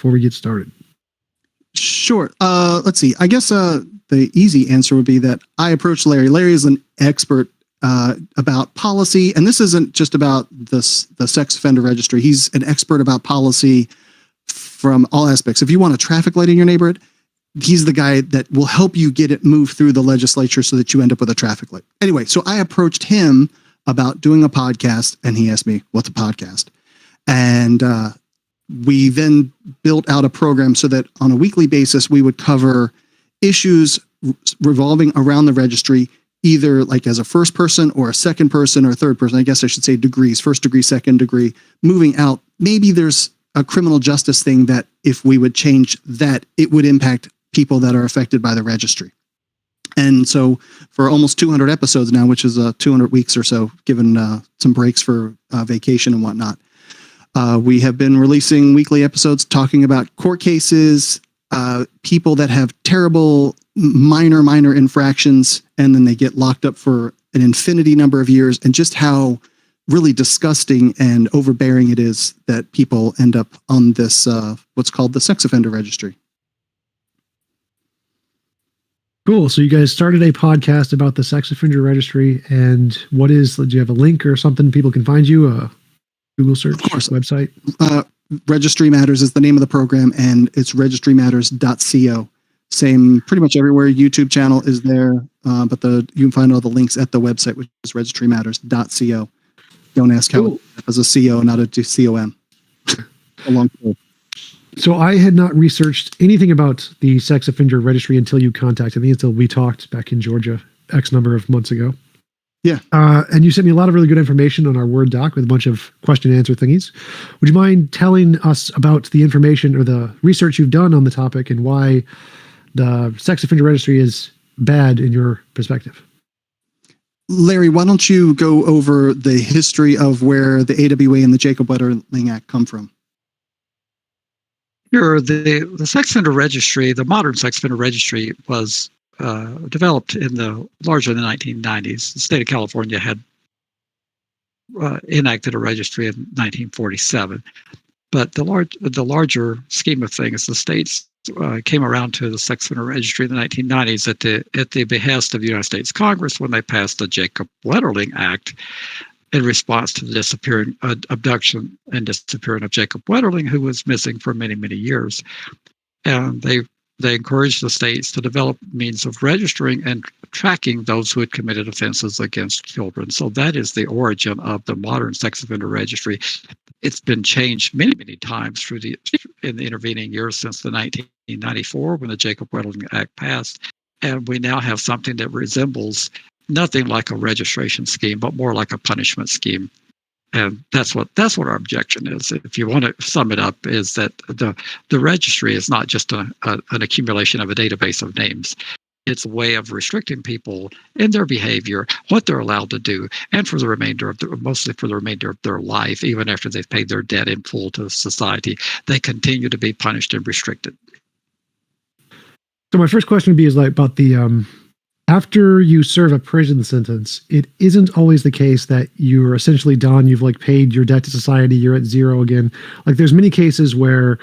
before we get started? Sure. Let's see. I guess the easy answer would be that I approached Larry. Larry is an expert about policy, and this isn't just about the sex offender registry. He's an expert about policy from all aspects. If you want a traffic light in your neighborhood, he's the guy that will help you get it moved through the legislature so that you end up with a traffic light. Anyway, so I approached him about doing a podcast, and he asked me, what's a podcast? And we then built out a program so that on a weekly basis, we would cover issues revolving around the registry, either like as a first person or a second person or a third person. I guess I should say degrees, first degree, second degree, moving out. Maybe there's a criminal justice thing that if we would change that, it would impact people that are affected by the registry. And so for almost 200 episodes now, which is 200 weeks or so, given some breaks for vacation and whatnot, we have been releasing weekly episodes talking about court cases, people that have terrible minor infractions, and then they get locked up for an infinity number of years, and just how really disgusting and overbearing it is that people end up on this, what's called the sex offender registry. Cool. So you guys started a podcast about the sex offender registry, and do you have a link or something people can find you? A Google search, of course. Website? Registry Matters is the name of the program, and it's registrymatters.co. Same pretty much everywhere. YouTube channel is there, but you can find all the links at the website, which is registrymatters.co. Don't ask how as a CO, not a COM. A long story. So I had not researched anything about the sex offender registry until you contacted me, until we talked back in Georgia X number of months ago. Yeah. And you sent me a lot of really good information on our Word doc with a bunch of question and answer thingies. Would you mind telling us about the information or the research you've done on the topic and why the sex offender registry is bad in your perspective? Larry, why don't you go over the history of where the AWA and the Jacob Wetterling Act come from? Sure. The sex offender registry, the modern sex offender registry, was developed largely in the 1990s. The state of California had enacted a registry in 1947, but the larger scheme of things, the states came around to the sex offender registry in the 1990s at the behest of the United States Congress when they passed the Jacob Wetterling Act in response to the abduction and disappearance of Jacob Wetterling, who was missing for many, many years. And they encouraged the states to develop means of registering and tracking those who had committed offenses against children. So that is the origin of the modern sex offender registry. It's been changed many, many times in the intervening years since the 1994 when the Jacob Wetterling Act passed. And we now have something that resembles nothing like a registration scheme, but more like a punishment scheme. And that's what our objection is. If you want to sum it up, is that the registry is not just an accumulation of a database of names. It's a way of restricting people in their behavior, what they're allowed to do, and mostly for the remainder of their life, even after they've paid their debt in full to society, they continue to be punished and restricted. So my first question would be about the after you serve a prison sentence, it isn't always the case that you're essentially done. You've paid your debt to society. You're at zero again. There's many cases where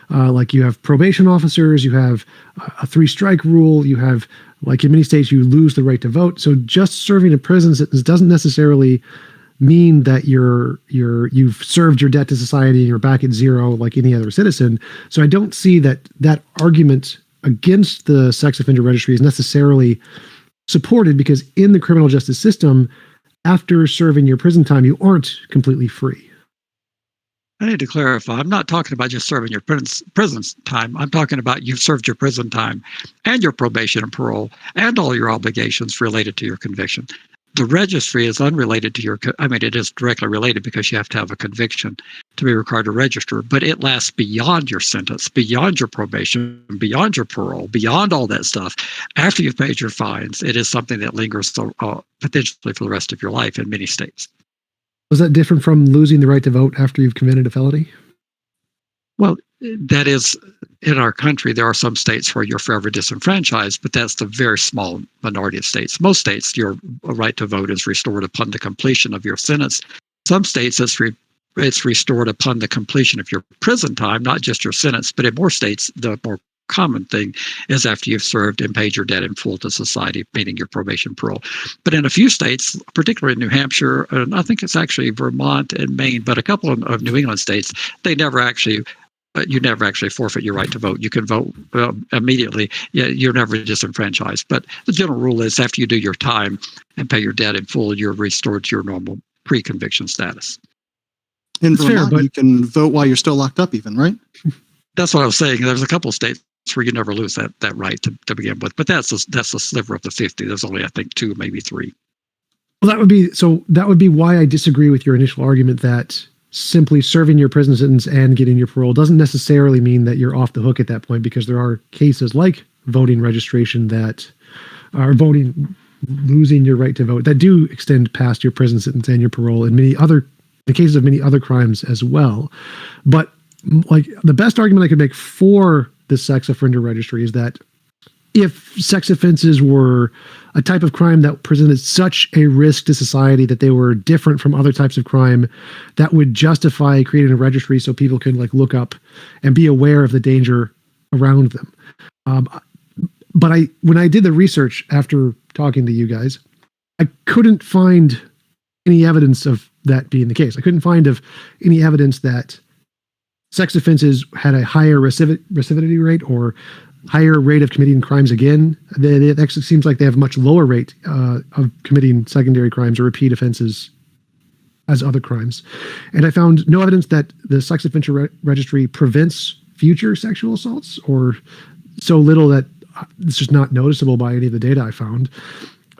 you have probation officers, you have a 3-strike rule, you have, in many states, you lose the right to vote. So just serving a prison sentence doesn't necessarily mean that you've served your debt to society and you're back at zero like any other citizen. So I don't see that argument against the sex offender registry is necessarily supported, because in the criminal justice system, after serving your prison time, you aren't completely free. I need to clarify. I'm not talking about just serving your prison time. I'm talking about you've served your prison time and your probation and parole and all your obligations related to your conviction. The registry is unrelated to it is directly related because you have to have a conviction to be required to register, but it lasts beyond your sentence, beyond your probation, beyond your parole, beyond all that stuff. After you've paid your fines, it is something that lingers potentially for the rest of your life in many states. Was that different from losing the right to vote after you've committed a felony? Well, that is, in our country, there are some states where you're forever disenfranchised, but that's the very small minority of states. Most states, your right to vote is restored upon the completion of your sentence. Some states, it's it's restored upon the completion of your prison time, not just your sentence. But in more states, the more common thing is after you've served and paid your debt in full to society, meaning your probation parole. But in a few states, particularly in New Hampshire, and I think it's actually Vermont and Maine, but a couple of New England states, they never actually you never actually forfeit your right to vote. You can vote immediately. You're never disenfranchised. But the general rule is after you do your time and pay your debt in full, you're restored to your normal pre-conviction status. In Vermont, you can vote while you're still locked up even, right? That's what I was saying. There's a couple of states where you never lose that right to begin with. But that's a sliver of the 50. There's only, I think, 2, maybe 3. Well, that would be why I disagree with your initial argument that simply serving your prison sentence and getting your parole doesn't necessarily mean that you're off the hook at that point, because there are cases like voting registration that are losing your right to vote that do extend past your prison sentence and your parole, and the cases of many other crimes as well. But like the best argument I could make for the sex offender registry is that if sex offenses were a type of crime that presented such a risk to society that they were different from other types of crime, that would justify creating a registry so people can like look up and be aware of the danger around them. But when I did the research after talking to you guys, I couldn't find any evidence of that being the case. I couldn't find any evidence that sex offenses had a higher recidivity rate or higher rate of committing crimes again. It actually seems like they have a much lower rate of committing secondary crimes or repeat offenses as other crimes. And I found no evidence that the sex offender registry prevents future sexual assaults, or so little that it's just not noticeable by any of the data I found.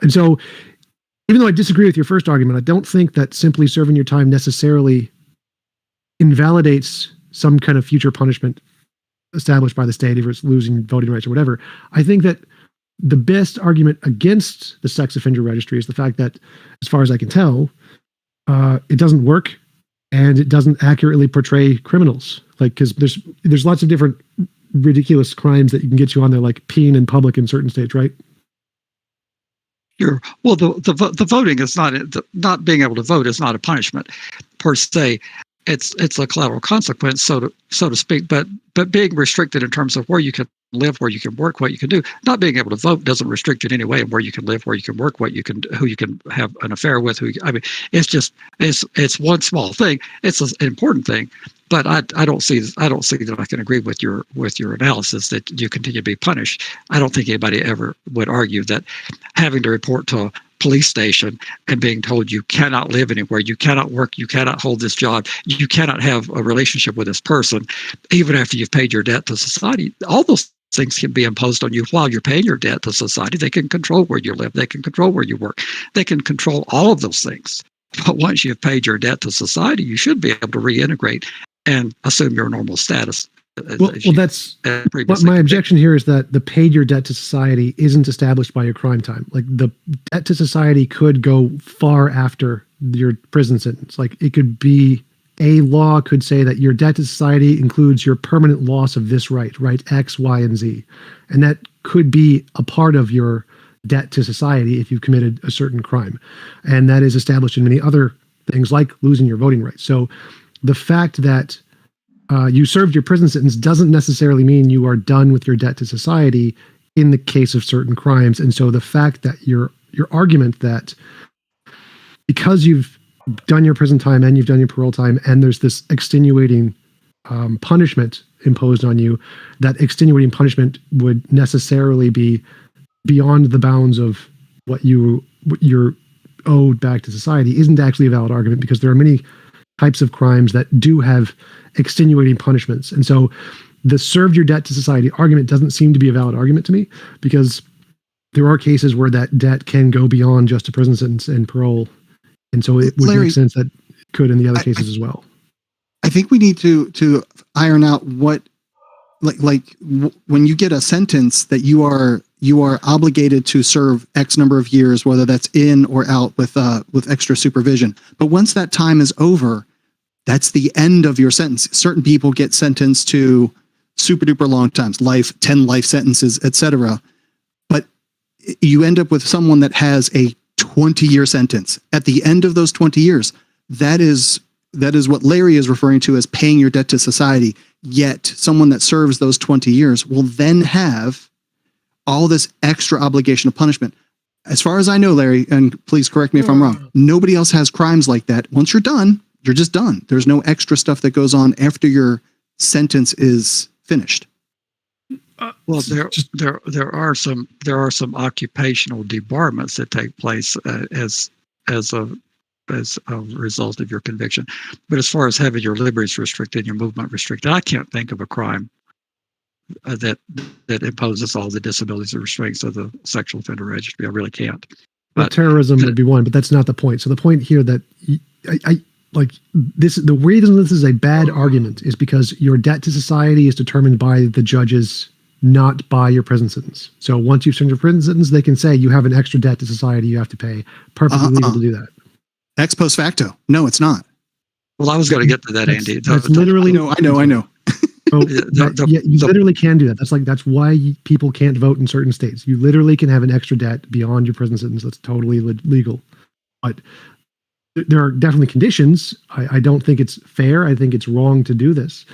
And so even though I disagree with your first argument, I don't think that simply serving your time necessarily invalidates some kind of future punishment established by the state, if it's losing voting rights or whatever. I think that the best argument against the sex offender registry is the fact that, as far as I can tell, it doesn't work and it doesn't accurately portray criminals. Like, because there's lots of different ridiculous crimes that you can get you on there, like peeing in public in certain states, right? Well, the voting is not being able to vote is not a punishment per se. It's a collateral consequence, so to speak. But being restricted in terms of where you can live, where you can work, what you can do. Not being able to vote doesn't restrict you in any way where you can live, where you can work, who you can have an affair with. It's one small thing. It's an important thing, but I don't see that I can agree with your analysis that you continue to be punished. I don't think anybody ever would argue that having to report to a police station and being told you cannot live anywhere, you cannot work, you cannot hold this job, you cannot have a relationship with this person, even after you've paid your debt to society. All those things can be imposed on you while you're paying your debt to society. They can control where you live. They can control where you work. They can control all of those things. But once you've paid your debt to society, you should be able to reintegrate and assume your normal status. Well, that's what my objection here is, that the paid your debt to society isn't established by your crime time. Like, the debt to society could go far after your prison sentence. Like, it could be, a law could say that your debt to society includes your permanent loss of this right X, Y, and Z. And that could be a part of your debt to society if you've committed a certain crime. And that is established in many other things, like losing your voting rights. So the fact that you served your prison sentence doesn't necessarily mean you are done with your debt to society in the case of certain crimes. And so the fact that your argument that because you've done your prison time and you've done your parole time and there's this extenuating punishment imposed on you, that extenuating punishment would necessarily be beyond the bounds of what you're owed back to society isn't actually a valid argument, because there are many types of crimes that do have extenuating punishments. And so the served your debt to society argument doesn't seem to be a valid argument to me, because there are cases where that debt can go beyond just a prison sentence and parole. And so it would make sense that it could in the other cases as well. I think we need to iron out what, when you get a sentence that you are obligated to serve X number of years, whether that's in or out with extra supervision. But once that time is over, that's the end of your sentence. Certain people get sentenced to super duper long times, 10 life sentences, etc. But you end up with someone that has a 20-year sentence. At the end of those 20 years, that is that is what Larry is referring to as paying your debt to society. Yet someone that serves those 20 years will then have all this extra obligation of punishment. As far as I know, Larry, and please correct me if I'm wrong, nobody else has crimes like that. Once you're done, you're just done. There's no extra stuff that goes on after your sentence is finished. Well, there are some occupational debarments that take place as a result of your conviction. But as far as having your liberties restricted, your movement restricted, I can't think of a crime that imposes all the disabilities and restraints of the sexual offender registry. I really can't. But terrorism would be one, but that's not the point. So the point here that I like this, the reason this is a bad argument is because your debt to society is determined by the judges, not by your prison sentence. So once you've served your prison sentence, they can say you have an extra debt to society you have to pay. Perfectly legal to do that. Ex post facto. No, it's not. Well, I was going to get to that, Andy. That's literally. I know. So, you literally can do that. That's why people can't vote in certain states. You literally can have an extra debt beyond your prison sentence. That's totally legal. But there are definitely conditions. I don't think it's fair. I think it's wrong to do this.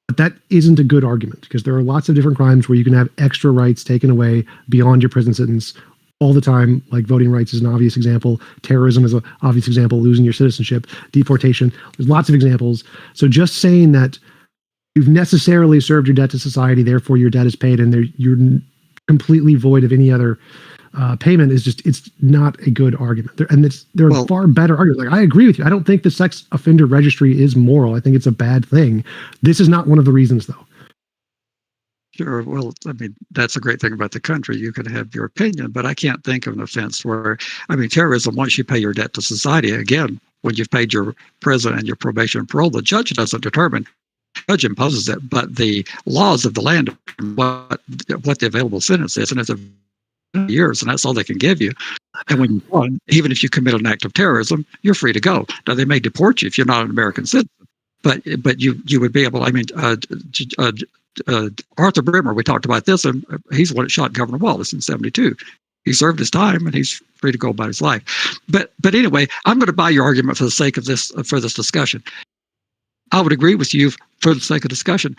But that isn't a good argument because there are lots of different crimes where you can have extra rights taken away beyond your prison sentence all the time. Like voting rights is an obvious example. Terrorism is an obvious example. Losing your citizenship, deportation. There's lots of examples. So just saying that you've necessarily served your debt to society, therefore your debt is paid, and you're completely void of any other payment it's not a good argument. There are far better arguments. Like I agree with you. I don't think the sex offender registry is moral. I think it's a bad thing. This is not one of the reasons, though. Sure. Well, I mean, that's a great thing about the country. You can have your opinion, but I can't think of an offense where, terrorism, once you pay your debt to society, again, when you've paid your prison and your probation and parole, the judge doesn't determine. Judge imposes it, but the laws of the land, what the available sentence is, and it's a years, and that's all they can give you. And when you're done, even if you commit an act of terrorism, you're free to go. Now they may deport you if you're not an American citizen, but you would be able. Arthur Brimmer, we talked about this, and he's the one that shot Governor Wallace in '72. He served his time, and he's free to go about his life. But anyway, I'm going to buy your argument for the sake of this discussion. I would agree with you for the sake of discussion.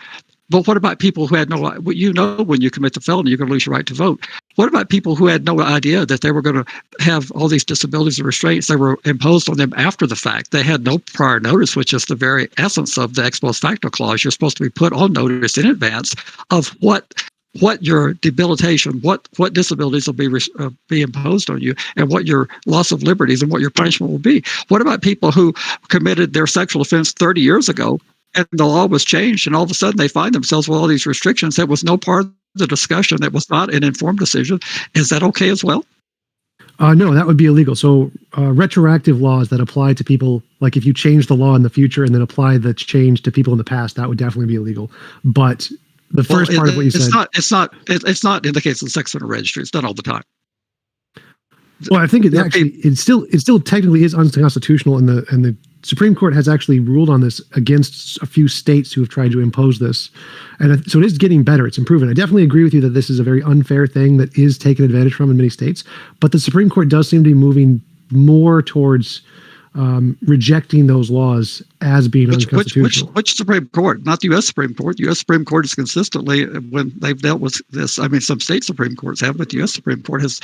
But what about people who had when you commit the felony, you're going to lose your right to vote. What about people who had no idea that they were going to have all these disabilities and restraints that were imposed on them after the fact? They had no prior notice, which is the very essence of the ex post facto clause. You're supposed to be put on notice in advance of what your debilitation, what disabilities will be imposed on you, and what your loss of liberties and what your punishment will be. What about people who committed their sexual offense 30 years ago, and the law was changed, and all of a sudden they find themselves with all these restrictions that was no part of the discussion, that was not an informed decision? Is that okay as well? No, that would be illegal. So retroactive laws that apply to people, like if you change the law in the future and then apply the change to people in the past, that would definitely be illegal. But the first part of what you said, it's not in the case of the sex offender registry. It's done all the time. Well, I think it still technically is unconstitutional, and the Supreme Court has actually ruled on this against a few states who have tried to impose this, and so it is getting better. It's improving. I definitely agree with you that this is a very unfair thing that is taken advantage from in many states, but the Supreme Court does seem to be moving more towards rejecting those laws as being unconstitutional. Which Supreme Court? Not the U.S. Supreme Court. The U.S. Supreme Court is consistently, when they've dealt with this, some state Supreme Courts have, but the U.S. Supreme Court has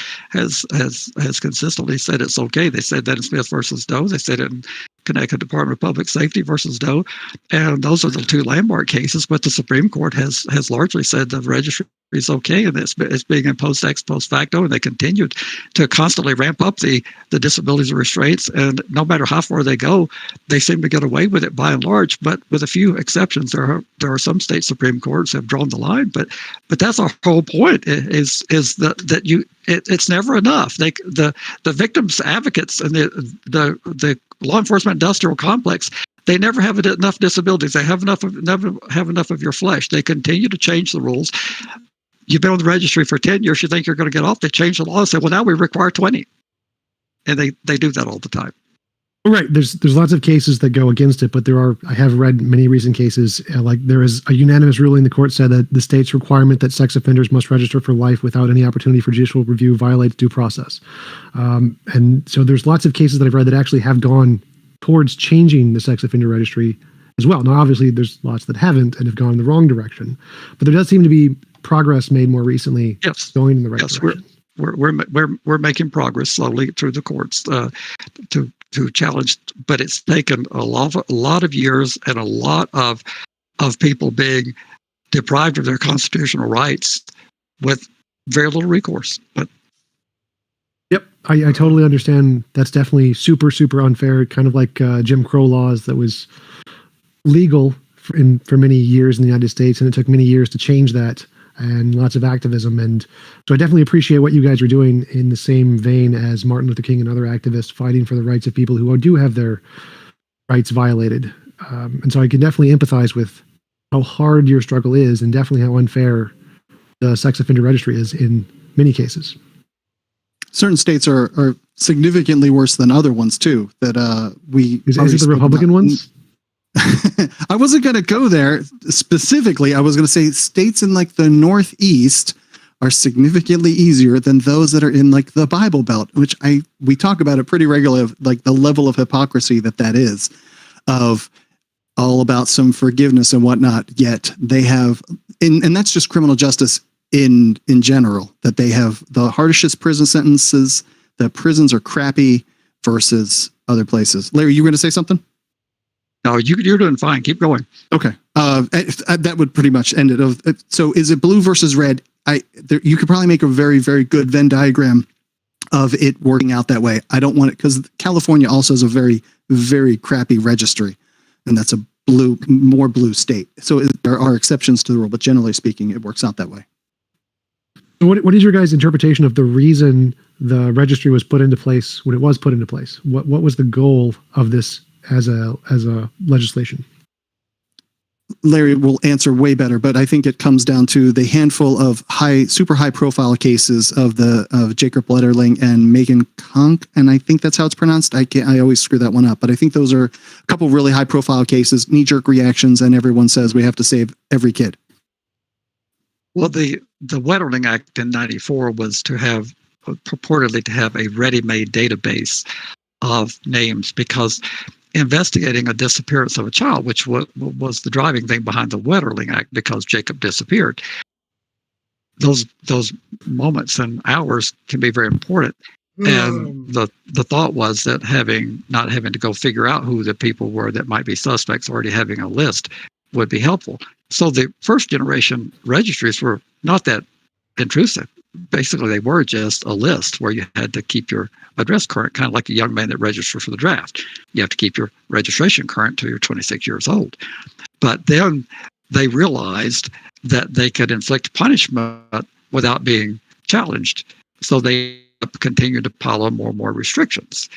consistently said it's okay. They said that in Smith versus Doe. They said it in Connecticut Department of Public Safety versus Doe, and those are the two landmark cases. But the Supreme Court has largely said the registry is okay, and it's being imposed ex post facto, and they continue to constantly ramp up the disabilities and restraints. And no matter how far they go, they seem to get away with it by and large. But with a few exceptions, there are some state Supreme Courts have drawn the line. But that's our whole point: is that it's never enough. The victims advocates and the law enforcement industrial complex, they never have enough disabilities. They never have enough of your flesh. They continue to change the rules. You've been on the registry for 10 years. You think you're going to get off. They change the law and say, well, now we require 20. And they do that all the time. Right. There's lots of cases that go against it, but I have read many recent cases, like there is a unanimous ruling. The court said that the state's requirement that sex offenders must register for life without any opportunity for judicial review violates due process. And so there's lots of cases that I've read that actually have gone towards changing the sex offender registry as well. Now, obviously, there's lots that haven't and have gone in the wrong direction, but there does seem to be progress made more recently, Yes, going in the right direction. We're making progress slowly through the courts to challenge, but it's taken a lot of years and a lot of people being deprived of their constitutional rights with very little recourse. But yep, I totally understand. That's definitely super, super unfair. Kind of like Jim Crow laws that was legal for many years in the United States, and it took many years to change that, and lots of activism. And so I definitely appreciate what you guys are doing in the same vein as Martin Luther King and other activists fighting for the rights of people who do have their rights violated. And so I can definitely empathize with how hard your struggle is, and definitely how unfair the sex offender registry is in many cases. Certain states are significantly worse than other ones too. That we is it the Republican ones? I wasn't going to go there specifically. I was going to say states in like the Northeast are significantly easier than those that are in like the Bible Belt, which we talk about it pretty regularly, like the level of hypocrisy that is, of all about some forgiveness and whatnot. Yet they have, and that's just criminal justice in general, that they have the harshest prison sentences. The prisons are crappy versus other places. Larry, you were going to say something? no, you're doing fine. Keep going. Okay. That would pretty much end it. So is it blue versus red? You could probably make a very, very good Venn diagram of it working out that way. I don't want it, because California also has a very, very crappy registry, and that's a more blue state. So there are exceptions to the rule, but generally speaking, it works out that way. So what is your guys' interpretation of the reason the registry was put into place when it was put into place? What was the goal of this as a legislation? Larry will answer way better, but I think it comes down to the handful of super high profile cases of Jacob Letterling and Megan Conk, and I think that's how it's pronounced. I always screw that one up, but I think those are a couple really high profile cases, knee jerk reactions, and everyone says we have to save every kid. Well, the Wetterling Act in '94 was purportedly to have a ready-made database of names, because investigating a disappearance of a child, which was the driving thing behind the Wetterling Act, because Jacob disappeared. Those moments and hours can be very important. And the thought was that not having to go figure out who the people were that might be suspects, already having a list would be helpful. So the first generation registries were not that intrusive. Basically, they were just a list where you had to keep your address current, kind of like a young man that registers for the draft. You have to keep your registration current till you're 26 years old. But then they realized that they could inflict punishment without being challenged. So they continued to pile on more and more restrictions.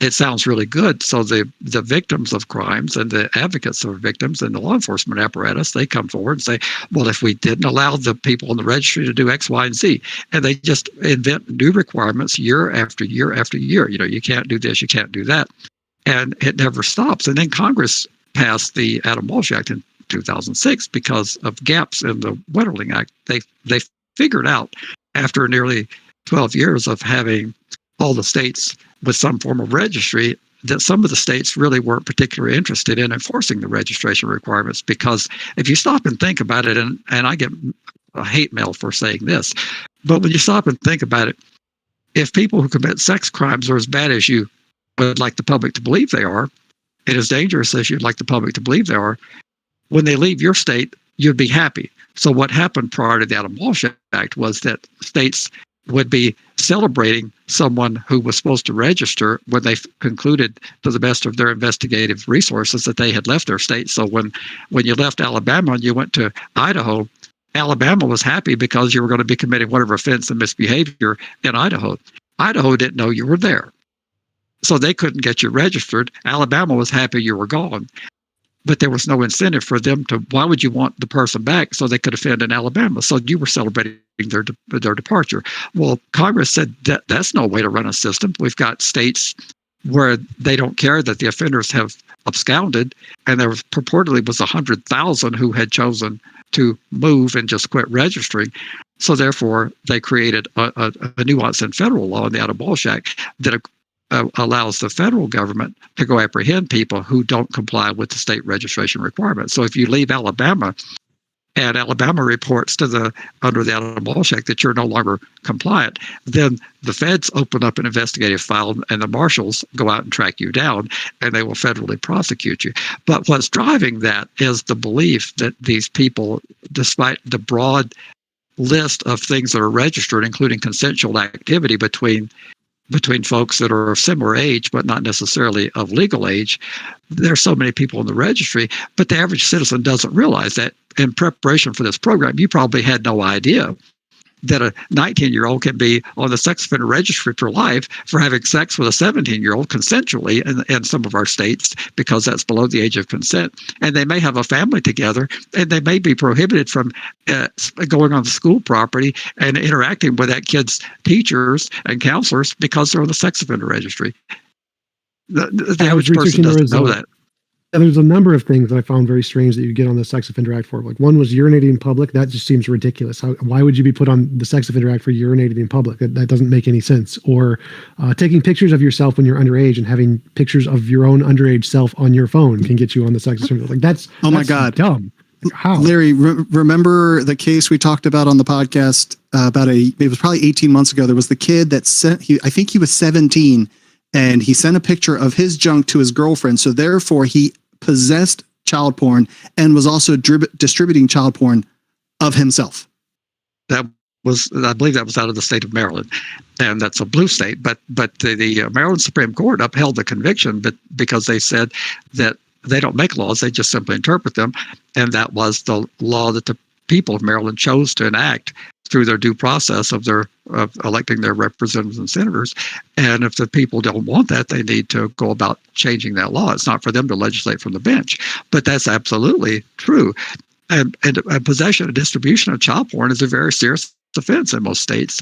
It sounds really good. So the victims of crimes and the advocates of victims and the law enforcement apparatus, they come forward and say, well, if we didn't allow the people in the registry to do X, Y, and Z, and they just invent new requirements year after year after year. You can't do this, you can't do that. And it never stops. And then Congress passed the Adam Walsh Act in 2006 because of gaps in the Wetterling Act. They figured out, after nearly 12 years of having all the states with some form of registry, that some of the states really weren't particularly interested in enforcing the registration requirements. Because if you stop and think about it, and I get a hate mail for saying this, but when you stop and think about it, if people who commit sex crimes are as bad as you would like the public to believe they are, and as dangerous as you'd like the public to believe they are, when they leave your state, you'd be happy. So what happened prior to the Adam Walsh Act was that states would be celebrating someone who was supposed to register when they concluded, to the best of their investigative resources, that they had left their state. So when you left Alabama and you went to Idaho, Alabama was happy because you were going to be committing whatever offense and misbehavior in Idaho. Idaho didn't know you were there, so they couldn't get you registered. Alabama was happy you were gone, but there was no incentive for them to. Why would you want the person back so they could offend in Alabama? So you were celebrating their departure. Well, Congress said that's no way to run a system. We've got states where they don't care that the offenders have absconded, and there purportedly was 100,000 who had chosen to move and just quit registering. So therefore, they created a nuance in federal law in the Adam Walsh Act that allows the federal government to go apprehend people who don't comply with the state registration requirements. So if you leave Alabama and Alabama reports to under the Adam Walsh Act that you're no longer compliant, then the feds open up an investigative file and the marshals go out and track you down and they will federally prosecute you. But what's driving that is the belief that these people, despite the broad list of things that are registered, including consensual activity between folks that are of similar age but not necessarily of legal age, there's so many people in the registry, but the average citizen doesn't realize that. In preparation for this program, you probably had no idea that a 19-year-old can be on the sex offender registry for life for having sex with a 17-year-old consensually in some of our states, because that's below the age of consent. And they may have a family together, and they may be prohibited from going on the school property and interacting with that kid's teachers and counselors because they're on the sex offender registry. The average person doesn't know that. And there's a number of things that I found very strange that you get on the Sex Offender Act for. Like, one was urinating in public. That just seems ridiculous. Why would you be put on the Sex Offender Act for urinating in public? That doesn't make any sense. Or taking pictures of yourself when you're underage and having pictures of your own underage self on your phone can get you on the Sex Offender. Like, that's my God, dumb. Like, how? Larry, remember the case we talked about on the podcast it was probably 18 months ago. There was the kid that I think he was 17, and he sent a picture of his junk to his girlfriend. So therefore, he possessed child porn and was also distributing child porn of himself. I believe that was out of the state of Maryland, and that's a blue state. But the Maryland Supreme Court upheld the conviction, but because they said that they don't make laws, they just simply interpret them, and that was the law that the people of Maryland chose to enact through their due process of electing their representatives and senators. And if the people don't want that, they need to go about changing that law. It's not for them to legislate from the bench, but that's absolutely true. And possession and distribution of child porn is a very serious offense in most states,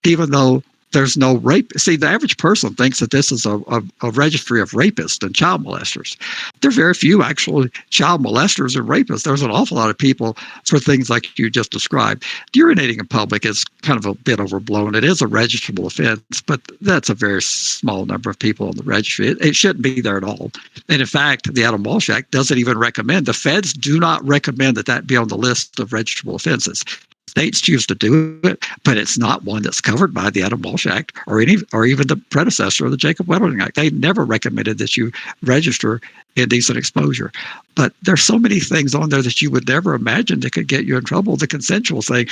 even though there's no rape. See, the average person thinks that this is a registry of rapists and child molesters. There are very few actual child molesters and rapists. There's an awful lot of people for things like you just described. Urinating in public is kind of a bit overblown. It is a registrable offense, but that's a very small number of people on the registry. It shouldn't be there at all. And in fact, the Adam Walsh Act doesn't even recommend, the feds do not recommend that be on the list of registrable offenses. States choose to do it, but it's not one that's covered by the Adam Walsh Act or even the predecessor of the Jacob Wedding Act. They never recommended that you register indecent exposure. But there's so many things on there that you would never imagine that could get you in trouble. The consensual thing,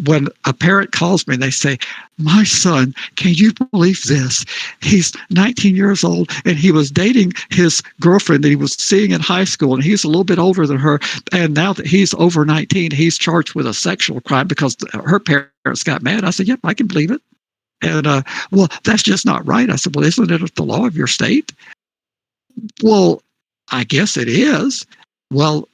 when a parent calls me and they say, "My son, can you believe this? He's 19 years old and he was dating his girlfriend that he was seeing in high school, and he's a little bit older than her. And now that he's over 19, he's charged with a sexual crime because her parents got mad." I said, "Yep, I can believe it." And, well, that's just not right. I said, "Well, isn't it the law of your state?" "Well, I guess it is." "Well,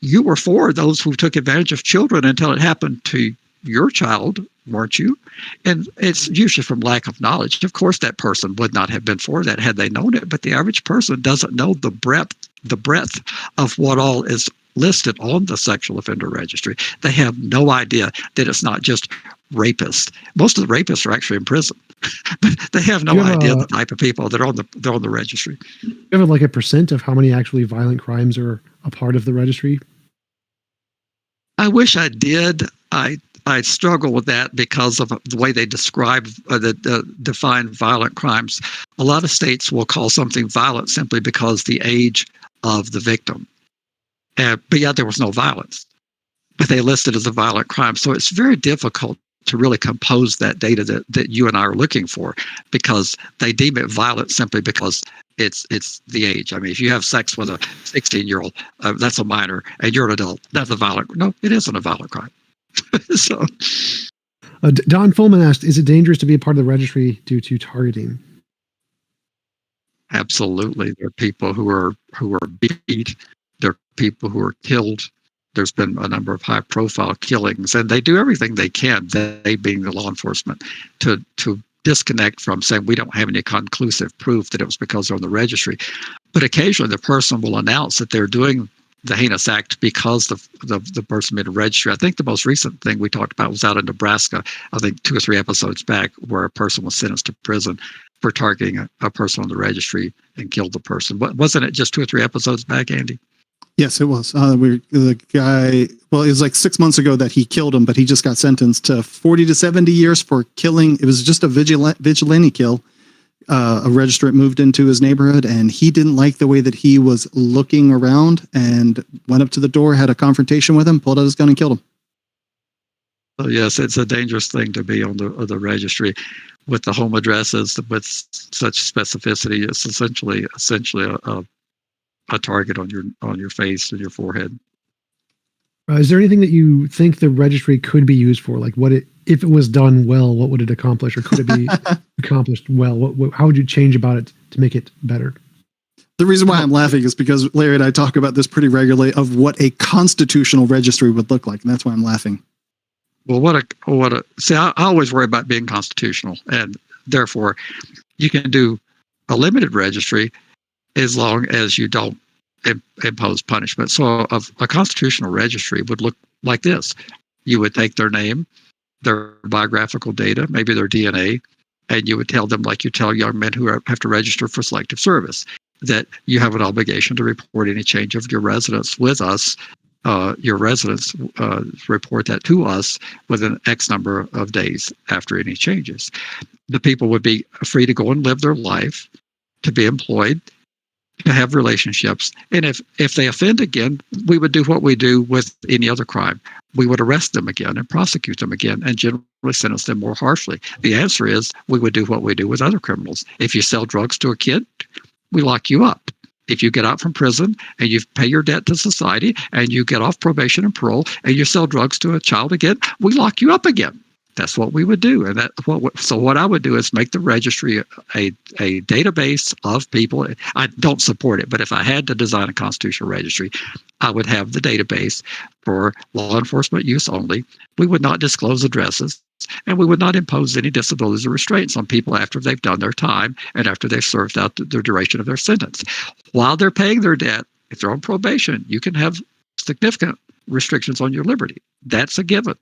you were for those who took advantage of children until it happened to your child, weren't you?" And it's usually from lack of knowledge. Of course, that person would not have been for that had they known it, but the average person doesn't know the breadth of what all is listed on the sexual offender registry. They have no idea that it's not just rapists. Most of the rapists are actually in prison, but they have no idea the type of people that are on the registry. Do you have like a percent of how many actually violent crimes are a part of the registry? I wish I did. I struggle with that because of the way they describe define violent crimes. A lot of states will call something violent simply because the age of the victim. But yet there was no violence, but they list it as a violent crime. So it's very difficult to really compose that data that you and I are looking for, because they deem it violent simply because it's the age. I mean, if you have sex with a 16-year-old, that's a minor, and you're an adult, that's a violent. No, it isn't a violent crime. So, Don Fullman asked, "Is it dangerous to be a part of the registry due to targeting?" Absolutely, there are people who are beat. There are people who are killed. There's been a number of high-profile killings, and they do everything they can, they being the law enforcement, to disconnect from saying we don't have any conclusive proof that it was because they're on the registry. But occasionally the person will announce that they're doing the heinous act because the person made a registry. I think the most recent thing we talked about was out in Nebraska, I think 2 or 3 episodes back, where a person was sentenced to prison for targeting a person on the registry and killed the person. Wasn't it just 2 or 3 episodes back, Andy? Yes, it was. The guy, well, it was like 6 months ago that he killed him, but he just got sentenced to 40 to 70 years for killing. It was just a vigilante kill. A registrant moved into his neighborhood, and he didn't like the way that he was looking around and went up to the door, had a confrontation with him, pulled out his gun and killed him. So yes, it's a dangerous thing to be on the registry with the home addresses with such specificity. It's essentially a target on your face and your forehead. Is there anything that you think the registry could be used for? Like, if it was done well, what would it accomplish, or could it be accomplished well? How would you change about it to make it better? The reason why I'm laughing is because Larry and I talk about this pretty regularly of what a constitutional registry would look like, and that's why I'm laughing. Well, see, I always worry about being constitutional, and therefore, you can do a limited registry as long as you don't impose punishment. So a constitutional registry would look like this. You would take their name, their biographical data, maybe their DNA, and you would tell them, like you tell young men who have to register for selective service, that you have an obligation to report any change of your residence with us. Your residents report that to us within X number of days after any changes. The people would be free to go and live their life, to be employed, to have relationships. And if they offend again, we would do what we do with any other crime. We would arrest them again and prosecute them again and generally sentence them more harshly. The answer is we would do what we do with other criminals. If you sell drugs to a kid, we lock you up. If you get out from prison and you pay your debt to society and you get off probation and parole and you sell drugs to a child again, we lock you up again. That's what we would do. And so what I would do is make the registry a database of people. I don't support it, but if I had to design a constitutional registry, I would have the database for law enforcement use only. We would not disclose addresses, and we would not impose any disabilities or restraints on people after they've done their time and after they've served out the duration of their sentence. While they're paying their debt, if they're on probation, you can have significant restrictions on your liberty. That's a given.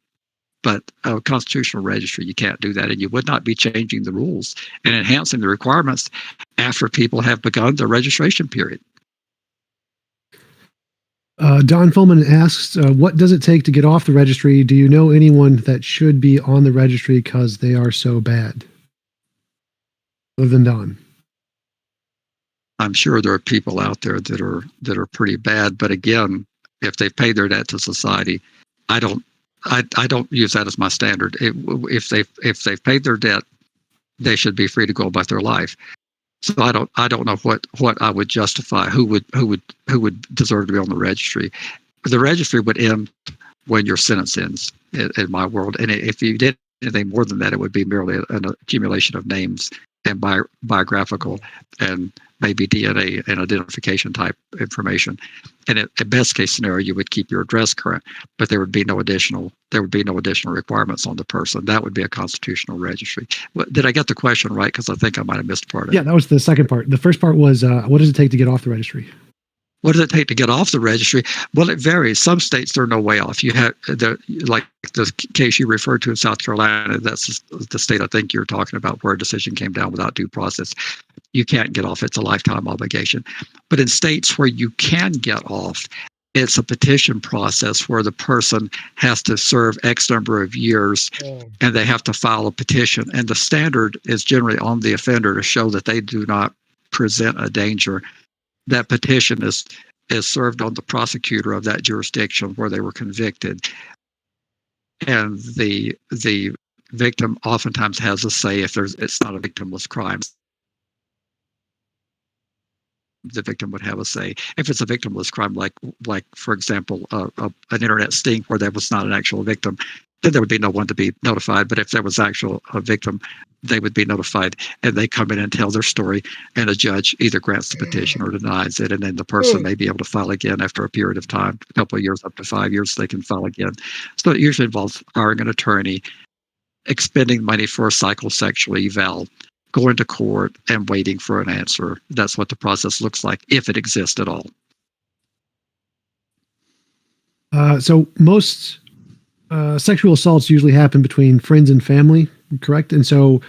But a constitutional registry, you can't do that, and you would not be changing the rules and enhancing the requirements after people have begun their registration period. Don Fullman asks, what does it take to get off the registry? Do you know anyone that should be on the registry because they are so bad? Other than Don. I'm sure there are people out there that are pretty bad, but again, if they've paid their debt to society, I don't use that as my standard. If they've paid their debt, they should be free to go about their life. So I don't know what I would justify. Who would deserve to be on the registry? The registry would end when your sentence ends, in my world. And if you did anything more than that, it would be merely an accumulation of names and biographical and maybe DNA and identification type information. And at best case scenario, you would keep your address current, but there would be no additional requirements on the person. That would be a constitutional registry. Did I get the question right? Because I think I might have missed part of it. Yeah, that was the second part. The first part was, what does it take to get off the registry? What does it take to get off the registry? Well, it varies. Some states, there are no way off. You have like the case you referred to in South Carolina. That's the state I think you're talking about, where a decision came down without due process. You can't get off. It's a lifetime obligation. But in states where you can get off, it's a petition process where the person has to serve X number of years and they have to file a petition. And the standard is generally on the offender to show that they do not present a danger. That petition is served on the prosecutor of that jurisdiction where they were convicted. And the victim oftentimes has a say if it's not a victimless crime. The victim would have a say. If it's a victimless crime, like for example, an internet sting where there was not an actual victim, then there would be no one to be notified. But if there was a victim, they would be notified, and they come in and tell their story, and a judge either grants the petition or denies it, and then the person may be able to file again after a period of time, a couple of years, up to 5 years, they can file again. So it usually involves hiring an attorney, expending money for a psychosexual eval, going to court and waiting for an answer. That's what the process looks like, if it exists at all. So most sexual assaults usually happen between friends and family, correct? And so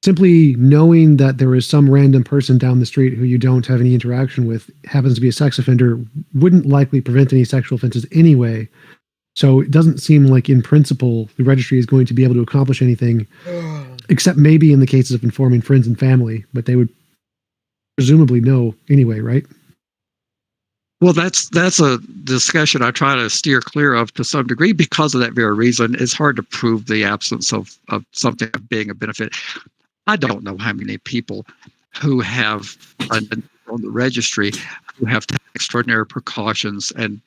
simply knowing that there is some random person down the street who you don't have any interaction with happens to be a sex offender wouldn't likely prevent any sexual offenses anyway. So it doesn't seem like in principle the registry is going to be able to accomplish anything, except maybe in the cases of informing friends and family, but they would presumably know anyway, right? Well, that's a discussion I try to steer clear of to some degree because of that very reason. It's hard to prove the absence of something being a benefit. I don't know how many people who have on the registry who have taken extraordinary precautions and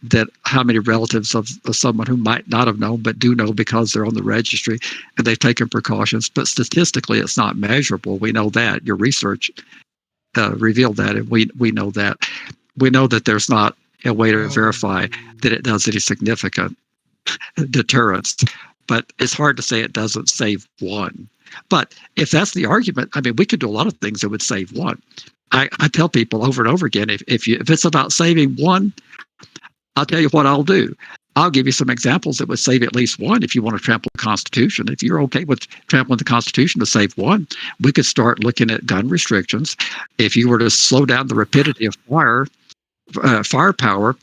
that how many relatives of someone who might not have known but do know because they're on the registry and they've taken precautions. But statistically, it's not measurable. We know that. Your research revealed that, and we know that. We know that there's not a way to verify that it does any significant deterrence. But it's hard to say it doesn't save one. But if that's the argument, I mean, we could do a lot of things that would save one. I tell people over and over again, if it's about saving one, I'll tell you what I'll do. I'll give you some examples that would save at least one if you want to trample the Constitution. If you're okay with trampling the Constitution to save one, we could start looking at gun restrictions. If you were to slow down the rapidity of firepower,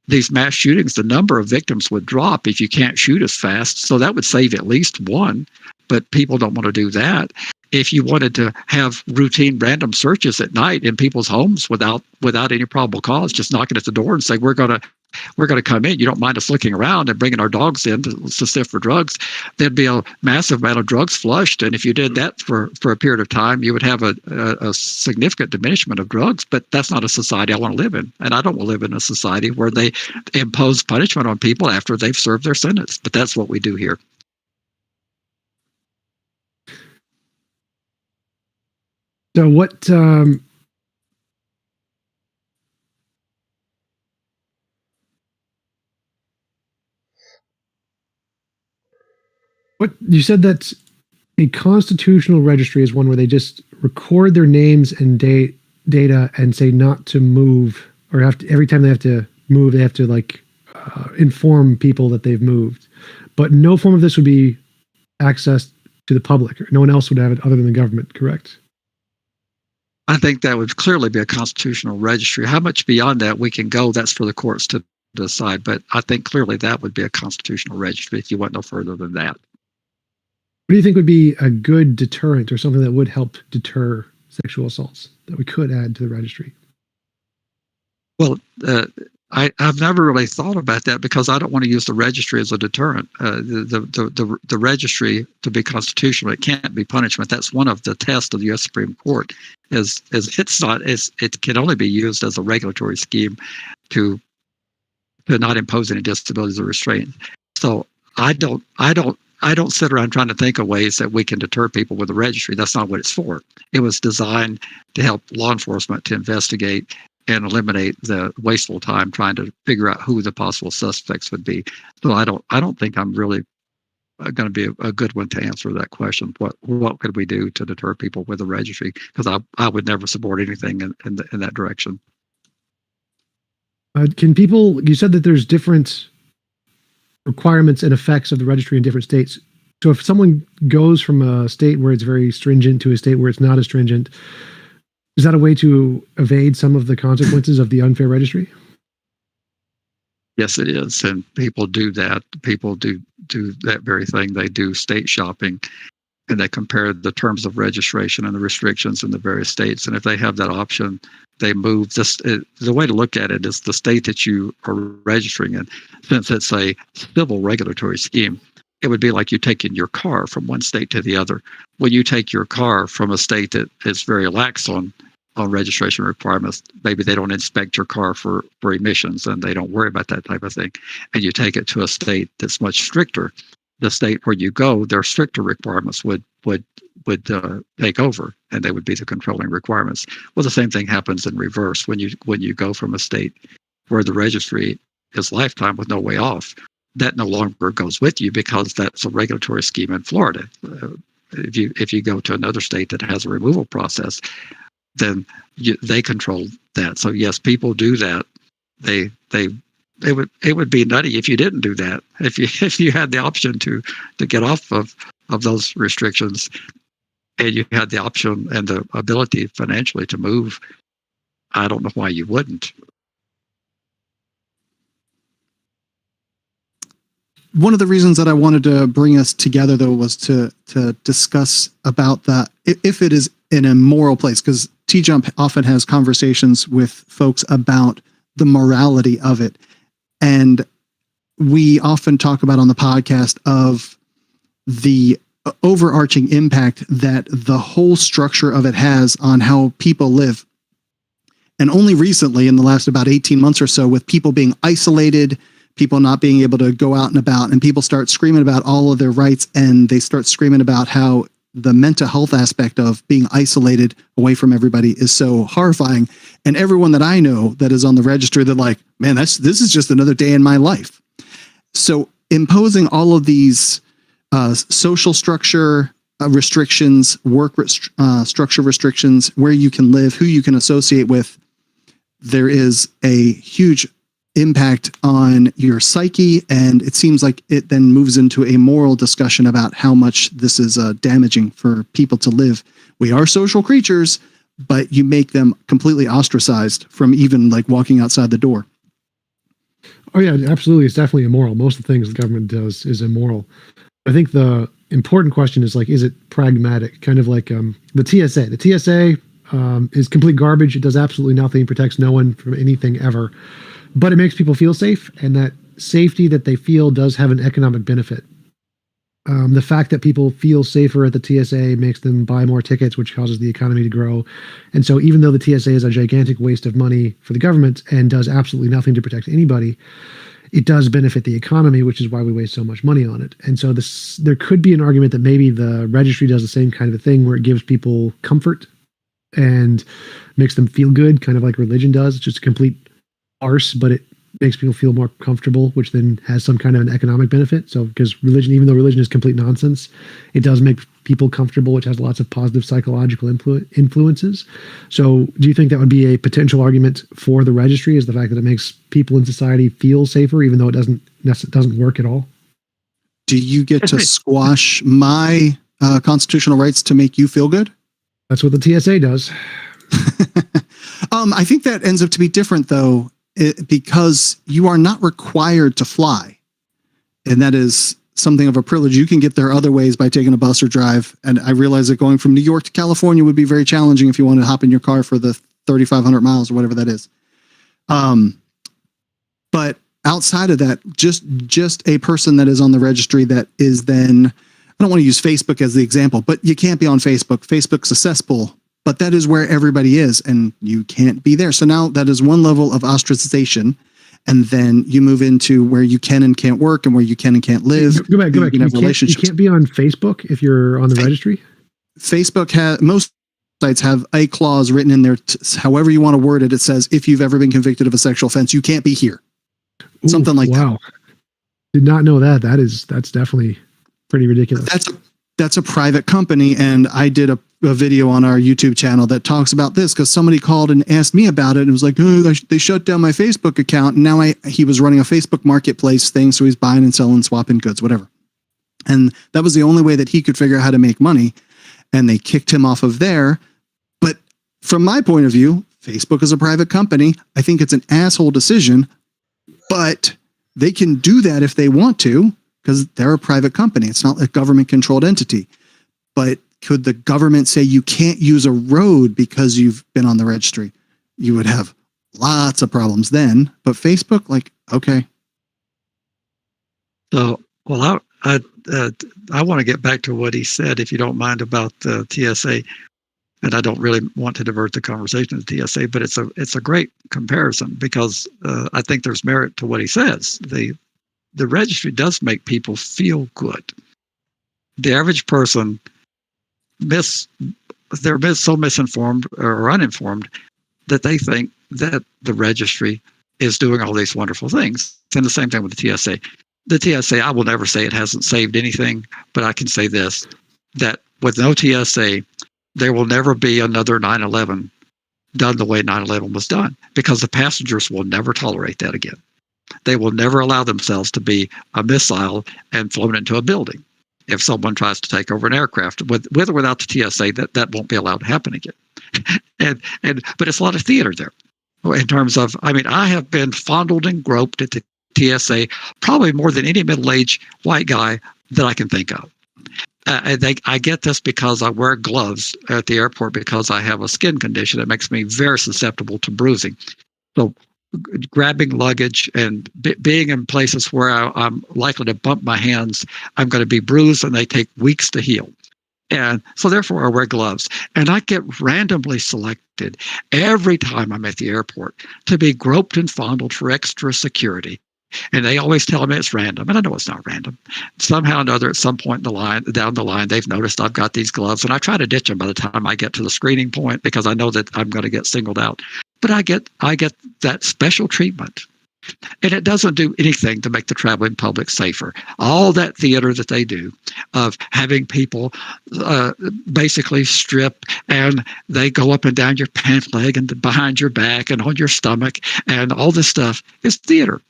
these mass shootings, the number of victims would drop if you can't shoot as fast. So that would save at least one, but people don't want to do that. If you wanted to have routine random searches at night in people's homes without any probable cause, just knocking at the door and saying, we're going to come in. You don't mind us looking around and bringing our dogs in to sift for drugs. There'd be a massive amount of drugs flushed. And if you did that for a period of time, you would have a significant diminishment of drugs. But that's not a society I want to live in. And I don't want to live in a society where they impose punishment on people after they've served their sentence. But that's what we do here. So what you said that a constitutional registry is one where they just record their names and data and say not to move, or have to, every time they have to move, they have to inform people that they've moved. But no form of this would be accessed to the public. No one else would have it other than the government, correct? I think that would clearly be a constitutional registry. How much beyond that we can go, that's for the courts to decide. But I think clearly that would be a constitutional registry if you went no further than that. What do you think would be a good deterrent or something that would help deter sexual assaults that we could add to the registry? Well, I've never really thought about that because I don't want to use the registry as a deterrent. The registry, to be constitutional, it can't be punishment. That's one of the tests of the U.S. Supreme Court. It can only be used as a regulatory scheme to not impose any disabilities or restraint. So I don't sit around trying to think of ways that we can deter people with the registry. That's not what it's for. It was designed to help law enforcement to investigate and eliminate the wasteful time trying to figure out who the possible suspects would be. So I don't think I'm really going to be a good one to answer that question. What could we do to deter people with a registry? Because I would never support anything in that direction. Can people? You said that there's different requirements and effects of the registry in different states. So if someone goes from a state where it's very stringent to a state where it's not as stringent, is that a way to evade some of the consequences of the unfair registry? Yes, it is. And people do that. People do that very thing. They do state shopping and they compare the terms of registration and the restrictions in the various states. And if they have that option, they move. The way to look at it is the state that you are registering in. Since it's a civil regulatory scheme, it would be like you taking your car from one state to the other. When you take your car from a state that is very lax on registration requirements, maybe they don't inspect your car for emissions and they don't worry about that type of thing. And you take it to a state that's much stricter. The state where you go, their stricter requirements would take over, and they would be the controlling requirements. Well, the same thing happens in reverse when you go from a state where the registry is lifetime with no way off. That no longer goes with you because that's a regulatory scheme in Florida. If you go to another state that has a removal process, then they control that. So yes, people do that. They it would be nutty if you didn't do that. If you had the option to get off of those restrictions, and you had the option and the ability financially to move, I don't know why you wouldn't. One of the reasons that I wanted to bring us together, though, was to discuss about that, if it is an immoral place, because TJump often has conversations with folks about the morality of it. And we often talk about on the podcast of the overarching impact that the whole structure of it has on how people live. And only recently, in the last about 18 months or so, with people being isolated, people not being able to go out and about, and people start screaming about all of their rights, and they start screaming about how the mental health aspect of being isolated away from everybody is so horrifying. And everyone that I know that is on the registry, they're like, man, this is just another day in my life. So imposing all of these social structure restrictions, work structure restrictions, where you can live, who you can associate with, there is a huge impact on your psyche, and it seems like it then moves into a moral discussion about how much this is damaging for people to live. We are social creatures, but you make them completely ostracized from even like walking outside the door. Oh yeah, absolutely. It's definitely immoral. Most of the things the government does is immoral. I think the important question is like, is it pragmatic? Kind of like the TSA. The TSA is complete garbage. It does absolutely nothing, protects no one from anything ever. But it makes people feel safe, and that safety that they feel does have an economic benefit. The fact that people feel safer at the TSA makes them buy more tickets, which causes the economy to grow. And so even though the TSA is a gigantic waste of money for the government and does absolutely nothing to protect anybody, it does benefit the economy, which is why we waste so much money on it. And so there could be an argument that maybe the registry does the same kind of a thing, where it gives people comfort and makes them feel good, kind of like religion does. It's just a complete arse, but it makes people feel more comfortable, which then has some kind of an economic benefit. So because religion, even though religion is complete nonsense, it does make people comfortable, which has lots of positive psychological influences. So do you think that would be a potential argument for the registry, is the fact that it makes people in society feel safer, even though it doesn't work at all? Do you get to squash my constitutional rights to make you feel good? That's what the TSA does. I think that ends up to be different, though, because you are not required to fly. And that is something of a privilege. You can get there other ways by taking a bus or drive. And I realize that going from New York to California would be very challenging if you want to hop in your car for the 3,500 miles or whatever that is. But outside of that, just a person that is on the registry that is then, I don't want to use Facebook as the example, but you can't be on Facebook. Facebook's a cesspool. But that is where everybody is, and you can't be there. So now that is one level of ostracization, and then you move into where you can and can't work, and where you can and can't live. Go back. You can't be on Facebook if you're on the registry? Facebook most sites have a clause written in there, however you want to word it. It says, if you've ever been convicted of a sexual offense, you can't be here. Something like that. Wow. Did not know that. That's definitely pretty ridiculous. That's a private company, and I did a video on our YouTube channel that talks about this, because somebody called and asked me about it and was like, oh, they shut down my Facebook account. And now he was running a Facebook marketplace thing. So he's buying and selling, swapping goods, whatever. And that was the only way that he could figure out how to make money. And they kicked him off of there. But from my point of view, Facebook is a private company. I think it's an asshole decision, but they can do that if they want to, because they're a private company. It's not a government controlled entity. But could the government say you can't use a road because you've been on the registry? You would have lots of problems then. But Facebook, like, okay. So, well, I want to get back to what he said, if you don't mind, about the TSA. And I don't really want to divert the conversation to the TSA, but it's a great comparison, because I think there's merit to what he says. The registry does make people feel good. The average person they're so misinformed or uninformed that they think that the registry is doing all these wonderful things. And the same thing with the TSA. The TSA, I will never say it hasn't saved anything, but I can say this, that with no TSA, there will never be another 9/11 done the way 9/11 was done, because the passengers will never tolerate that again. they will never allow themselves to be a missile and flown into a building. If someone tries to take over an aircraft, with or without the TSA, that won't be allowed to happen again. But it's a lot of theater there. In terms of, I have been fondled and groped at the TSA probably more than any middle-aged white guy that I can think of. I get this because I wear gloves at the airport because I have a skin condition that makes me very susceptible to bruising. So grabbing luggage and being in places where I'm likely to bump my hands, I'm going to be bruised, and they take weeks to heal. And so therefore I wear gloves, and I get randomly selected every time I'm at the airport to be groped and fondled for extra security. And they always tell me it's random, and I know it's not random. Somehow or another, at some point down the line, they've noticed I've got these gloves, and I try to ditch them by the time I get to the screening point because I know that I'm going to get singled out. But I get that special treatment. And it doesn't do anything to make the traveling public safer. All that theater that they do of having people basically strip, and they go up and down your pant leg and behind your back and on your stomach, and all this stuff is theater.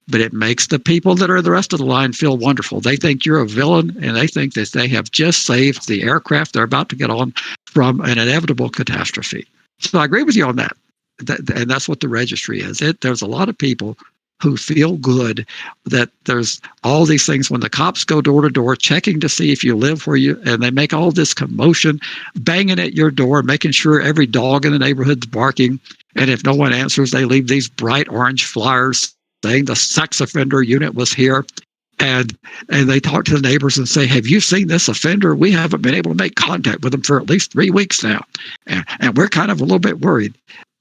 But it makes the people that are the rest of the line feel wonderful. They think you're a villain, and they think that they have just saved the aircraft they're about to get on from an inevitable catastrophe. So I agree with you on that. And that's what the registry is. There's a lot of people who feel good that there's all these things when the cops go door to door checking to see if you live where you, and they make all this commotion, banging at your door, making sure every dog in the neighborhood's barking. And if no one answers, they leave these bright orange flyers saying the sex offender unit was here. And they talk to the neighbors and say, have you seen this offender? We haven't been able to make contact with him for at least 3 weeks now. And we're kind of a little bit worried.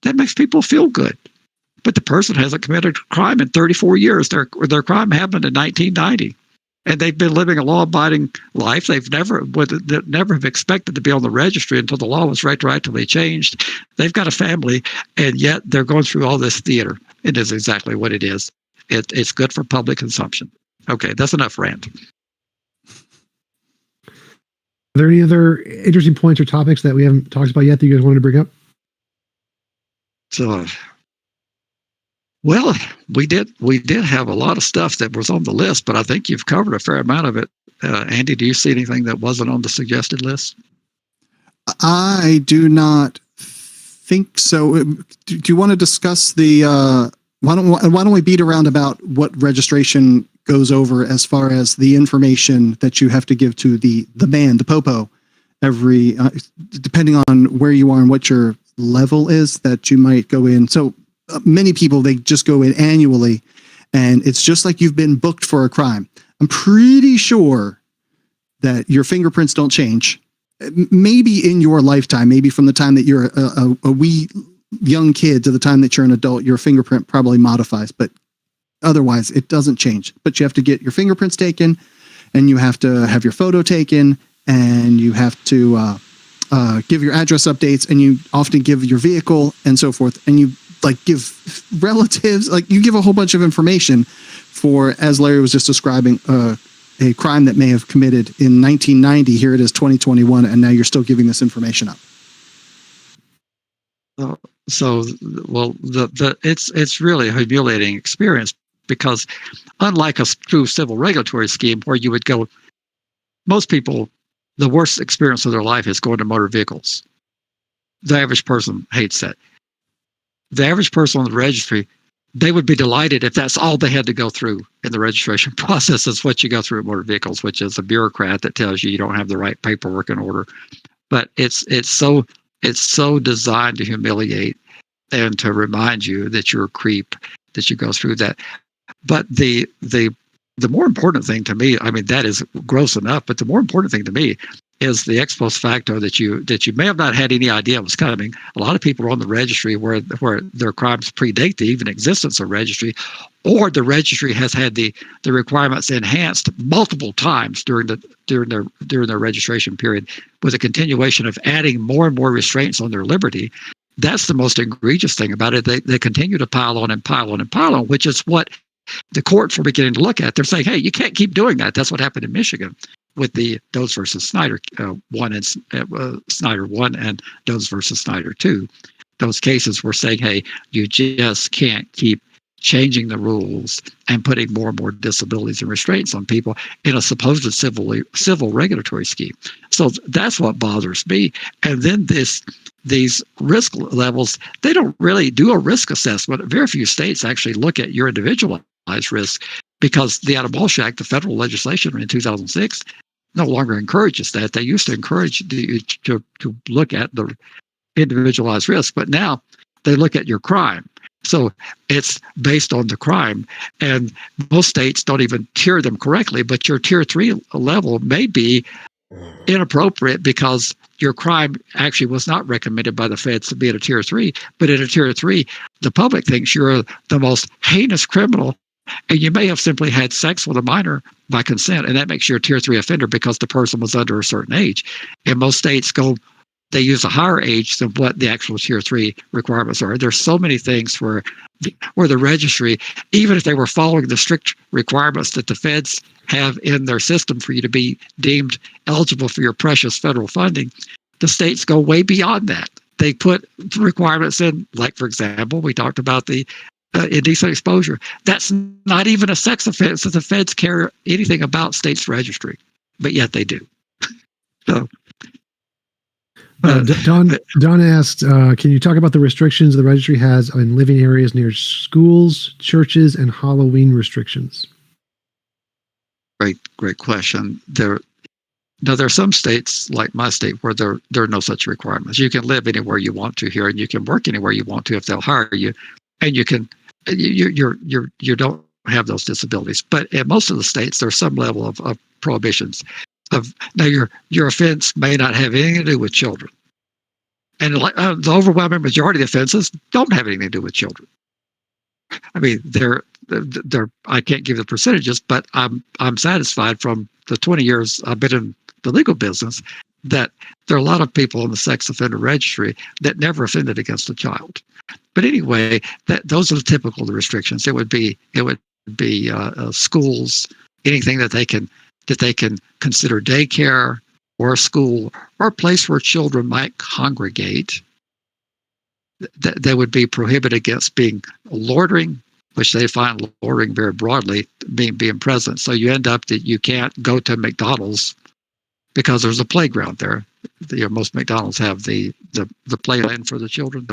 That makes people feel good. But the person hasn't committed a crime in 34 years. Their crime happened in 1990. And they've been living a law-abiding life. They've never have expected to be on the registry until the law was retroactively changed. They've got a family, and yet they're going through all this theater. It is exactly what it is. It's good for public consumption. Okay, that's enough rant. Are there any other interesting points or topics that we haven't talked about yet that you guys wanted to bring up? So, well, we did have a lot of stuff that was on the list, but I think you've covered a fair amount of it. Andy, do you see anything that wasn't on the suggested list? I do not think so. Do you want to discuss the? Why don't we beat around about what registration goes over as far as the information that you have to give to the man, the popo, every depending on where you are and what your level is that you might go in. So many people, they just go in annually, and it's just like you've been booked for a crime. I'm pretty sure that your fingerprints don't change. Maybe in your lifetime, maybe from the time that you're a wee young kid to the time that you're an adult, your fingerprint probably modifies, but otherwise it doesn't change. But you have to get your fingerprints taken, and you have to have your photo taken, and you have to give your address updates, and you often give your vehicle and so forth, and you give relatives, you give a whole bunch of information for, as Larry was just describing, a crime that may have committed in 1990. Here it is 2021, and now you're still giving this information up. It's really a humiliating experience, because unlike a true civil regulatory scheme where you would go, most people, the worst experience of their life is going to motor vehicles. The average person hates that. The average person on the registry, they would be delighted if that's all they had to go through in the registration process is what you go through at motor vehicles, which is a bureaucrat that tells you don't have the right paperwork in order. But it's so designed to humiliate and to remind you that you're a creep, that you go through that. But the more important thing to me, that is gross enough, but the more important thing to me is the ex post facto that you may have not had any idea was coming. A lot of people are on the registry where their crimes predate the even existence of registry, or the registry has had the requirements enhanced multiple times during their registration period, with a continuation of adding more and more restraints on their liberty. That's the most egregious thing about it. They continue to pile on and pile on and pile on, which is what the courts were beginning to look at. They're saying, hey, you can't keep doing that. That's what happened in Michigan with the Does versus Snyder 1 and Snyder 1 and Does versus Snyder 2. Those cases were saying, hey, you just can't keep changing the rules and putting more and more disabilities and restraints on people in a supposed civil regulatory scheme. So that's what bothers me. And then these risk levels, they don't really do a risk assessment. Very few states actually look at your individualized risk, because the Out-of-Walsh Act, the federal legislation in 2006, no longer encourages that. They used to encourage you to look at the individualized risk, but now they look at your crime. So it's based on the crime, and most states don't even tier them correctly, but your tier 3 level may be inappropriate because your crime actually was not recommended by the feds to be at a tier 3, but at a tier 3, the public thinks you're the most heinous criminal, and you may have simply had sex with a minor by consent, and that makes you a tier 3 offender because the person was under a certain age. And most states they use a higher age than what the actual tier 3 requirements are. There's so many things where the registry, even if they were following the strict requirements that the feds have in their system for you to be deemed eligible for your precious federal funding, the states go way beyond that. They put requirements in, like, for example, we talked about the indecent exposure. That's not even a sex offense that the feds care anything about states' registry, but yet they do. So. Don asked, can you talk about the restrictions the registry has in living areas near schools, churches, and Halloween restrictions? Great question. There are some states, like my state, where there are no such requirements. You can live anywhere you want to here, and you can work anywhere you want to if they'll hire you, and you don't have those disabilities. But in most of the states, there's some level of prohibitions. Now your offense may not have anything to do with children, and the overwhelming majority of offenses don't have anything to do with children. I mean, they're I can't give the percentages, but I'm satisfied from the 20 years I've been in the legal business that there are a lot of people in the sex offender registry that never offended against a child. But anyway, those are the typical restrictions. It would be schools, anything that they can consider daycare or a school or a place where children might congregate. They would be prohibited against being loitering, which they find loitering very broadly being present. So you end up that you can't go to McDonald's because there's a playground there. Most McDonald's have the play land for the children.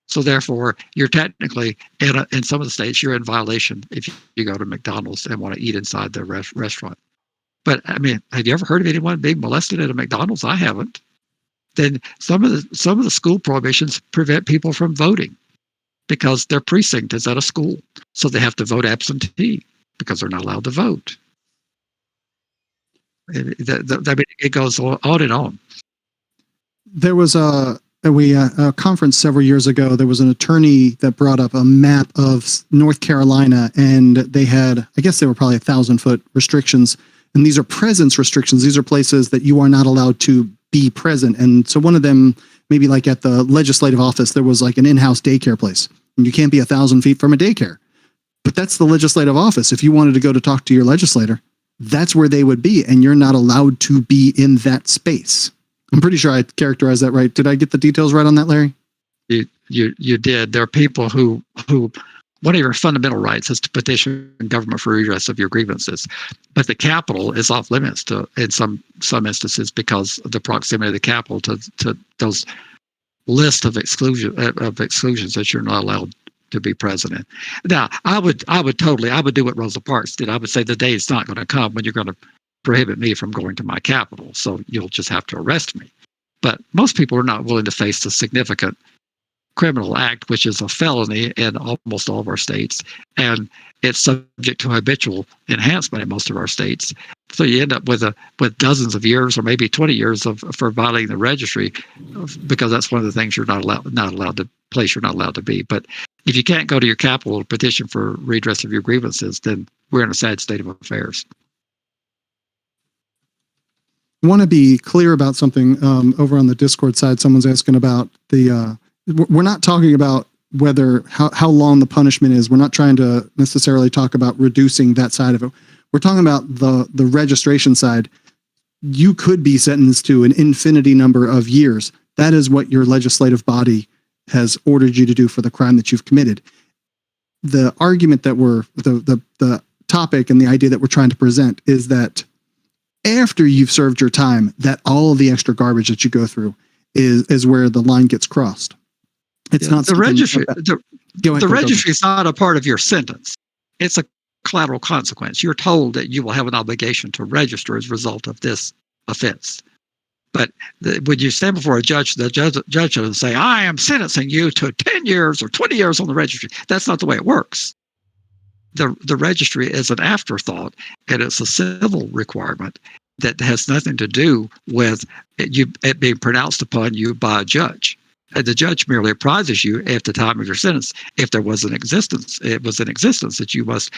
So therefore, you're technically, in some of the states, you're in violation if you go to McDonald's and want to eat inside the restaurant. But I mean, have you ever heard of anyone being molested at a McDonald's? I haven't. Then some of the school prohibitions prevent people from voting because their precinct is at a school, so they have to vote absentee because they're not allowed to vote. It goes on and on. There was a conference several years ago. There was an attorney that brought up a map of North Carolina, and they had, I guess they were probably 1,000-foot restrictions. And these are presence restrictions. These are places that you are not allowed to be present. And so one of them, maybe like at the legislative office, there was like an in-house daycare place. And you can't be 1,000 feet from a daycare. But that's the legislative office. If you wanted to go to talk to your legislator, that's where they would be. And you're not allowed to be in that space. I'm pretty sure I characterized that right. Did I get the details right on that, Larry? You did. There are people who one of your fundamental rights is to petition government for redress of your grievances, but the Capitol is off limits in some instances because of the proximity of the Capitol to those list of exclusions that you're not allowed to be present in. Now, I would do what Rosa Parks did. I would say the day is not going to come when you're going to prohibit me from going to my Capitol, so you'll just have to arrest me. But most people are not willing to face the significant criminal act, which is a felony in almost all of our states, and it's subject to habitual enhancement in most of our states. So you end up with dozens of years, or maybe 20 years for violating the registry, because that's one of the things you're not allowed to be. But if you can't go to your Capitol to petition for redress of your grievances, then we're in a sad state of affairs. I want to be clear about something over on the Discord side. Someone's asking about we're not talking about how long the punishment is. We're not trying to necessarily talk about reducing that side of it. We're talking about the registration side. You could be sentenced to an infinity number of years. That is what your legislative body has ordered you to do for the crime that you've committed. the argument that the topic and the idea that we're trying to present is that after you've served your time, that all of the extra garbage that you go through is where the line gets crossed. It's not the registry. The registry is not a part of your sentence. It's a collateral consequence. You're told that you will have an obligation to register as a result of this offense. But when you stand before a judge, the judge doesn't say, I am sentencing you to 10 years or 20 years on the registry. That's not the way it works. The registry is an afterthought, and it's a civil requirement that has nothing to do with it being pronounced upon you by a judge. And the judge merely apprises you at the time of your sentence, if there was an existence, that you must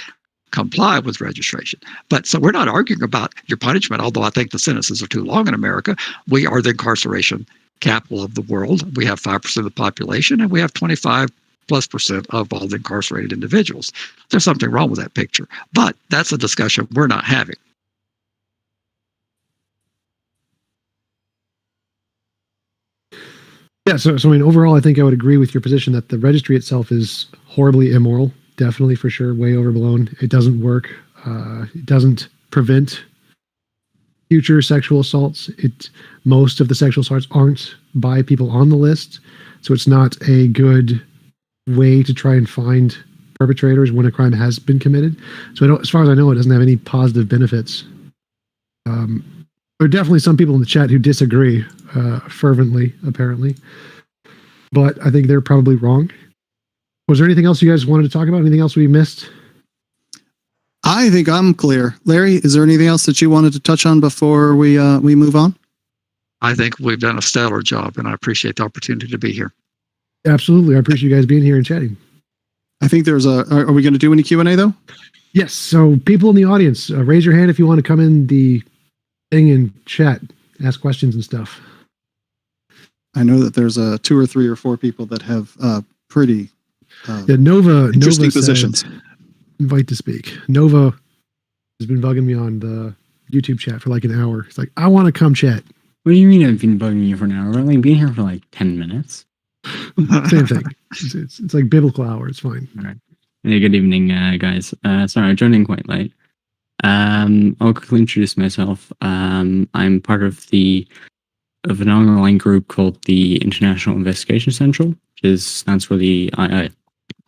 comply with registration. But so we're not arguing about your punishment, although I think the sentences are too long in America. We are the incarceration capital of the world. We have 5% of the population, and we have 25+% of all the incarcerated individuals. There's something wrong with that picture. But that's a discussion we're not having. Yeah, so I mean, overall, I think I would agree with your position that the registry itself is horribly immoral. Definitely, for sure, way overblown. It doesn't work. It doesn't prevent future sexual assaults. Most of the sexual assaults aren't by people on the list, so it's not a good way to try and find perpetrators when a crime has been committed. So as far as I know, it doesn't have any positive benefits. There are definitely some people in the chat who disagree fervently, apparently, but I think they're probably wrong. Was there anything else you guys wanted to talk about? Anything else we missed? I think I'm clear. Larry, is there anything else that you wanted to touch on before we move on? I think we've done a stellar job, and I appreciate the opportunity to be here. Absolutely. I appreciate you guys being here and chatting. I think are we going to do any Q&A though? Yes. So people in the audience, raise your hand if you want to come in the thing and chat, ask questions and stuff. I know that there's 2 or 3 or 4 people that have pretty Nova interesting said, positions. Invite to speak. Nova has been bugging me on the YouTube chat for like an hour. It's like, I want to come chat. What do you mean I've been bugging you for an hour? I've only been here for like 10 minutes. Same thing. It's like biblical hour. It's fine. All right. Hey, good evening, guys. Sorry, I joined in quite late. I'll quickly introduce myself. I'm part of an online group called the International Investigation Central, which stands for the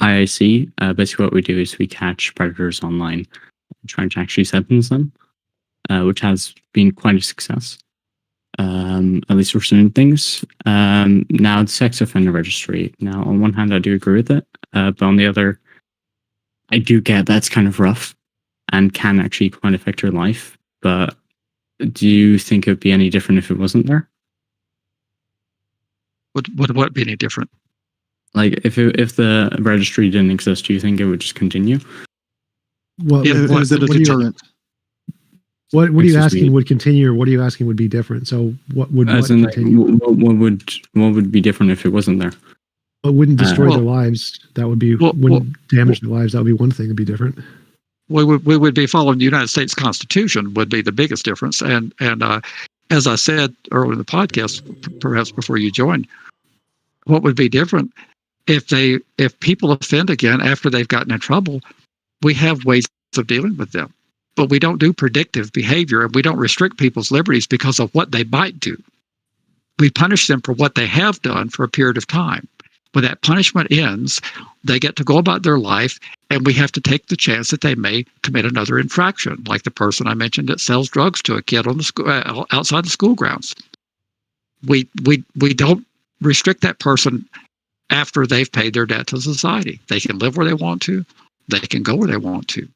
IIC. Basically, what we do is we catch predators online, trying to actually sentence them, which has been quite a success. At least for certain things. Now, the sex offender registry. Now, on one hand, I do agree with it, but on the other, I do get that's kind of rough and can actually quite affect your life. But do you think it would be any different if it wasn't there? Would be any different? Like, if the registry didn't exist, do you think it would just continue? What Is it a deterrent? What are you asking would continue, or what are you asking would be different? So what would continue? What would be different if it wasn't there? What wouldn't destroy their lives? That would be wouldn't damage their lives. That would be one thing. That'd be different. We would be following the United States Constitution would be the biggest difference. And as I said earlier in the podcast, perhaps before you joined, what would be different if people offend again after they've gotten in trouble? We have ways of dealing with them. But we don't do predictive behavior, and we don't restrict people's liberties because of what they might do. We punish them for what they have done for a period of time. When that punishment ends, they get to go about their life, and we have to take the chance that they may commit another infraction, like the person I mentioned that sells drugs to a kid on the school, outside the school grounds. We don't restrict that person after they've paid their debt to society. They can live where they want to. They can go where they want to.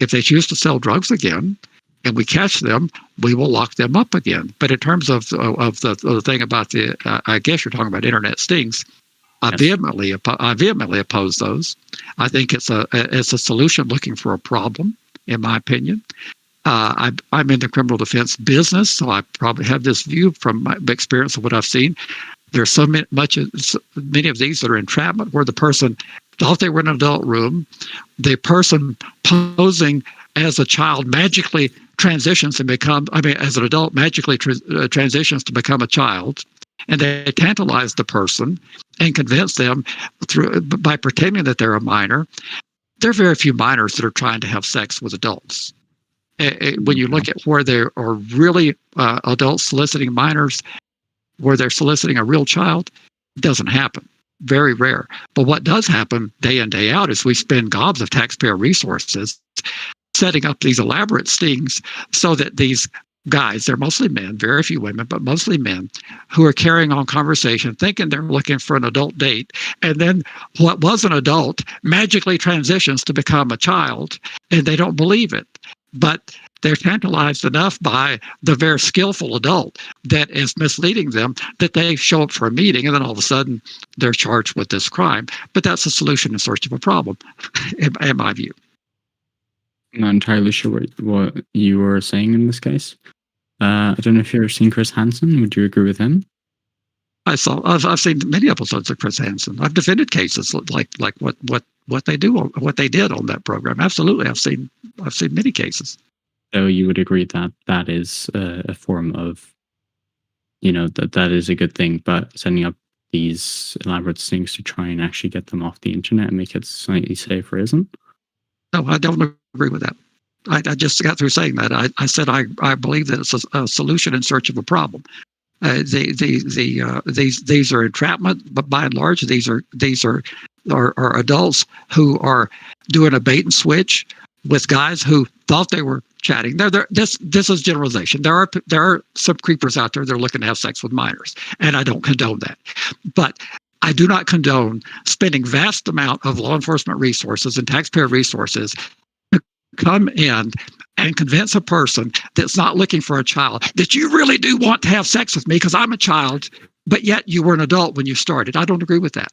If they choose to sell drugs again, and we catch them, we will lock them up again. But in terms of the thing about I guess you're talking about internet stings. I vehemently oppose those. I think it's a solution looking for a problem, in my opinion. I'm in the criminal defense business, so I probably have this view from my experience of what I've seen. There's so many of these that are entrapment, where the person thought they were in an adult room. The person posing as a child magically transitions and as an adult magically transitions to become a child. and they tantalize the person and convince them by pretending that they're a minor. There are very few minors that are trying to have sex with adults. When you look at where there are really adults soliciting minors, where they're soliciting a real child, it doesn't happen. Very rare. But what does happen day in, day out is we spend gobs of taxpayer resources setting up these elaborate stings so that these guys, they're mostly men, very few women, but mostly men, who are carrying on conversation, thinking they're looking for an adult date. And then what was an adult magically transitions to become a child, and they don't believe it. But they're tantalized enough by the very skillful adult that is misleading them that they show up for a meeting, and then all of a sudden they're charged with this crime. But that's a solution in search of a problem, in my view. I'm not entirely sure what you were saying in this case. I don't know if you've ever seen Chris Hansen. Would you agree with him? I've seen many episodes of Chris Hansen. I've defended cases like what they do, what they did on that program. Absolutely, I've seen many cases. So you would agree that that is a form of, that is a good thing, but setting up these elaborate things to try and actually get them off the internet and make it slightly safer isn't? No, I don't agree with that. I just got through saying that. I said I believe that it's a solution in search of a problem. These are entrapment, but by and large, these are adults who are doing a bait and switch with guys who thought they were chatting. This is generalization. There are some creepers out there that are looking to have sex with minors, and I don't condone that. But I do not condone spending vast amount of law enforcement resources and taxpayer resources to come in and convince a person that's not looking for a child that you really do want to have sex with me because I'm a child, but yet you were an adult when you started. I don't agree with that.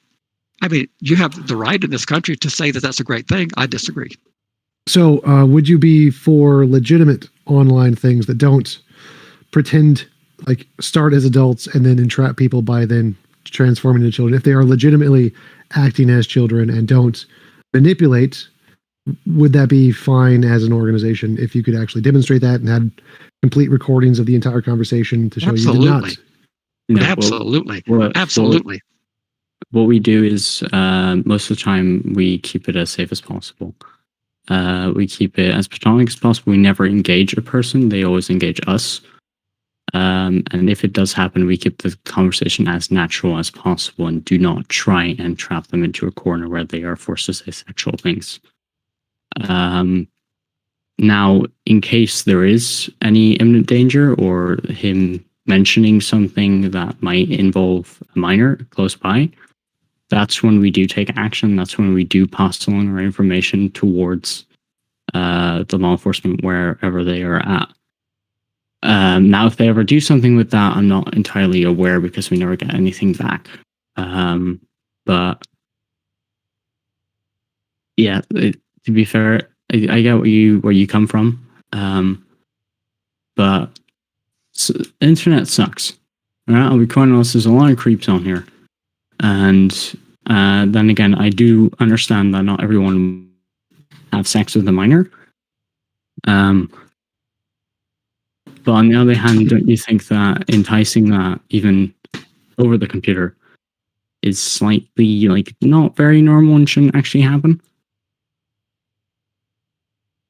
I mean, you have the right in this country to say that that's a great thing. I disagree. So would you be for legitimate online things that don't pretend, like start as adults and then entrap people by then transforming into children? If they are legitimately acting as children and don't manipulate, would that be fine as an organization if you could actually demonstrate that and had complete recordings of the entire conversation to show Absolutely. you did not? No, Absolutely. well, Absolutely. What we do is most of the time we keep it as safe as possible. We keep it as platonic as possible. We never engage a person. They always engage us. And if it does happen, we keep the conversation as natural as possible and do not try and trap them into a corner where they are forced to say sexual things. Now, in case there is any imminent danger or him mentioning something that might involve a minor close by, that's when we do take action. That's when we do pass along our information towards the law enforcement wherever they are at. Now, if they ever do something with that, I'm not entirely aware because we never get anything back. But yeah, to be fair, I get where you come from. But internet sucks. All right, I'll be quite honest. There's a lot of creeps on here, and then again, I do understand that not everyone have sex with a minor. But on the other hand, don't you think that enticing that even over the computer is slightly not very normal and shouldn't actually happen?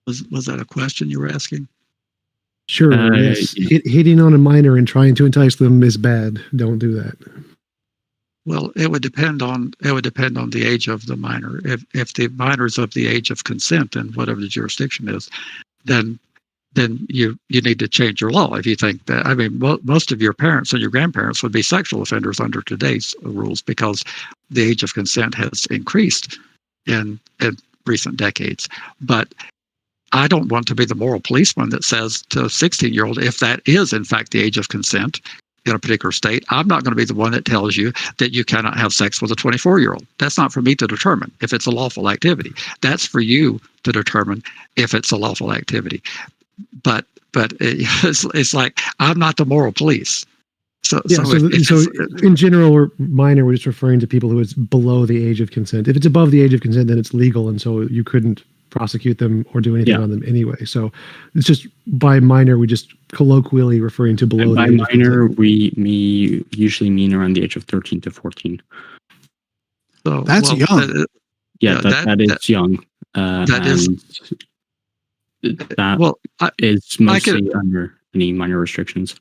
Was that a question you were asking? Sure. Yes. Yeah. Hitting on a minor and trying to entice them is bad. Don't do that. Well, it would depend on the age of the minor. If the minor is of the age of consent in whatever the jurisdiction is, then you need to change your law. If you think that, I mean, most of your parents and your grandparents would be sexual offenders under today's rules because the age of consent has increased in recent decades. But I don't want to be the moral policeman that says to a 16-year-old, if that is in fact the age of consent in a particular state, I'm not going to be the one that tells you that you cannot have sex with a 24-year-old. That's not for me to determine if it's a lawful activity. That's for you to determine if it's a lawful activity. But it's like, I'm not the moral police. So in general, we're minor, we're just referring to people who is below the age of consent. If it's above the age of consent, then it's legal, and so you couldn't prosecute them or do anything Yeah. on them anyway. So it's just by minor, we just colloquially referring to below And the by age of 18. minor, we usually mean around the age of 13 to 14. So, That's young. Yeah, Yeah, that is young. that is- and that well, is mostly under any minor restrictions.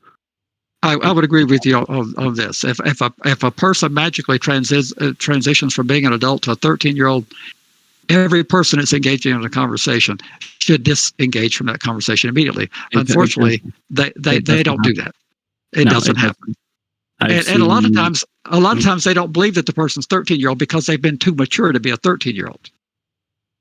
I would agree with you on this. If a person magically transitions from being an adult to a 13-year-old, every person that's engaging in a conversation should disengage from that conversation immediately. Unfortunately, they don't do that. It doesn't happen. And a lot of times they don't believe that the person's 13-year-old because they've been too mature to be a 13-year-old.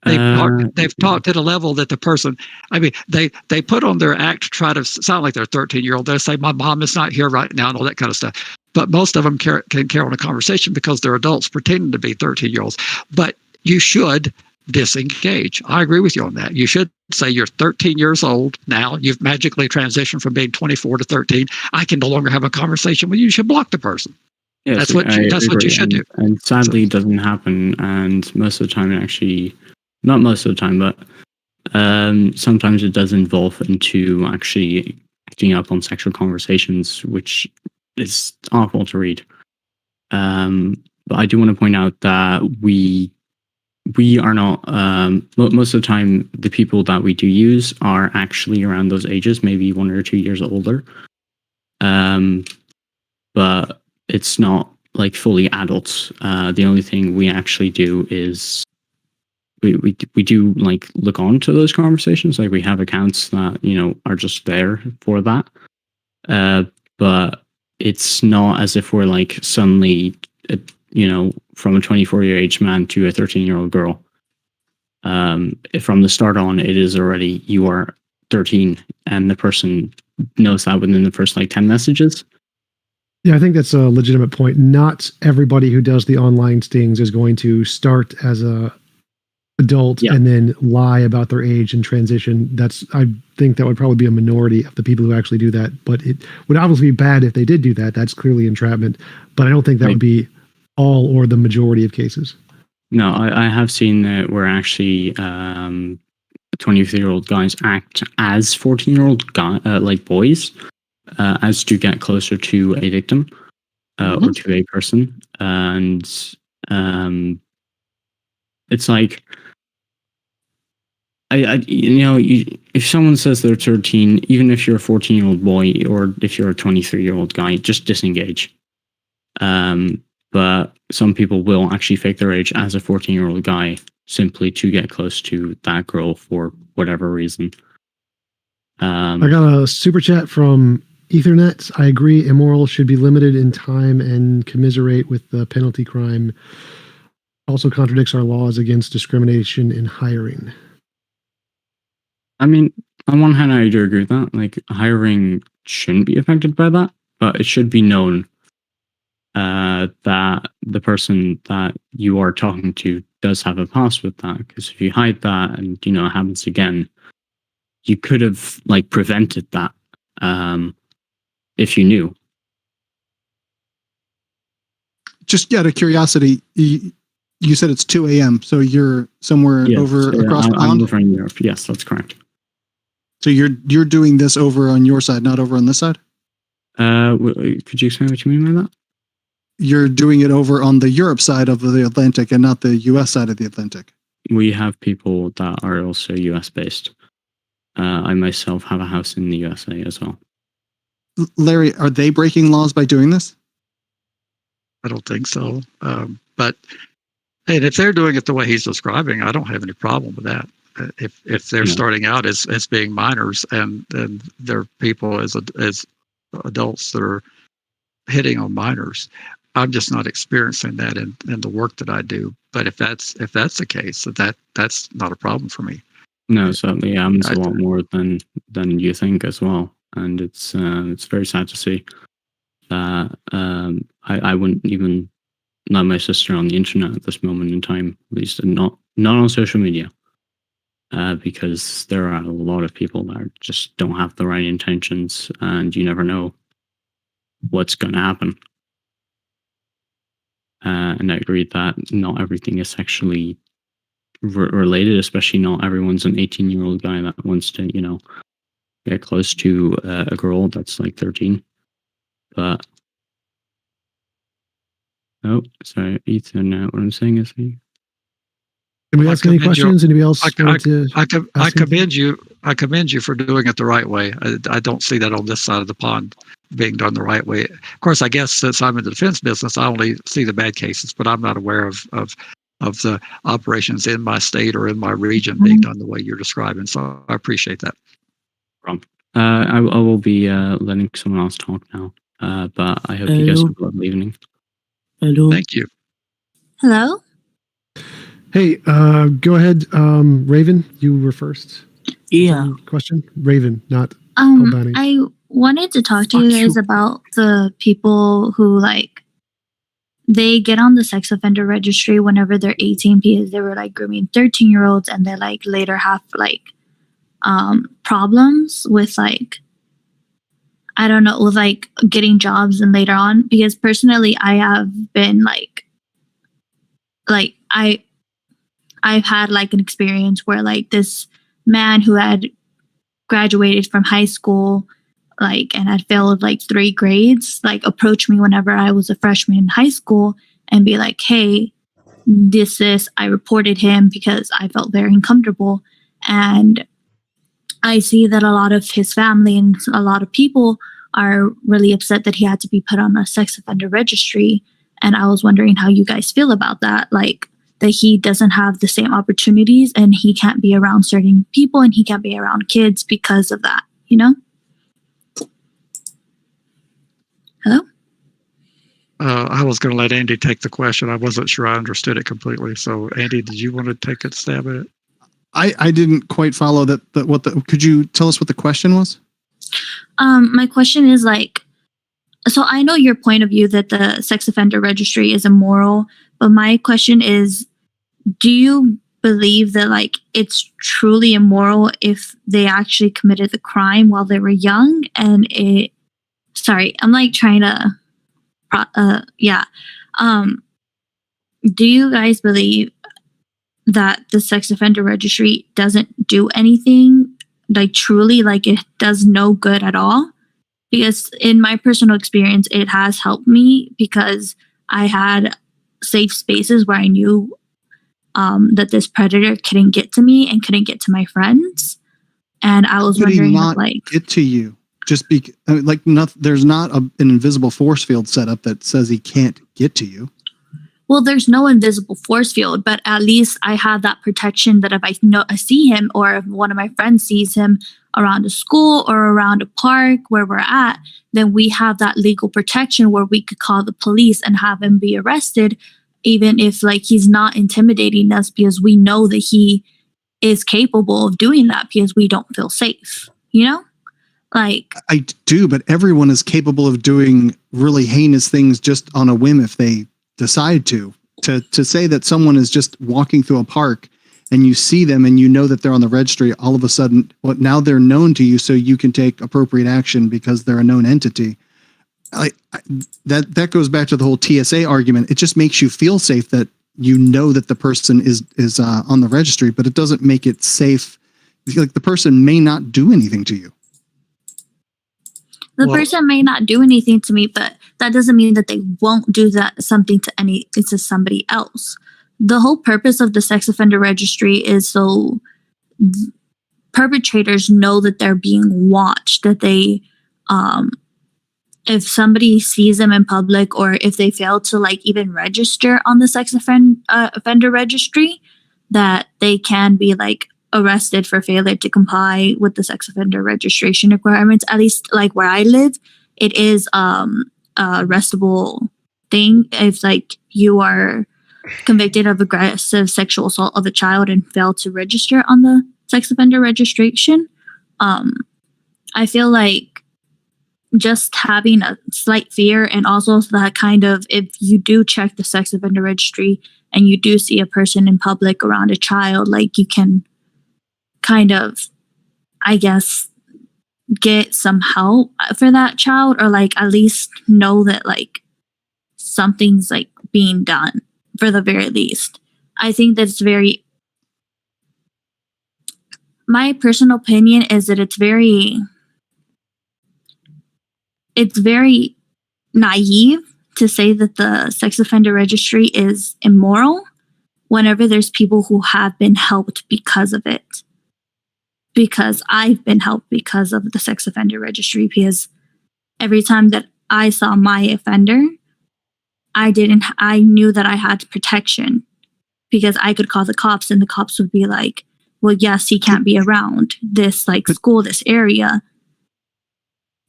They've talked at a level that the person, I mean, they put on their act to try to sound like they're 13-year-old. They say, my mom is not here right now and all that kind of stuff. But most of them can carry on a conversation because they're adults pretending to be 13-year-olds. But you should disengage. I agree with you on that. You should say you're 13 years old now. You've magically transitioned from being 24 to 13. I can no longer have a conversation with you. You should block the person. Yes, That's what you should do. And sadly, it doesn't happen. And most of the time, not most of the time, but sometimes it does involve into actually acting up on sexual conversations, which is awful to read. But I do want to point out that we are not, most of the time, the people that we do use are actually around those ages, maybe 1 or 2 years older. But it's not like fully adults. The only thing we actually do is we do like look on to those conversations. Like we have accounts that, are just there for that. But it's not as if we're like suddenly, from a 24-year-age man to a 13-year-old girl. From the start on, it is already, you are 13 and the person knows that within the first like 10 messages. Yeah, I think that's a legitimate point. Not everybody who does the online stings is going to start as a adult and then lie about their age and transition. I think that would probably be a minority of the people who actually do that. But it would obviously be bad if they did do that. That's clearly entrapment. But I don't think that would be all or the majority of cases. No, I have seen that where actually 23-year-old guys act as 14-year-old like boys, as to get closer to a victim or to a person. And it's like, if someone says they're 13, even if you're a 14-year-old boy or if you're a 23-year-old guy, just disengage. But some people will actually fake their age as a 14-year-old guy simply to get close to that girl for whatever reason. I got a super chat from Ethernet. I agree, immoral should be limited in time and commiserate with the penalty crime. Also contradicts our laws against discrimination in hiring. I mean, on one hand, I do agree with that. Like, hiring shouldn't be affected by that, but it should be known that the person that you are talking to does have a past with that. Because if you hide that and, it happens again, you could have, like, prevented that if you knew. Just out of curiosity, you said it's 2 a.m., so you're somewhere across the pond? Over in Europe. Yes, that's correct. So you're doing this over on your side, not over on this side? Could you explain what you mean by that? You're doing it over on the Europe side of the Atlantic and not the U.S. side of the Atlantic. We have people that are also U.S. based. I myself have a house in the USA as well. Larry, are they breaking laws by doing this? I don't think so. But if they're doing it the way he's describing, I don't have any problem with that. If they're starting out as being minors and they're people as adults that are hitting on minors, I'm just not experiencing that in the work that I do. But if that's the case, that's not a problem for me. No, certainly happens a lot more than you think as well, and it's very sad to see that. I wouldn't even let my sister on the internet at this moment in time, at least not on social media, because there are a lot of people that just don't have the right intentions, and you never know what's going to happen. And I agree that not everything is sexually related, especially not everyone's an 18-year-old guy that wants to, get close to a girl that's like 13. But oh, sorry, Ethan. What I'm saying is, Anybody else got any questions? Anybody else wanted to? I commend you. I commend you for doing it the right way. I don't see that on this side of the pond being done the right way. Of course, I guess since I'm in the defense business, I only see the bad cases, but I'm not aware of the operations in my state or in my region being done the way you're describing. So I appreciate that. I will be letting someone else talk now. But I hope you guys have a lovely evening. Hello. Thank you. Hello? Hey, go ahead, Raven. You were first. Yeah. Question, Raven, not Albany. I wanted to talk to you guys about the people who they get on the sex offender registry whenever they're 18 because they were grooming 13-year-olds and they later have problems with I don't know, with getting jobs and later on, because personally I have been I've had an experience where this man who had graduated from high school and had failed 3 grades approached me whenever I was a freshman in high school and be hey, I reported him because I felt very uncomfortable, and I see that a lot of his family and a lot of people are really upset that he had to be put on a sex offender registry, and I was wondering how you guys feel about that, that he doesn't have the same opportunities and he can't be around certain people and he can't be around kids because of that, Hello? I was going to let Andy take the question. I wasn't sure I understood it completely. So, Andy, did you want to take a stab at it? I didn't quite follow that. Could you tell us what the question was? My question is so I know your point of view that the sex offender registry is immoral, but my question is, do you believe that it's truly immoral if they actually committed the crime while they were young? And I'm trying to, do you guys believe that the sex offender registry doesn't do anything truly, it does no good at all? Because in my personal experience, it has helped me because I had safe spaces where I knew that this predator couldn't get to me and couldn't get to my friends. And I was wondering, he not get to you? Just there's not an invisible force field set up that says he can't get to you. Well, there's no invisible force field, but at least I have that protection that if I see him or if one of my friends sees him around a school or around a park where we're at, then we have that legal protection where we could call the police and have him be arrested, even if he's not intimidating us, because we know that he is capable of doing that because we don't feel safe, I do, but everyone is capable of doing really heinous things just on a whim if they decide to say that someone is just walking through a park and you see them and you know that they're on the registry, all of a sudden, now they're known to you, so you can take appropriate action because they're a known entity. That goes back to the whole TSA argument. It just makes you feel safe that you know that the person is on the registry, but it doesn't make it safe. The person may not do anything to you. The person may not do anything to me, but that doesn't mean that they won't do something to somebody else. The whole purpose of the sex offender registry is so perpetrators know that they're being watched, that they, if somebody sees them in public or if they fail to even register on the sex offender registry, that they can be arrested for failure to comply with the sex offender registration requirements. At least where I live, it is a arrestable thing if you are convicted of aggressive sexual assault of a child and fail to register on the sex offender registration. I feel just having a slight fear, and also that kind of, if you do check the sex offender registry and you do see a person in public around a child, you can kind of, I guess, get some help for that child, or at least know that something's being done for the very least. I think that's very my personal opinion is that it's very naive to say that the sex offender registry is immoral whenever there's people who have been helped because of it. Because I've been helped because of the sex offender registry, because every time that I saw my offender, I knew that I had protection because I could call the cops and the cops would be like, well, yes, he can't be around this like school, this area,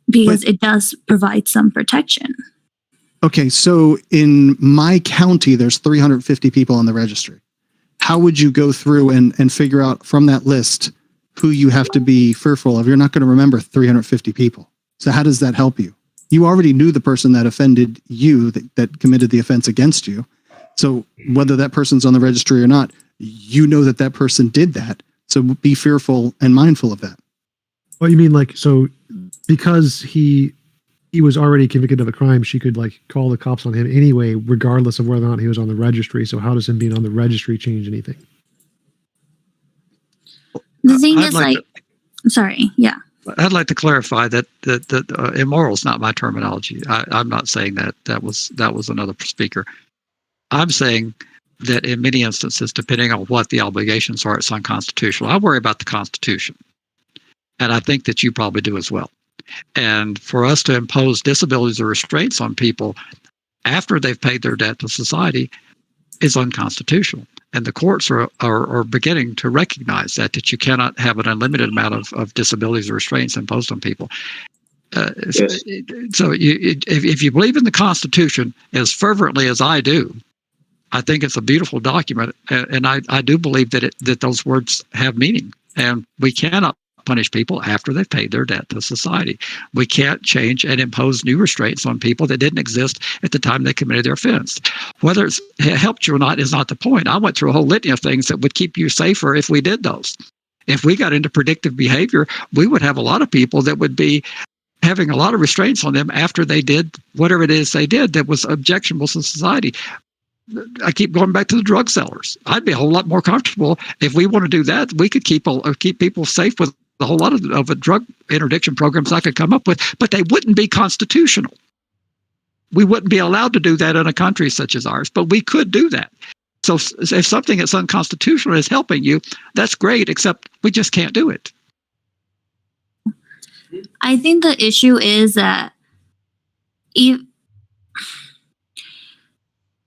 because it does provide some protection. Okay, so in my county, there's 350 people on the registry. How would you go through and figure out from that list who you have to be fearful of? You're not going to remember 350 people. So how does that help you? You already knew the person that offended you, that committed the offense against you. So whether that person's on the registry or not, you know that person did that. So be fearful and mindful of that. What you mean, like, so because he was already convicted of a crime, she could like call the cops on him anyway, regardless of whether or not he was on the registry. So how does him being on the registry change anything? The thing is, sorry, yeah. I'd like to clarify that immoral is not my terminology. I'm not saying that. That was another speaker. I'm saying that in many instances, depending on what the obligations are, it's unconstitutional. I worry about the Constitution, and I think that you probably do as well. And for us to impose disabilities or restraints on people after they've paid their debt to society is unconstitutional. And the courts are beginning to recognize that you cannot have an unlimited amount of disabilities or restraints imposed on people. Yes. So if you believe in the Constitution as fervently as I do, I think it's a beautiful document. And I do believe that those words have meaning. And we cannot punish people after they've paid their debt to society. We can't change and impose new restraints on people that didn't exist at the time they committed their offense. Whether it helped you or not is not the point. I went through a whole litany of things that would keep you safer if we did those. If we got into predictive behavior, we would have a lot of people that would be having a lot of restraints on them after they did whatever it is they did that was objectionable to society. I keep going back to the drug sellers. I'd be a whole lot more comfortable if we want to do that. We could keep people safe with a whole lot of drug interdiction programs I could come up with, but they wouldn't be constitutional. We wouldn't be allowed to do that in a country such as ours, but we could do that. So if something that's unconstitutional is helping you, that's great, except we just can't do it. I think the issue is that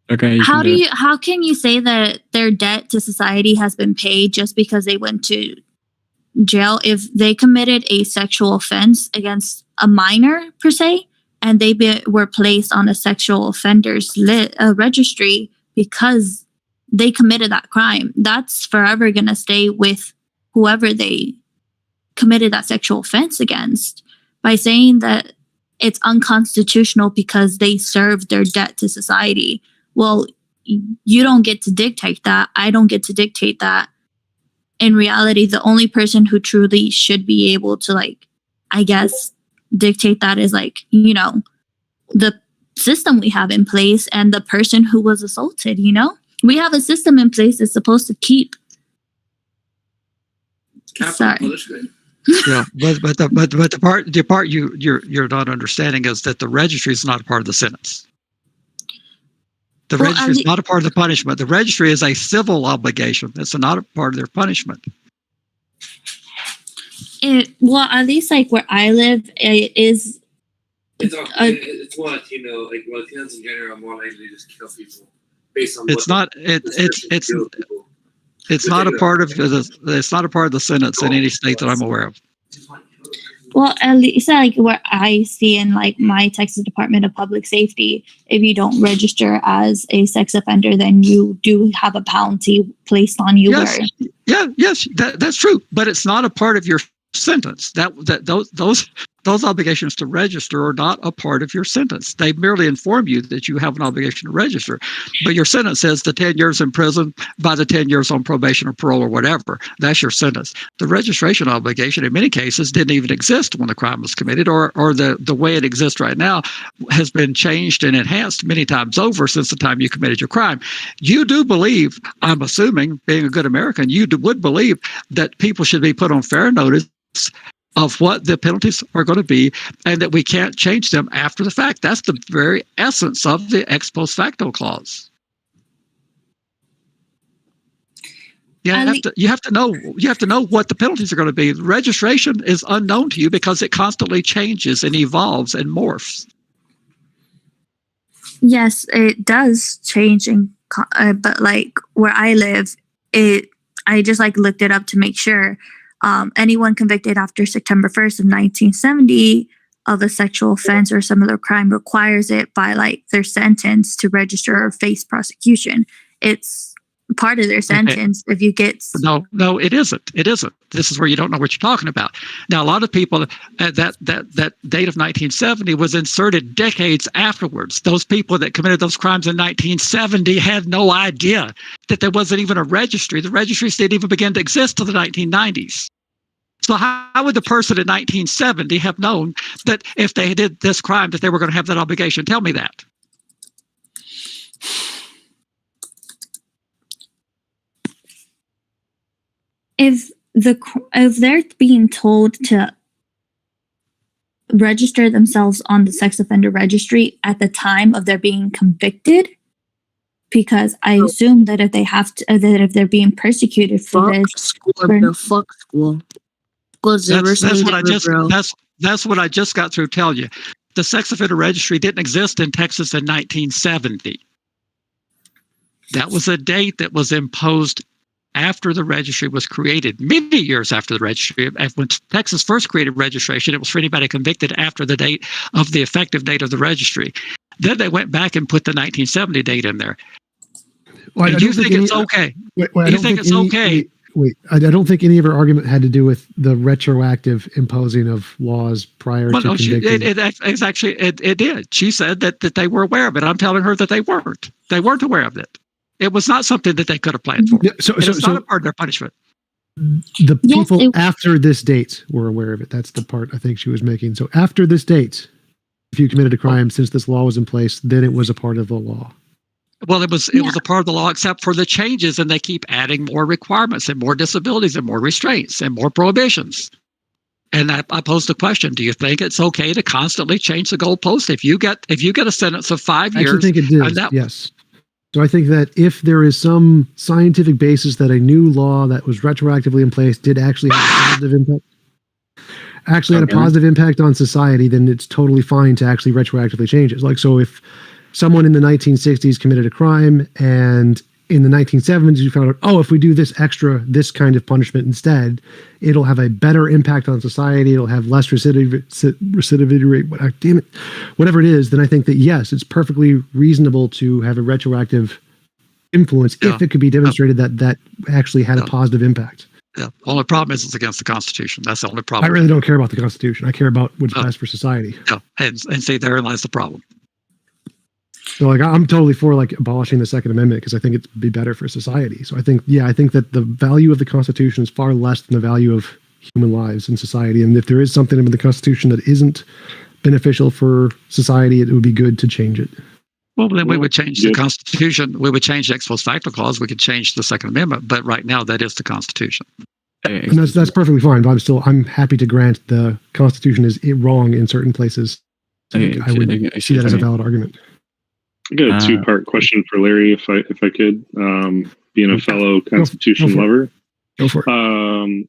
how can you say that their debt to society has been paid just because they went to jail if they committed a sexual offense against a minor per se, and they were placed on a sexual offenders registry because they committed that crime? That's forever going to stay with whoever they committed that sexual offense against. By saying that it's unconstitutional because they served their debt to society, well, you don't get to dictate that. I don't get to dictate that. In reality, the only person who truly should be able to, like, I guess, dictate that is, like, you know, the system we have in place and the person who was assaulted, you know? We have a system in place that's supposed to keep. Sorry. Yeah, but the part you're not understanding is that the registry is not a part of the sentence. The registry is not a part of the punishment. The registry is a civil obligation. That's not a part of their punishment. Well, at least like where I live, it is. It's more Latino, like Latinos in general, more likely to just kill people based on. It's not a part of the sentence in any state that I'm aware of. Well, at least like where I see in like my Texas Department of Public Safety, if you don't register as a sex offender, then you do have a penalty placed on you. Yes, that's true, but it's not a part of your sentence. Those those obligations to register are not a part of your sentence. They merely inform you that you have an obligation to register. But your sentence says the 10 years in prison by the 10 years on probation or parole or whatever. That's your sentence. The registration obligation in many cases didn't even exist when the crime was committed, or the way it exists right now has been changed and enhanced many times over since the time you committed your crime. You do believe, I'm assuming, being a good American, you would believe that people should be put on fair notice of what the penalties are going to be, and that we can't change them after the fact. That's the very essence of the ex post facto clause. You have to know what the penalties are going to be. Registration is unknown to you because it constantly changes and evolves and morphs. Yes, it does change, but like where I live, I just like looked it up to make sure. Anyone convicted after September 1st of 1970 of a sexual offense or similar crime requires it by like their sentence to register or face prosecution. It's part of their sentence. If you get no, it isn't. It isn't. This is where you don't know what you're talking about. Now, a lot of people that date of 1970 was inserted decades afterwards. Those people that committed those crimes in 1970 had no idea that there wasn't even a registry. The registries didn't even begin to exist till the 1990s. So how would the person in 1970 have known that if they did this crime that they were going to have that obligation? Tell me that. if they're being told to register themselves on the sex offender registry at the time of their being convicted, because I assume that if they have to, that if they're being persecuted for Fuck this, school, bro. Fuck school. That's what I just got through telling you. The sex offender registry didn't exist in Texas in 1970. That was a date that was imposed after the registry was created, many years after the registry. When Texas first created registration, it was for anybody convicted after the date of the effective date of the registry. Then they went back and put the 1970 date in there. Well, and you think it's okay? You think it's okay? Wait, I don't think any of her argument had to do with the retroactive imposing of laws prior to convicting. It did. She said that they were aware of it. I'm telling her that they weren't. They weren't aware of it. It was not something that they could have planned for. Yeah, so it's not a part of their punishment. The people after this date were aware of it. That's the part I think she was making. So after this date, if you committed a crime since this law was in place, then it was a part of the law. Well, it was a part of the law, except for the changes, and they keep adding more requirements and more disabilities and more restraints and more prohibitions. And I posed the question: do you think it's okay to constantly change the goalpost? If you get a sentence of 5 years, I actually think it did. Yes. So I think that if there is some scientific basis that a new law that was retroactively in place did actually have a positive impact, on society, then it's totally fine to actually retroactively change it. Like, so if someone in the 1960s committed a crime and in the 1970s you found out, if we do this kind of punishment instead, it'll have a better impact on society, it'll have less recidivity rate, whatever it is, then I think that yes, it's perfectly reasonable to have a retroactive influence if it could be demonstrated that actually had a positive impact. Yeah. The only problem is it's against the Constitution. That's the only problem. I really don't care about the Constitution. I care about what's best for society. Yeah. And see, therein lies the problem. So I'm totally for abolishing the Second Amendment because I think it'd be better for society. So I think that the value of the Constitution is far less than the value of human lives in society. And if there is something in the Constitution that isn't beneficial for society, it would be good to change it. Well, then we would change the Constitution. We would change the ex post facto clause. We could change the Second Amendment. But right now, that is the Constitution. And that's perfectly fine. But I'm happy to grant the Constitution is wrong in certain places. I would see that as a valid argument. I got a two-part question for Larry, if I could, being a fellow Constitution lover. Go for it.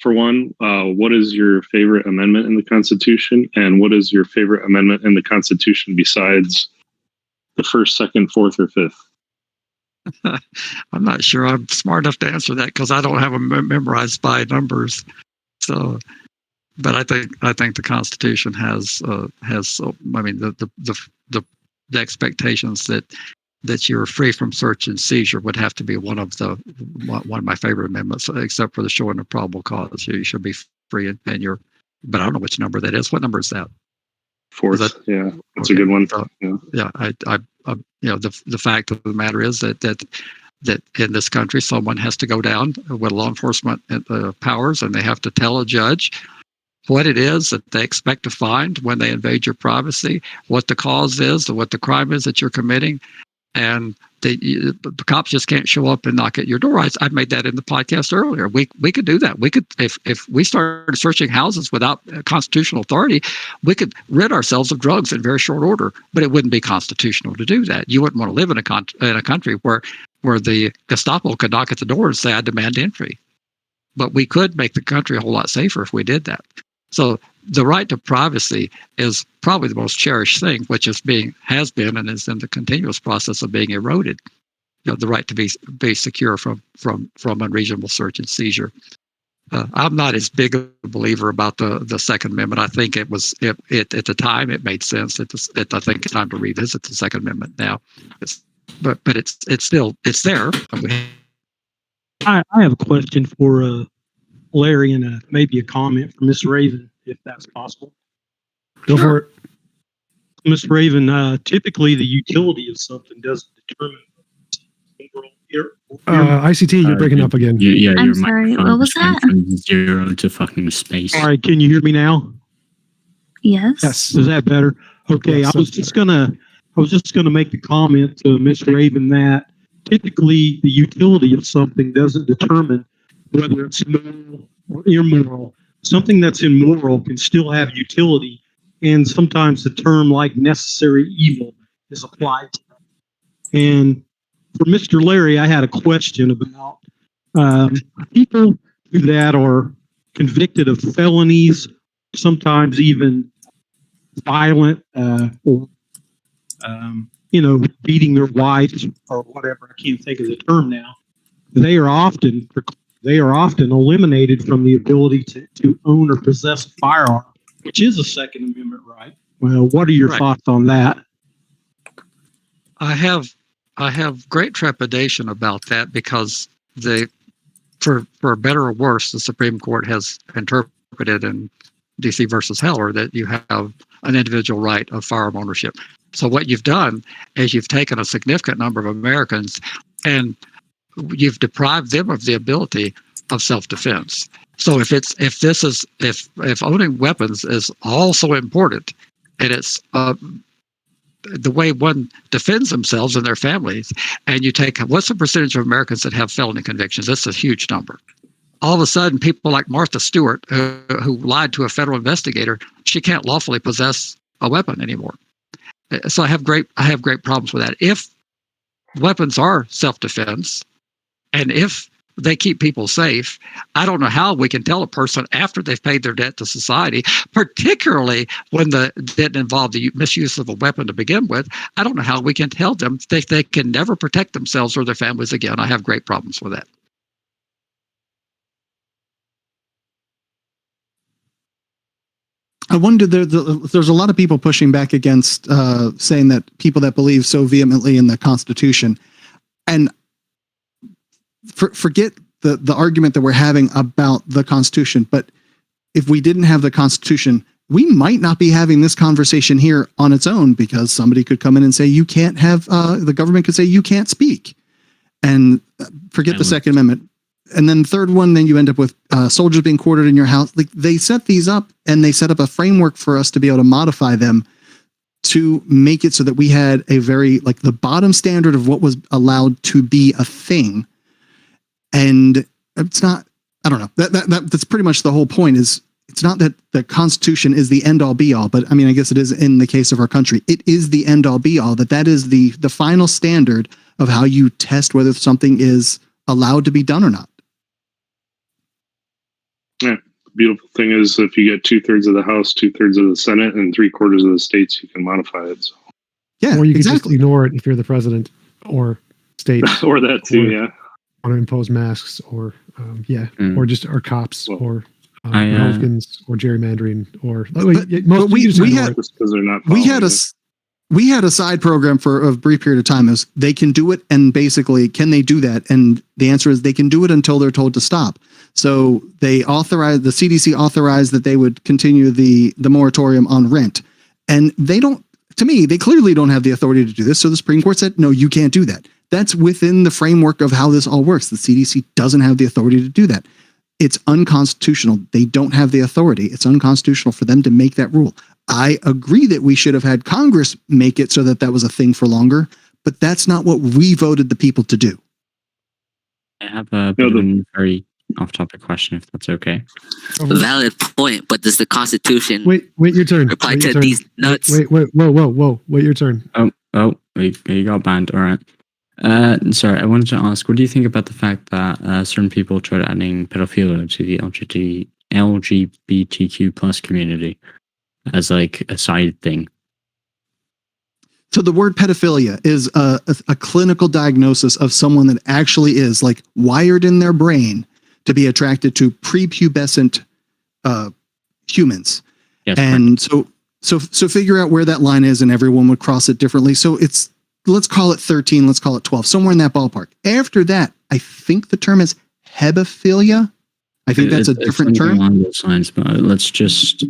For one, what is your favorite amendment in the Constitution, and what is your favorite amendment in the Constitution besides the first, second, fourth, or fifth? I'm not sure I'm smart enough to answer that because I don't have them memorized by numbers. So, but I think the Constitution has the expectations that you're free from search and seizure would have to be one of my favorite amendments, except for the showing of probable cause. You should be free and but I don't know which number that is. What number is that? Fourth. Yeah, that's a good one. So, yeah, the fact of the matter is that in this country, someone has to go down with law enforcement powers, and they have to tell a judge what it is that they expect to find when they invade your privacy, what the cause is, what the crime is that you're committing, and the cops just can't show up and knock at your door. I made that in the podcast earlier. We could do that. We could, if we started searching houses without constitutional authority, we could rid ourselves of drugs in very short order. But it wouldn't be constitutional to do that. You wouldn't want to live in a country where the Gestapo could knock at the door and say, "I demand entry." But we could make the country a whole lot safer if we did that. So the right to privacy is probably the most cherished thing, which has been and is in the continuous process of being eroded. The right to be secure from unreasonable search and seizure. I'm not as big a believer about the Second Amendment. I think it at the time it made sense. I think it's time to revisit the Second Amendment now. But it's there. I have a question for Larry and maybe a comment from Miss Raven, if that's possible. Go for it. Miss Raven, typically the utility of something doesn't determine ICT, you're breaking up again. I'm sorry, what was that? From 0 to fucking space. All right, can you hear me now? Yes. Is that better? Okay, Yes, I was just gonna make the comment to Miss Raven that typically the utility of something doesn't determine whether it's moral or immoral. Something that's immoral can still have utility, and sometimes the term like necessary evil is applied to it. And for Mr. Larry, I had a question about people that are convicted of felonies, sometimes even violent or beating their wives or whatever. I can't think of the term now. They are often eliminated from the ability to own or possess a firearm, which is a Second Amendment right. Well, what are your thoughts on that? I have great trepidation about that because for better or worse, the Supreme Court has interpreted in DC versus Heller that you have an individual right of firearm ownership. So what you've done is you've taken a significant number of Americans and you've deprived them of the ability of self-defense. So if owning weapons is also important, and it's the way one defends themselves and their families, and you take what's the percentage of Americans that have felony convictions? That's a huge number. All of a sudden, people like Martha Stewart, who lied to a federal investigator, she can't lawfully possess a weapon anymore. So I have great problems with that. If weapons are self-defense, and if they keep people safe, I don't know how we can tell a person after they've paid their debt to society, particularly when the debt involved the misuse of a weapon to begin with. I don't know how we can tell them they can never protect themselves or their families again. I have great problems with that. I wonder, there's a lot of people pushing back against saying that people that believe so vehemently in the Constitution, and forget the argument that we're having about the Constitution, but if we didn't have the Constitution, we might not be having this conversation here on its own, because somebody could come in and say you can't have, the government could say you can't speak, and forget the Second Amendment. And then third one, then you end up with soldiers being quartered in your house. Like, they set these up, and they set up a framework for us to be able to modify them to make it so that we had a very, like, the bottom standard of what was allowed to be a thing. And it's not, I don't know, that's pretty much the whole point. Is it's not that the Constitution is the end all be all, but I mean, I guess it is in the case of our country. It is the end all be all, that is the final standard of how you test whether something is allowed to be done or not. Yeah. The beautiful thing is, if you get 2/3 of the House, 2/3 of the Senate, and 3/4 of the states, you can modify it. So. Yeah, or you can exactly. just ignore it if you're the president or state. Or that too, yeah. Want to impose masks, or or just our cops, or Republicans, or gerrymandering, or we had we had a side program for a brief period of time. Is they can do it, and basically, can they do that? And the answer is they can do it until they're told to stop. So the CDC authorized that they would continue the moratorium on rent, and they don't. To me, they clearly don't have the authority to do this. So the Supreme Court said, no, you can't do that. That's within the framework of how this all works. The CDC doesn't have the authority to do that. It's unconstitutional. They don't have the authority. It's unconstitutional for them to make that rule. I agree that we should have had Congress make it so that that was a thing for longer, but that's not what we voted the people to do. I have a bit of a very off-topic question, if that's okay. Valid point, but does the Constitution Wait, your turn. apply to these nuts? Whoa. Wait, your turn. Oh, you got banned. All right. Sorry, I wanted to ask, what do you think about the fact that certain people tried adding pedophilia to the LGBTQ plus community as like a side thing? So the word pedophilia is a clinical diagnosis of someone that actually is like wired in their brain to be attracted to prepubescent humans. Yes, and so figure out where that line is, and everyone would cross it differently. So let's call it 13, let's call it 12, somewhere in that ballpark. After that, I think the term is hebephilia. I think that's a different term. Along those lines, but let's just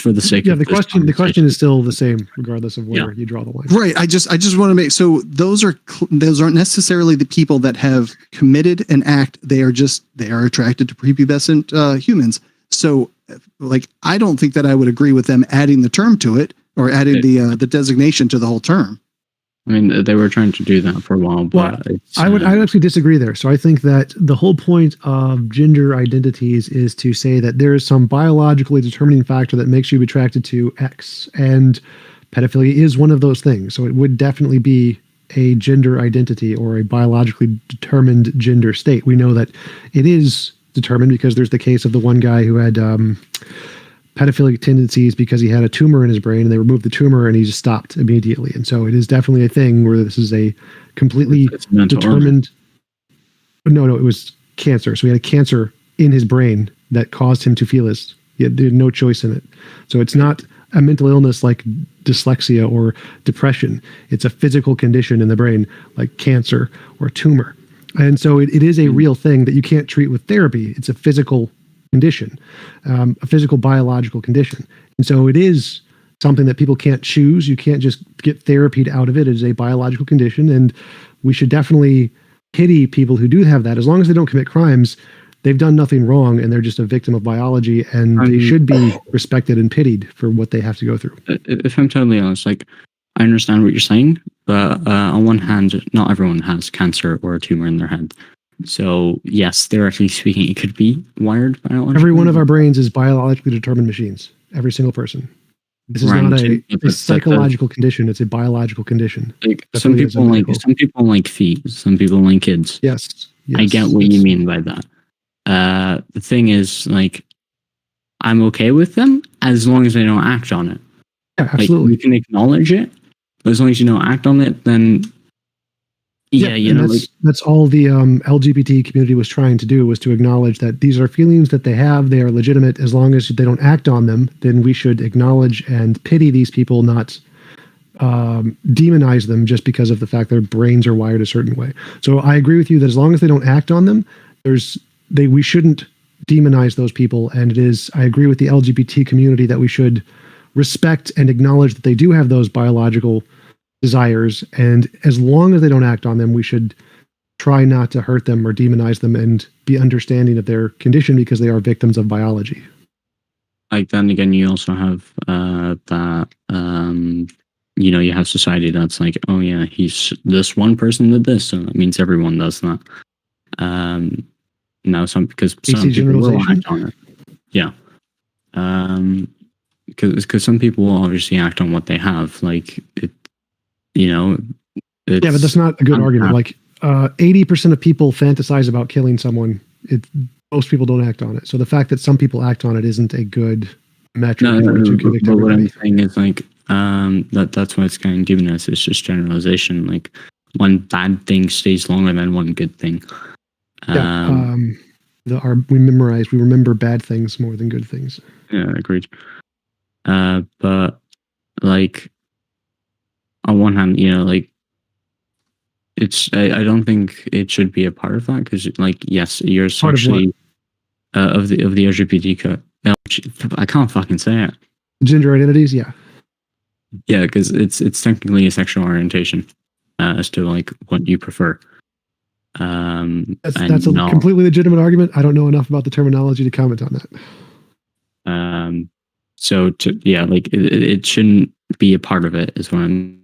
for the sake of the question is still the same regardless of where you draw the line. Right. I just want to make, so those aren't necessarily the people that have committed an act. They are attracted to prepubescent humans. So like, I don't think that I would agree with them adding the term to it or adding the designation to the whole term. I mean, they were trying to do that for a while, but I would actually disagree there. So I think that the whole point of gender identities is to say that there is some biologically determining factor that makes you attracted to X, and pedophilia is one of those things. So it would definitely be a gender identity or a biologically determined gender state. We know that it is determined because there's the case of the one guy who had pedophilic tendencies because he had a tumor in his brain, and they removed the tumor and he just stopped immediately. And so it is definitely a thing where this is a completely determined. No, it was cancer. So he had a cancer in his brain that caused him to feel this. He had no choice in it. So it's not a mental illness like dyslexia or depression. It's a physical condition in the brain like cancer or tumor. And so it is a real thing that you can't treat with therapy. It's a physical condition, a physical biological condition. And so it is something that people can't choose. You can't just get therapied out of it. It is a biological condition, and we should definitely pity people who do have that. As long as they don't commit crimes, they've done nothing wrong, and they're just a victim of biology, and they should be respected and pitied for what they have to go through. If I'm totally honest, like, I understand what you're saying, but on one hand, not everyone has cancer or a tumor in their head. So yes, theoretically speaking, it could be wired biologically. Every one of our brains is biologically determined machines. Every single person. This is not a psychological condition. It's a biological condition. Like some people like feet. Some people like kids. Yes. I get what you mean by that. The thing is, like, I'm okay with them as long as they don't act on it. Yeah, absolutely. Like, you can acknowledge it, but as long as you don't act on it, then that's all the LGBT community was trying to do, was to acknowledge that these are feelings that they have. They are legitimate. As long as they don't act on them, then we should acknowledge and pity these people, not demonize them just because of the fact their brains are wired a certain way. So I agree with you that as long as they don't act on them, we shouldn't demonize those people. And I agree with the LGBT community that we should respect and acknowledge that they do have those biological desires, and as long as they don't act on them, we should try not to hurt them or demonize them and be understanding of their condition because they are victims of biology. Like, then again, you also have that you have society that's like, oh yeah, he's this one person did this, so that means everyone does that. Now because some people will act on it. Yeah. Because some people will obviously act on what they have, like it. But that's not a good argument. Like 80% of people fantasize about killing someone. Most people don't act on it. So the fact that some people act on it isn't a good metric to convict but everybody. What I'm saying is, like, that's why it's kind of demonized. It's just generalization. Like, one bad thing stays longer than one good thing. We remember bad things more than good things. Yeah, agreed. But like, on one hand, like I don't think it should be a part of that because, like, yes, you're Part of sexually of the LGBT. I can't fucking say it. Gender identities, yeah. Yeah, because it's technically a sexual orientation as to like what you prefer. That's a completely legitimate argument. I don't know enough about the terminology to comment on that. So like it shouldn't be a part of it is what I'm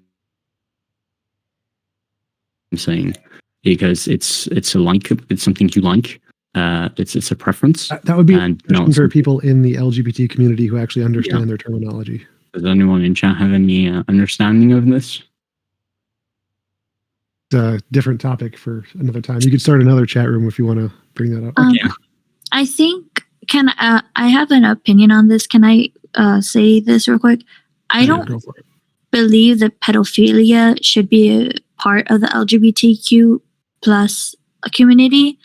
saying, because it's it's something you like. It's a preference. That would be a question for people in the LGBT community who actually understand their terminology. Does anyone in chat have any understanding of this? It's a different topic for another time. You could start another chat room if you want to bring that up. I think I have an opinion on this. Can I say this real quick? I don't believe that pedophilia should be a part of the LGBTQ plus community,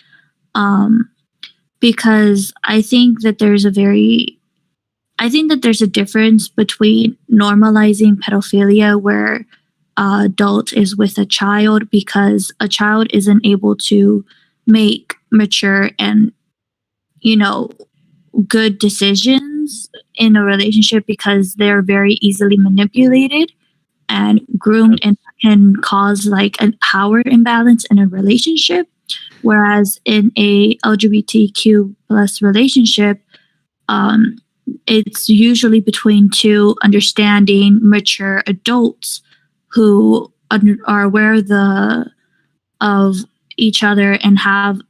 because I think that there's a difference between normalizing pedophilia where adult is with a child, because a child isn't able to make mature and good decisions in a relationship because they're very easily manipulated and groomed, and can cause like a power imbalance in a relationship. Whereas in a LGBTQ plus relationship, it's usually between two understanding, mature adults who are aware of each other and have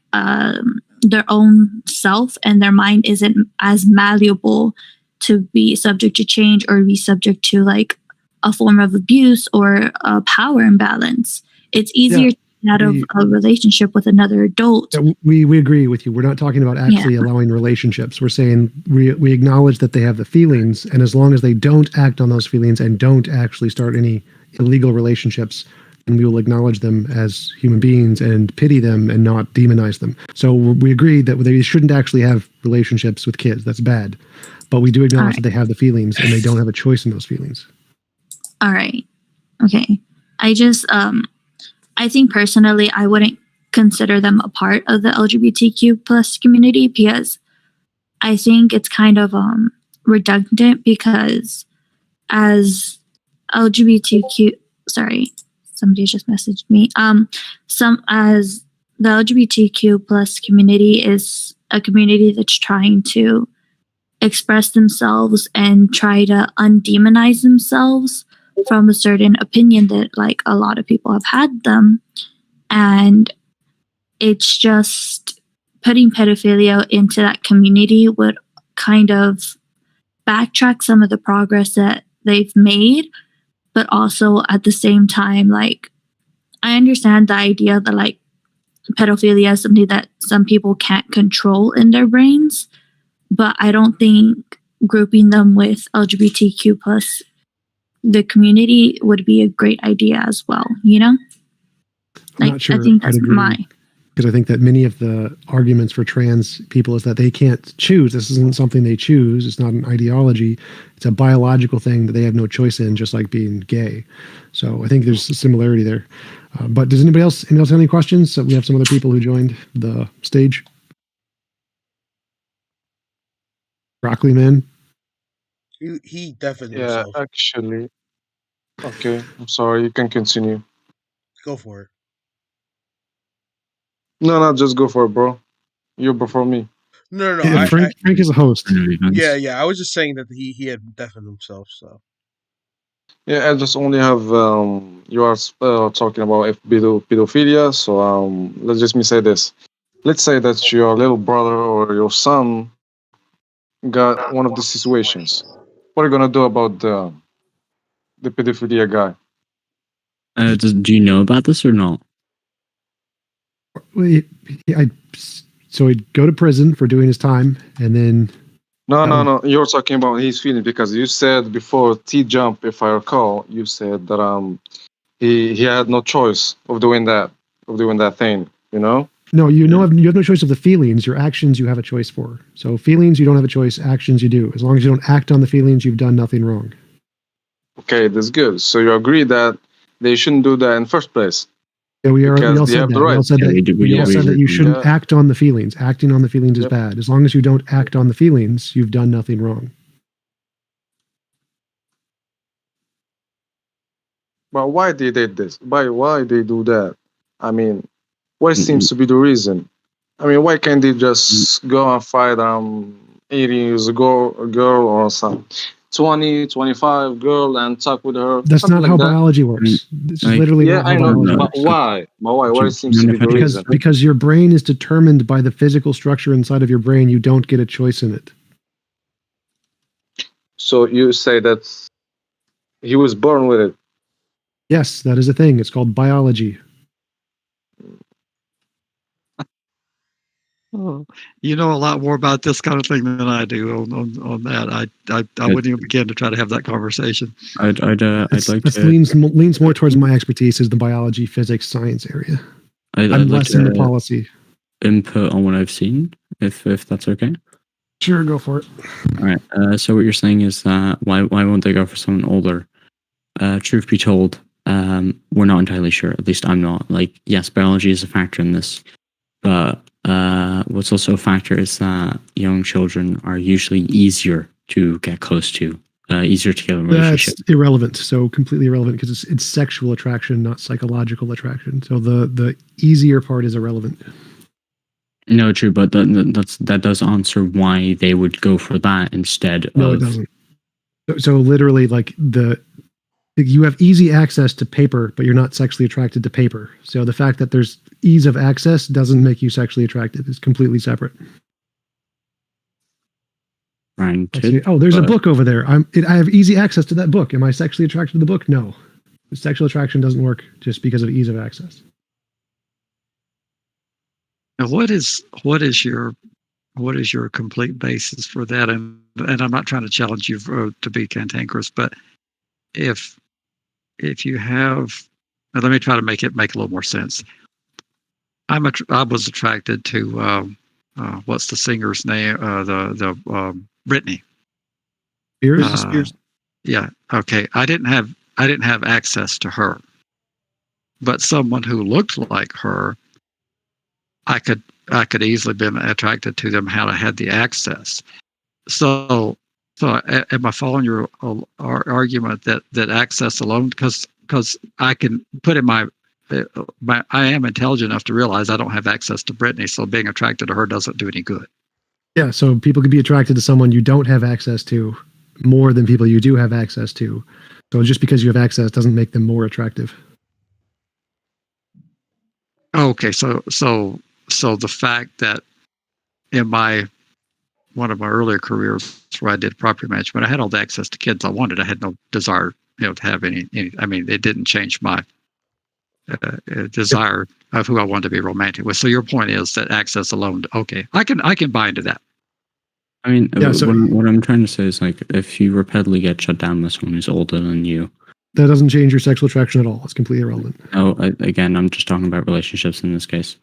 their own self, and their mind isn't as malleable to be subject to change or be subject to like a form of abuse or a power imbalance. It's easier to get out of a relationship with another adult. We agree with you. We're not talking about actually allowing relationships. We're saying we acknowledge that they have the feelings, and as long as they don't act on those feelings and don't actually start any illegal relationships, and we will acknowledge them as human beings and pity them and not demonize them. So we agree that they shouldn't actually have relationships with kids. That's bad. But we do acknowledge that they have the feelings and they don't have a choice in those feelings. All right. Okay. I just, I think personally, I wouldn't consider them a part of the LGBTQ plus community, because I think it's kind of redundant, because as somebody just messaged me. As the LGBTQ plus community is a community that's trying to express themselves and try to undemonize themselves from a certain opinion that like a lot of people have had them. And it's just putting pedophilia into that community would kind of backtrack some of the progress that they've made. But also at the same time, like, I understand the idea that like pedophilia is something that some people can't control in their brains, but I don't think grouping them with LGBTQ plus the community would be a great idea as well, I'm not sure. I think that's because I think that many of the arguments for trans people is that they can't choose. This isn't something they choose. It's not an ideology. It's a biological thing that they have no choice in, just like being gay. So I think there's a similarity there. But does anybody else have any questions? So we have some other people who joined the stage. Broccoli Man. He definitely. Yeah, actually. Okay, I'm sorry. You can continue. Go for it. No, just go for it, bro. You're before me. No. Yeah, Frank is a host. Yeah. I was just saying that he had deafened himself. So. Yeah, I just only have you are talking about pedophilia. So let's just me say this. Let's say that your little brother or your son got one of these situations. What are you gonna do about the pedophilia guy? Do you know about this or not? So he'd go to prison for doing his time, and then. No. You're talking about his feelings, because you said before TJump, if I recall, you said that he had no choice of doing that thing. You know. No, you have no choice of the feelings. Your actions you have a choice for. So feelings you don't have a choice. Actions you do. As long as you don't act on the feelings, you've done nothing wrong. Okay, that's good. So you agree that they shouldn't do that in first place. Yeah, we Because all they said have that. the right. We all said Yeah, that. we did- We all said that you shouldn't Yeah. act on the feelings. Acting on the feelings is Yep. bad. As long as you don't act on the feelings, you've done nothing wrong. But why they did this? Why they do that? I mean, what Mm-mm. seems to be the reason? I mean, why can't they just go and fight 80 years ago a girl or some 20, 25 girl and talk with her? That's something not how like that. biology works. This is Like- literally Yeah, not how I know, biology but works. why? But why? What seems to be the Because reason? because your brain is determined by the physical structure inside of your brain. You don't get a choice in it. So you say that he was born with it. Yes, that is a thing. It's called biology. Oh, you know a lot more about this kind of thing than I do on that. I wouldn't even begin to try to have that conversation. I'd like This to. leans more towards my expertise is the biology, physics, science area. I'd I'm like less in the to policy. input on what I've seen, if that's okay. Sure, go for it. All right. So what you're saying is that why won't they go for someone older? Truth be told, we're not entirely sure. At least I'm not. Like, yes, biology is a factor in this, but what's also a factor is that young children are usually easier to get close to, easier to get a relationship. That's irrelevant. So completely irrelevant because it's sexual attraction, not psychological attraction. So the easier part is irrelevant. No, true, but that does answer why they would go for that instead No, of. it doesn't. So literally, like you have easy access to paper, but you're not sexually attracted to paper. So the fact that there's ease of access doesn't make you sexually attracted. It's completely separate. Granted, Oh, there's a but- book over there. I have easy access to that book. Am I sexually attracted to the book? No. Sexual attraction doesn't work just because of ease of access. Now, what is your complete basis for that? And I'm not trying to challenge you to be cantankerous, but if you have, now let me try to make a little more sense. I was attracted to what's the singer's name? Britney. Spears? Yeah. Okay. I didn't have access to her, but someone who looked like her, I could easily been attracted to them had I had the access. So am I following your argument that access alone, because I can put in my I am intelligent enough to realize I don't have access to Brittany, so being attracted to her doesn't do any good. Yeah, so people can be attracted to someone you don't have access to more than people you do have access to. So just because you have access doesn't make them more attractive. Okay, so the fact that in one of my earlier careers where I did property management, I had all the access to kids I wanted. I had no desire, to have any. I mean, it didn't change my desire of who I wanted to be romantic with. So your point is that access alone, okay, I can buy into that. I mean, Yeah, so- what I'm trying to say is, like, if you repeatedly get shut down by someone who's older than you, That doesn't change your sexual attraction at all. It's completely irrelevant. again, I'm just talking about relationships in this case.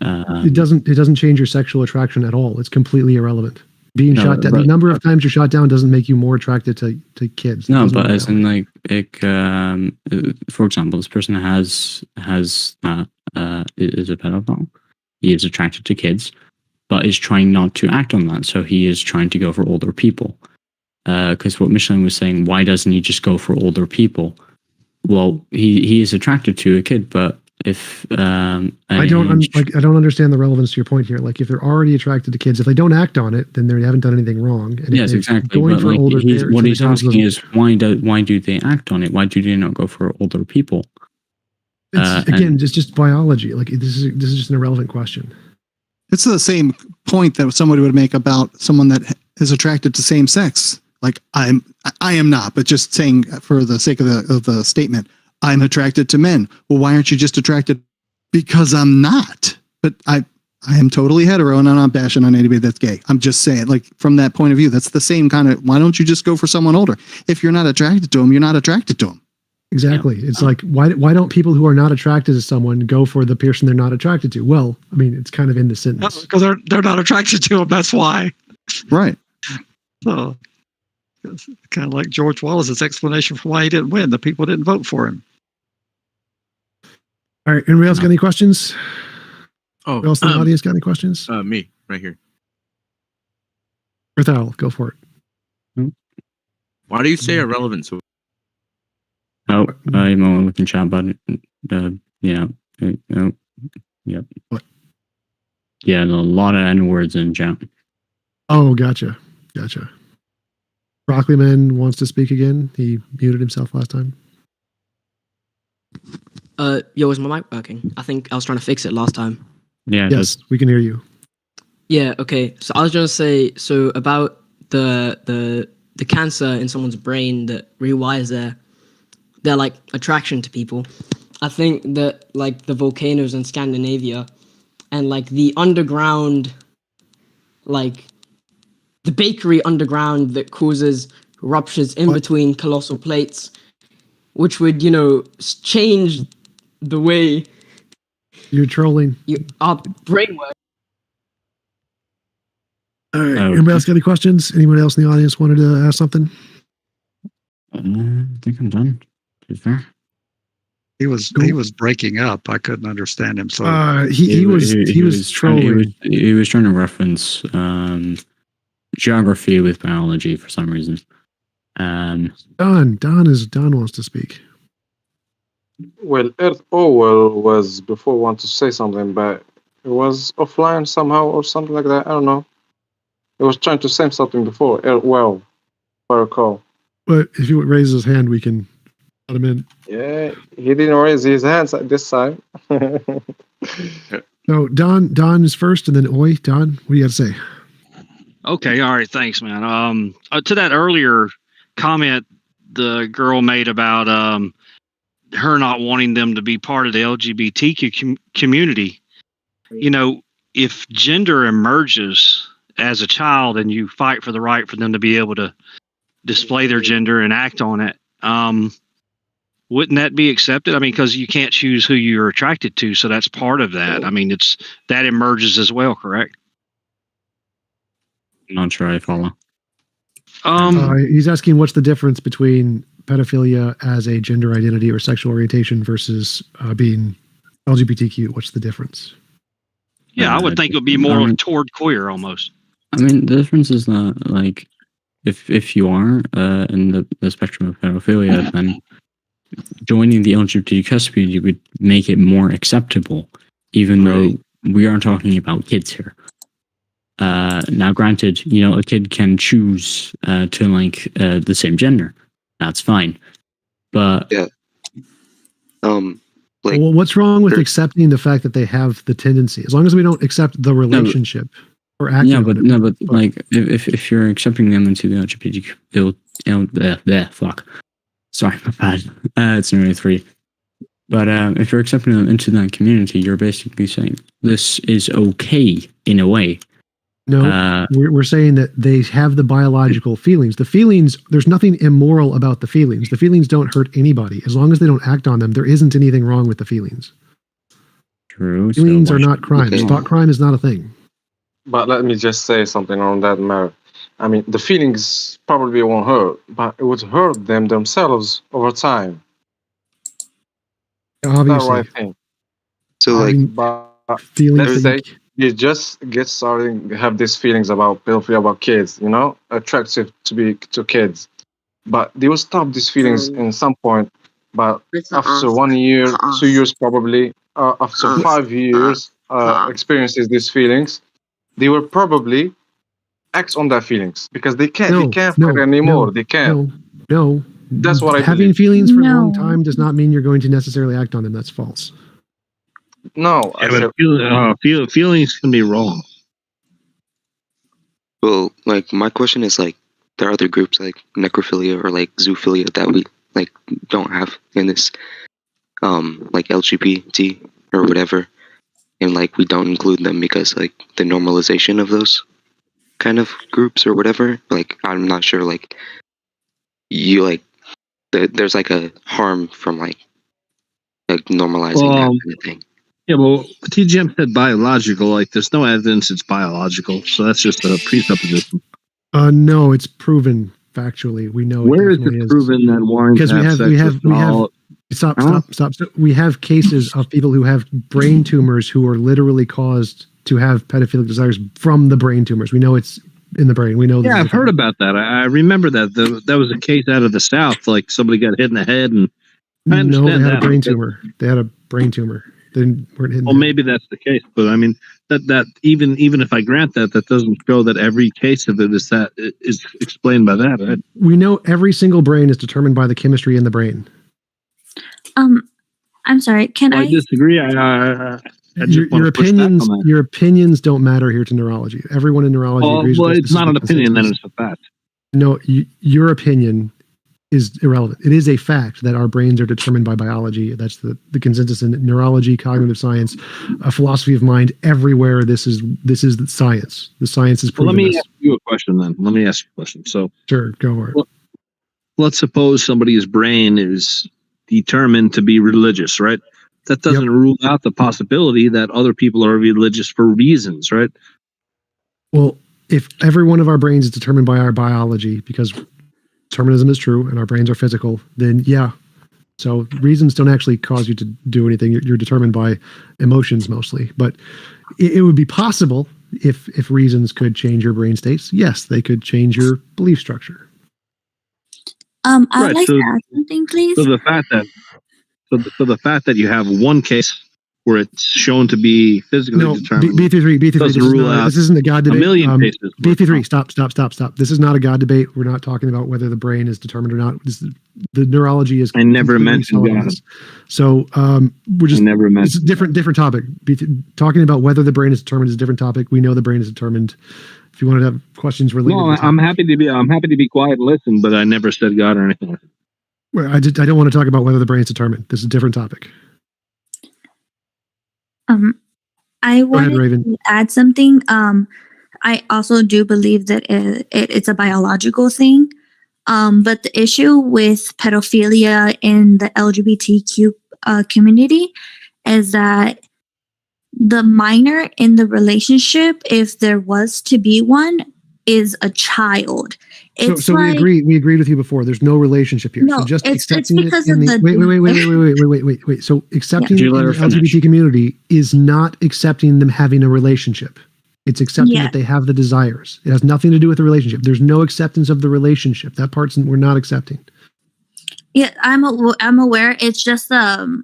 It doesn't change your sexual attraction at all. It's completely irrelevant. Being No, shot down, the but- number of times you're shot down doesn't make you more attracted to kids. It No, doesn't but matter. as in, like, for example, this person is a pedophile. He is attracted to kids, but is trying not to act on that. So he is trying to go for older people. Because what Michelin was saying, why doesn't he just go for older people? Well, he is attracted to a kid, but if I don't understand the relevance to your point here. Like, if they're already attracted to kids, if they don't act on it, then they haven't done anything wrong. And yes, if exactly. going But for like, older parents what for he's the cause asking of- is why do they act on it? Why do they not go for older people? it's, again, just biology. Like, this is just an irrelevant question. It's the same point that somebody would make about someone that is attracted to same sex. Like I am not, but just saying for the sake of the statement, I'm attracted to men. Well, why aren't you just attracted? Because I'm not. But I am totally hetero and I'm not bashing on anybody that's gay. I'm just saying, like, from that point of view, that's the same kind of, why don't you just go for someone older? If you're not attracted to them, you're not attracted to them. Exactly. Yeah. It's like, why don't people who are not attracted to someone go for the person they're not attracted to? Well, I mean, it's kind of in the sentence. Because they're not attracted to him. That's why. Right. So it's kind of like George Wallace's explanation for why he didn't win. The people didn't vote for him. All right. Anybody else got any questions? Oh, Anybody else in the audience got any questions? me right here. Berthal, go for it. Why do you say irrelevant? So Oh, I'm looking chat button. Yeah. Yep. What? Yeah, a lot of N words in chat. Oh, gotcha. Broccoliman wants to speak again. He muted himself last time. Yo, is my mic working? I think I was trying to fix it last time. Yeah. Yes, we can hear you. Yeah. Okay. So I was going to say about the cancer in someone's brain that rewires their like attraction to people. I think that like the volcanoes in Scandinavia and like the underground, like the bakery underground that causes ruptures in between colossal plates, which would, change the way you're trolling. Our brain works. All right. Anybody else got any questions? Anyone else in the audience wanted to ask something? I think I'm done. To be fair. He was breaking up. I couldn't understand him. So he was trolling. He was trying to reference geography with biology for some reason. Don wants to speak. Well, Earth Orwell was before want to say something, but it was offline somehow or something like that. I don't know. He was trying to say something before. Well, if I recall. But if he raises his hand, we can let him in. Yeah, he didn't raise his hands at this time. So Don is first, and then Oi. Don, what do you got to say? Okay, all right, thanks, man. To that earlier comment the girl made about her not wanting them to be part of the LGBTQ community. If gender emerges as a child and you fight for the right for them to be able to display their gender and act on it, wouldn't that be accepted? I mean, because you can't choose who you're attracted to, so that's part of that. I mean, that emerges as well, correct? Not sure I follow. He's asking what's the difference between pedophilia as a gender identity or sexual orientation versus being LGBTQ. What's the difference? Yeah, I would think it would be more toward queer almost. I mean, the difference is that, like, if you are in the spectrum of pedophilia, then joining the LGBT community would make it more acceptable, even though we aren't talking about kids here. Now, granted, a kid can choose to like the same gender. That's fine. But yeah. Well, what's wrong with accepting the fact that they have the tendency? As long as we don't accept the relationship or act. Yeah, but like if you're accepting them into the LGBT, fuck. Sorry, my bad. It's nearly 3. But if you're accepting them into that community, you're basically saying this is okay in a way. No, we're saying that they have the biological feelings. The feelings, there's nothing immoral about the feelings. The feelings don't hurt anybody. As long as they don't act on them, there isn't anything wrong with the feelings. True. Feelings are not crimes. Okay. Thought crime is not a thing. But let me just say something on that matter. I mean, the feelings probably won't hurt, but it would hurt them themselves over time. Obviously. That's the right thing. So, but feelings. let's say you just get starting to have these feelings about pedophilia, about kids, attractive to kids. But they will stop these feelings in some point. But after 1 year, 2 years probably, after 5 years, experiences these feelings, they will probably act on their feelings because they can't fight anymore. They can't. No. That's what I having believe. feelings for a long time does not mean you're going to necessarily act on them. That's false. No, feelings can be wrong. Well, like my question is like, there are other groups like necrophilia or like zoophilia that we like don't have in this, like LGBT or whatever, and like we don't include them because like the normalization of those kind of groups or whatever. Like I'm not sure. Like you like there's like a harm from like normalizing that kind of thing. Yeah, well, TJump said biological. Like, there's no evidence it's biological, so that's just a presupposition. No, it's proven factually. We know. Where is it proven that Warren because we have Stop. So we have cases of people who have brain tumors who are literally caused to have pedophilic desires from the brain tumors. We know it's in the brain. We know. Yeah, I've heard about that. I remember that. That was a case out of the South. Like somebody got hit in the head, and I understand no, they had that. a brain tumor. They had a brain tumor. They weren't hidden. Well, maybe that's the case, but I mean that even if I grant that, that doesn't show that every case of it is explained by that, right? We know every single brain is determined by the chemistry in the brain. I'm sorry. Can I disagree? Your opinions don't matter here to neurology. Everyone in neurology agrees. Well, with this. it's not an opinion, then it's a fact. No, your opinion is irrelevant. It is a fact that our brains are determined by biology. That's the consensus in neurology, cognitive science, a philosophy of mind. Everywhere, this is the science. The science is proven. Well, let me ask you a question then. So, sure, go for it. Well, let's suppose somebody's brain is determined to be religious, right? That doesn't rule out the possibility that other people are religious for reasons, right? Well, if every one of our brains is determined by our biology, because determinism is true and our brains are physical, then yeah. So reasons don't actually cause you to do anything. You're determined by emotions mostly. But it would be possible if reasons could change your brain states. Yes, they could change your belief structure. I'd like to add something, please. So the fact that you have one case where it's shown to be physically determined. B33, this isn't a God debate. A million cases. B33, stop. This is not a God debate. We're not talking about whether the brain is determined or not. The neurology is. I never mentioned God. So we're just. It's a different topic. Talking about whether the brain is determined is a different topic. We know the brain is determined. If you wanted to have questions related, I'm happy to be quiet and listen, but I never said God or anything. Well, I don't want to talk about whether the brain is determined. This is a different topic. I wanted to add something. I also do believe that it's a biological thing. But the issue with pedophilia in the LGBTQ community is that the minor in the relationship, if there was to be one, is a child. So we agreed with you before. There's no relationship here. No, so just it's accepting because it of the wait. So accepting it in the LGBT community is not accepting them having a relationship. It's accepting that they have the desires. It has nothing to do with the relationship. There's no acceptance of the relationship. That part's we're not accepting. Yeah, I'm aware. It's just the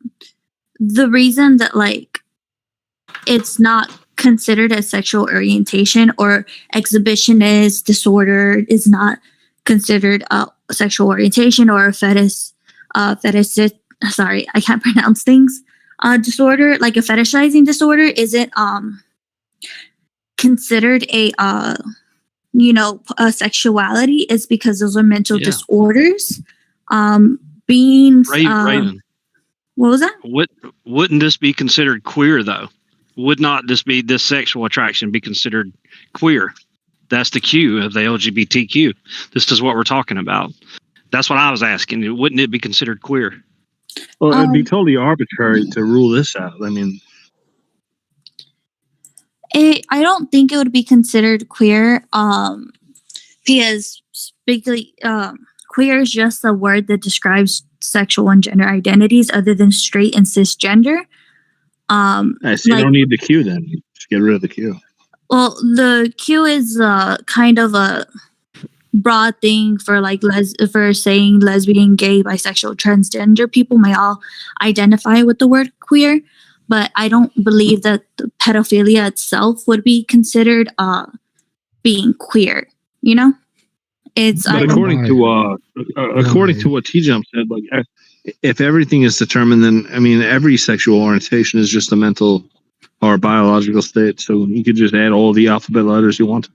reason that it's not considered as sexual orientation or exhibitionist disorder is not considered a sexual orientation or a fetish. Sorry, I can't pronounce things. Disorder, like a fetishizing disorder, isn't considered a sexuality. Is because those are mental disorders. Raven. What was that? Wouldn't this be considered queer though? Would not this sexual attraction be considered queer? That's the Q of the LGBTQ. This is what we're talking about. That's what I was asking. Wouldn't it be considered queer? Well, it'd be totally arbitrary to rule this out. I mean, I don't think it would be considered queer. Because basically, queer is just a word that describes sexual and gender identities other than straight and cisgender. I see. You don't need the Q then. Just get rid of the Q. Well, the Q is kind of a broad thing for for saying lesbian, gay, bisexual, transgender people may all identify with the word queer, but I don't believe that the pedophilia itself would be considered being queer. You know, it's. But according to what TJump said, if everything is determined, then I mean every sexual orientation is just a mental or biological state. So you could just add all the alphabet letters you want.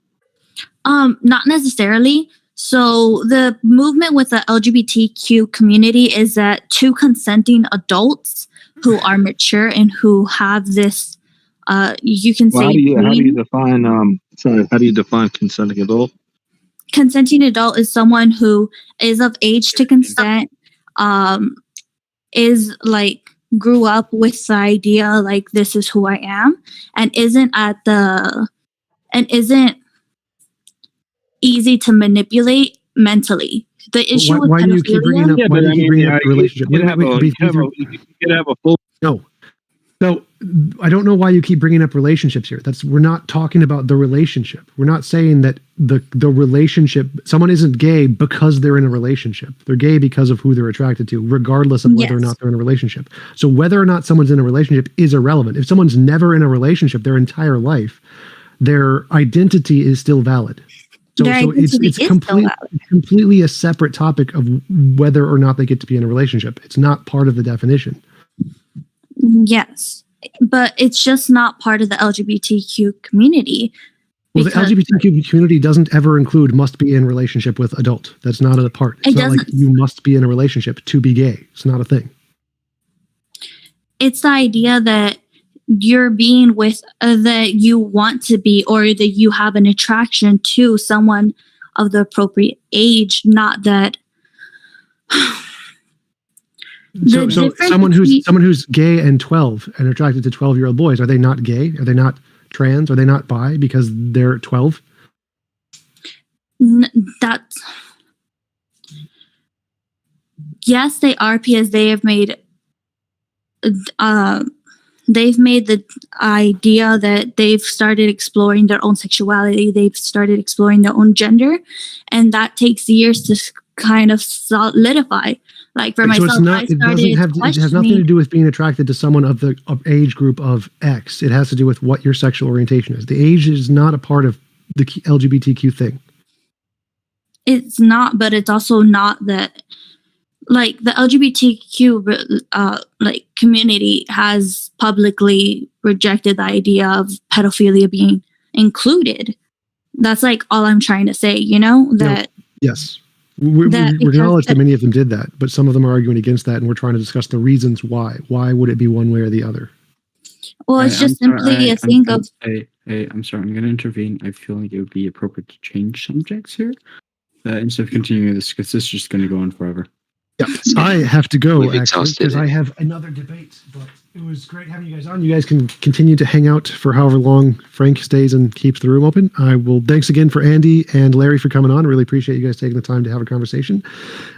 Not necessarily. So the movement with the LGBTQ community is that two consenting adults who are mature and who have this, you can say. How do you define consenting adult? Consenting adult is someone who is of age to consent. Is grew up with the idea this is who I am, and isn't easy to manipulate mentally. The issue with Why do you keep bringing up? pedophilia. Why do you keep bringing up the relationship? You could have a full. No. So I don't know why you keep bringing up relationships here. We're not talking about the relationship. We're not saying that the relationship. Someone isn't gay because they're in a relationship. They're gay because of who they're attracted to, regardless of whether or not they're in a relationship. So whether or not someone's in a relationship is irrelevant. If someone's never in a relationship their entire life, their identity is still valid. So it's completely a separate topic of whether or not they get to be in a relationship. It's not part of the definition. Yes, but it's just not part of the LGBTQ community. Well, the LGBTQ community doesn't ever include must be in relationship with adult. That's not a part. It's not like you must be in a relationship to be gay. It's not a thing. It's the idea that you're being with that you want to be, or that you have an attraction to someone of the appropriate age, not that. So someone who's gay and 12 and attracted to 12-year-old boys, are they not gay? Are they not trans? Are they not bi because they're 12? Yes, they are, because they have made the idea that they've started exploring their own sexuality, they've started exploring their own gender, and that takes years to kind of solidify. Like for myself, it has nothing to do with being attracted to someone of the age group of X. It has to do with what your sexual orientation is. The age is not a part of the LGBTQ thing. It's not, but it's also not that. Like the LGBTQ community has publicly rejected the idea of pedophilia being included. That's like all I'm trying to say, that. Yes. We acknowledge that many of them did that, but some of them are arguing against that, and we're trying to discuss the reasons why. Why would it be one way or the other? Well, it's just simply a thing of. Hey, I'm sorry, I'm going to intervene. I feel like it would be appropriate to change subjects here instead of continuing this, because this is just going to go on forever. Yeah, I have to go actually because I have another debate. But it was great having you guys on. You guys can continue to hang out for however long Frank stays and keeps the room open. Thanks again for Andy and Larry for coming on. Really appreciate you guys taking the time to have a conversation.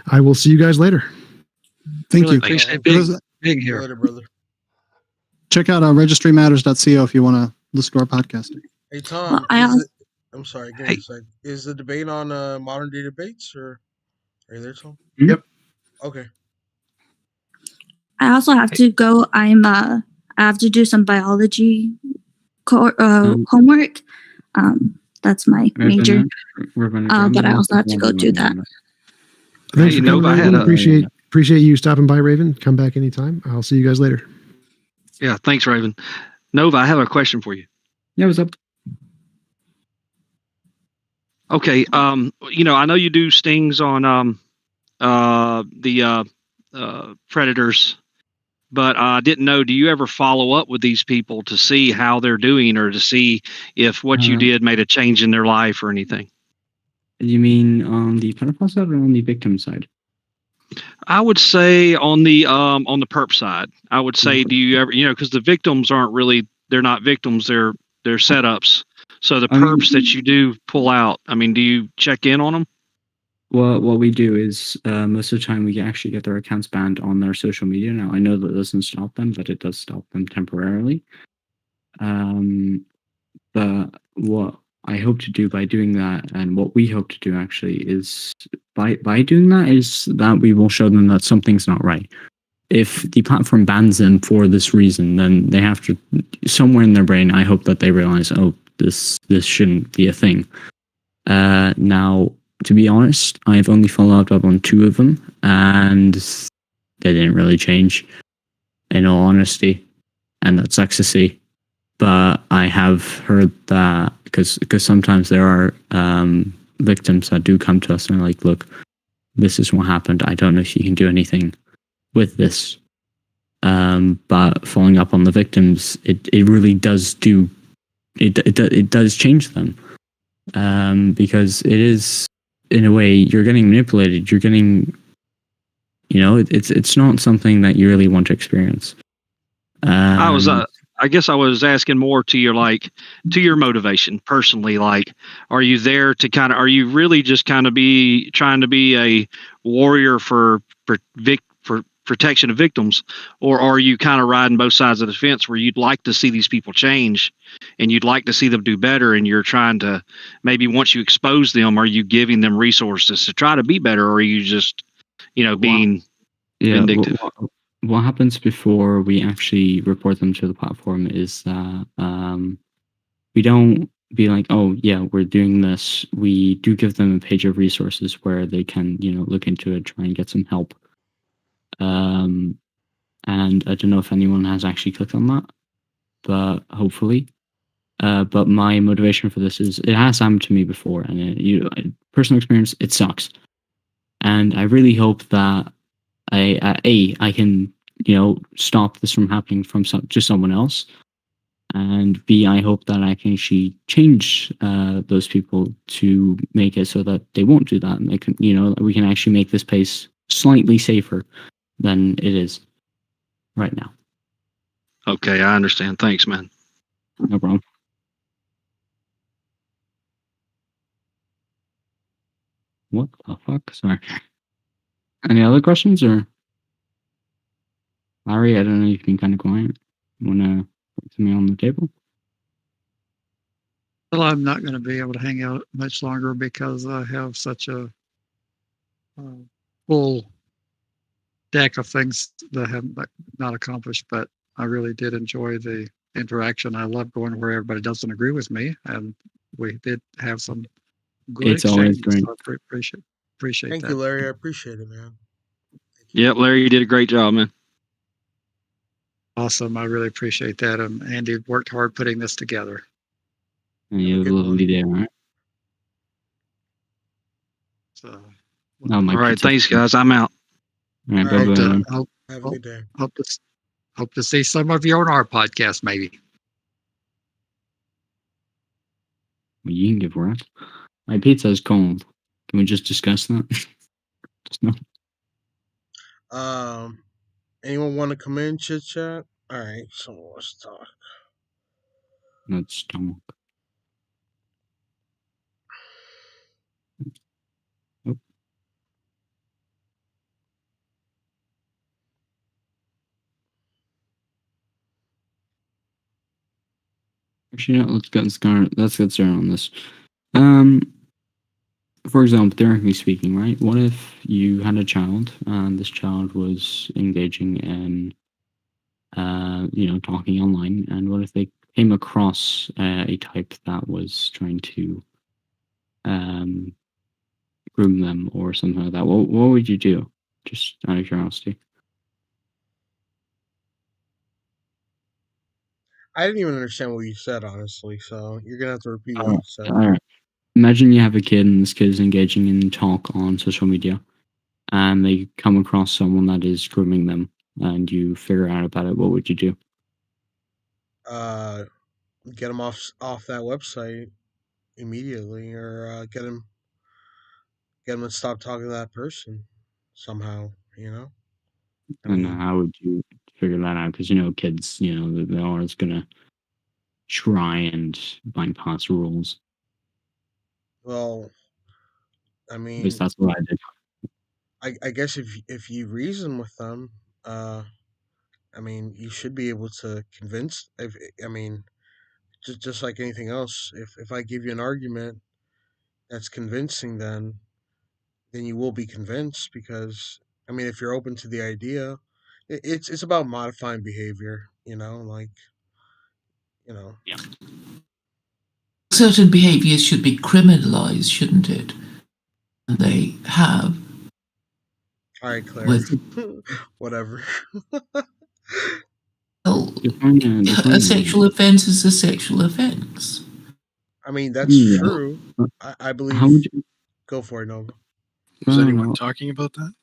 I will see you guys later. Thank you. Appreciate being here. Later, brother. Check out registrymatters.co if you want to listen to our podcast. Hey Tom, I'm sorry. Give me a sec. Is the debate on modern day debates, or are you there, Tom? Yep. Okay. I also have to go. I have to do some biology homework. That's my major. But I also have to go do that. Thanks for coming, Raven. Appreciate you stopping by, Raven. Come back anytime. I'll see you guys later. Yeah, thanks, Raven. Nova, I have a question for you. Yeah, what's up? Okay, I know you do stings on the predators, but I didn't know, do you ever follow up with these people to see how they're doing, or to see if what you did made a change in their life or anything? You mean on the pedophile side or on the victim side? I would say on the perp side. I would say, do you ever, because the victims they're not victims, they're setups. So the perps that you do pull out, do you check in on them? Well, what we do is most of the time we actually get their accounts banned on their social media. Now, I know that doesn't stop them, but it does stop them temporarily. But what I hope to do by doing that, and what we hope to do actually, is by doing that, is that we will show them that something's not right. If the platform bans them for this reason, then they have to, somewhere in their brain, I hope that they realize, oh, this shouldn't be a thing. Now, to be honest, I've only followed up on 2 of them, and they didn't really change, in all honesty, and that sucks to see. But I have heard that, because sometimes there are victims that do come to us and are like, look, this is what happened. I don't know if you can do anything with this. But following up on the victims, it really does do, it does change them. Because it is, in a way, you're getting manipulated. You're getting, it's not something that you really want to experience. I was I guess I was asking more to your motivation personally. Like, are you there to are you really just kind of trying to be a warrior for protection of victims, or are you kind of riding both sides of the fence where you'd like to see these people change and you'd like to see them do better, and you're trying to, maybe once you expose them, are you giving them resources to try to be better, or are you just, being vindictive? What happens before we actually report them to the platform is that we don't be like, oh yeah, we're doing this. We do give them a page of resources where they can, look into it, try and get some help. And I don't know if anyone has actually clicked on that, but hopefully. But my motivation for this is, it has happened to me before, and personal experience, it sucks. And I really hope that I can, stop this from happening to someone else. And B, I hope that I can actually change those people to make it so that they won't do that. And they can, we can actually make this place slightly safer than it is right now. Okay, I understand. Thanks, man. No problem. What the fuck? Sorry. Any other questions, or Larry? I don't know. You've been kind of quiet. You want to put something on the table? Well, I'm not going to be able to hang out much longer because I have such a full deck of things that I have not accomplished. But I really did enjoy the interaction. I love going where everybody doesn't agree with me, and we did have some good It's always exchanges. great. So I appreciate Thank that. you, Larry. I appreciate it, man. Yep, Larry, you did a great job, man. Awesome. I really appreciate that. And Andy worked hard putting this together. And you have a lovely day, all right? So, all right, thanks, guys. I'm out. All right, All right, bye-bye. have a good day. Hope to see some of you on our podcast, maybe. Well, you can give rest. My pizza is cold. Can we just discuss that? Just no. Anyone want to come in, chit chat? All right, so let's talk. Let's talk. Oh. Actually, no, let's get started on this. For example, theoretically speaking, right? What if you had a child and this child was engaging in, talking online, and what if they came across a type that was trying to groom them or something like that? What would you do? Just out of curiosity. I didn't even understand what you said, honestly. So you're gonna have to repeat what you said. All right. Imagine you have a kid and this kid is engaging in talk on social media, and they come across someone that is grooming them, and you figure out about it. What would you do? Get them off that website immediately, or get them to stop talking to that person somehow. And how would you figure that out? Because kids, they're always gonna try and bypass rules. Well, I mean, At least that's what I did. I guess if you reason with them, I mean, you should be able to convince. Just like anything else, if I give you an argument that's convincing, then you will be convinced, because I mean, if you're open to the idea, it's about modifying behavior. Yeah. Certain behaviors should be criminalized, shouldn't it? And they have. All right, Claire. Whatever. Well, a sexual offense is a sexual offense. I mean, that's true. I believe. How would you go for it, Nova? Was anyone talking about that?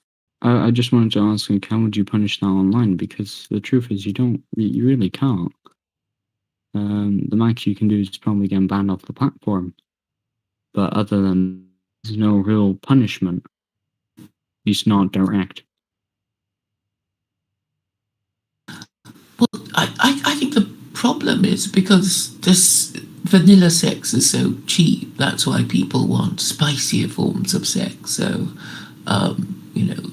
I just wanted to ask, how would you punish that online? Because the truth is, you really can't. The max you can do is probably get banned off the platform. But other than, there's no real punishment. At least not direct. Well, I think the problem is because this vanilla sex is so cheap. That's why people want spicier forms of sex. So,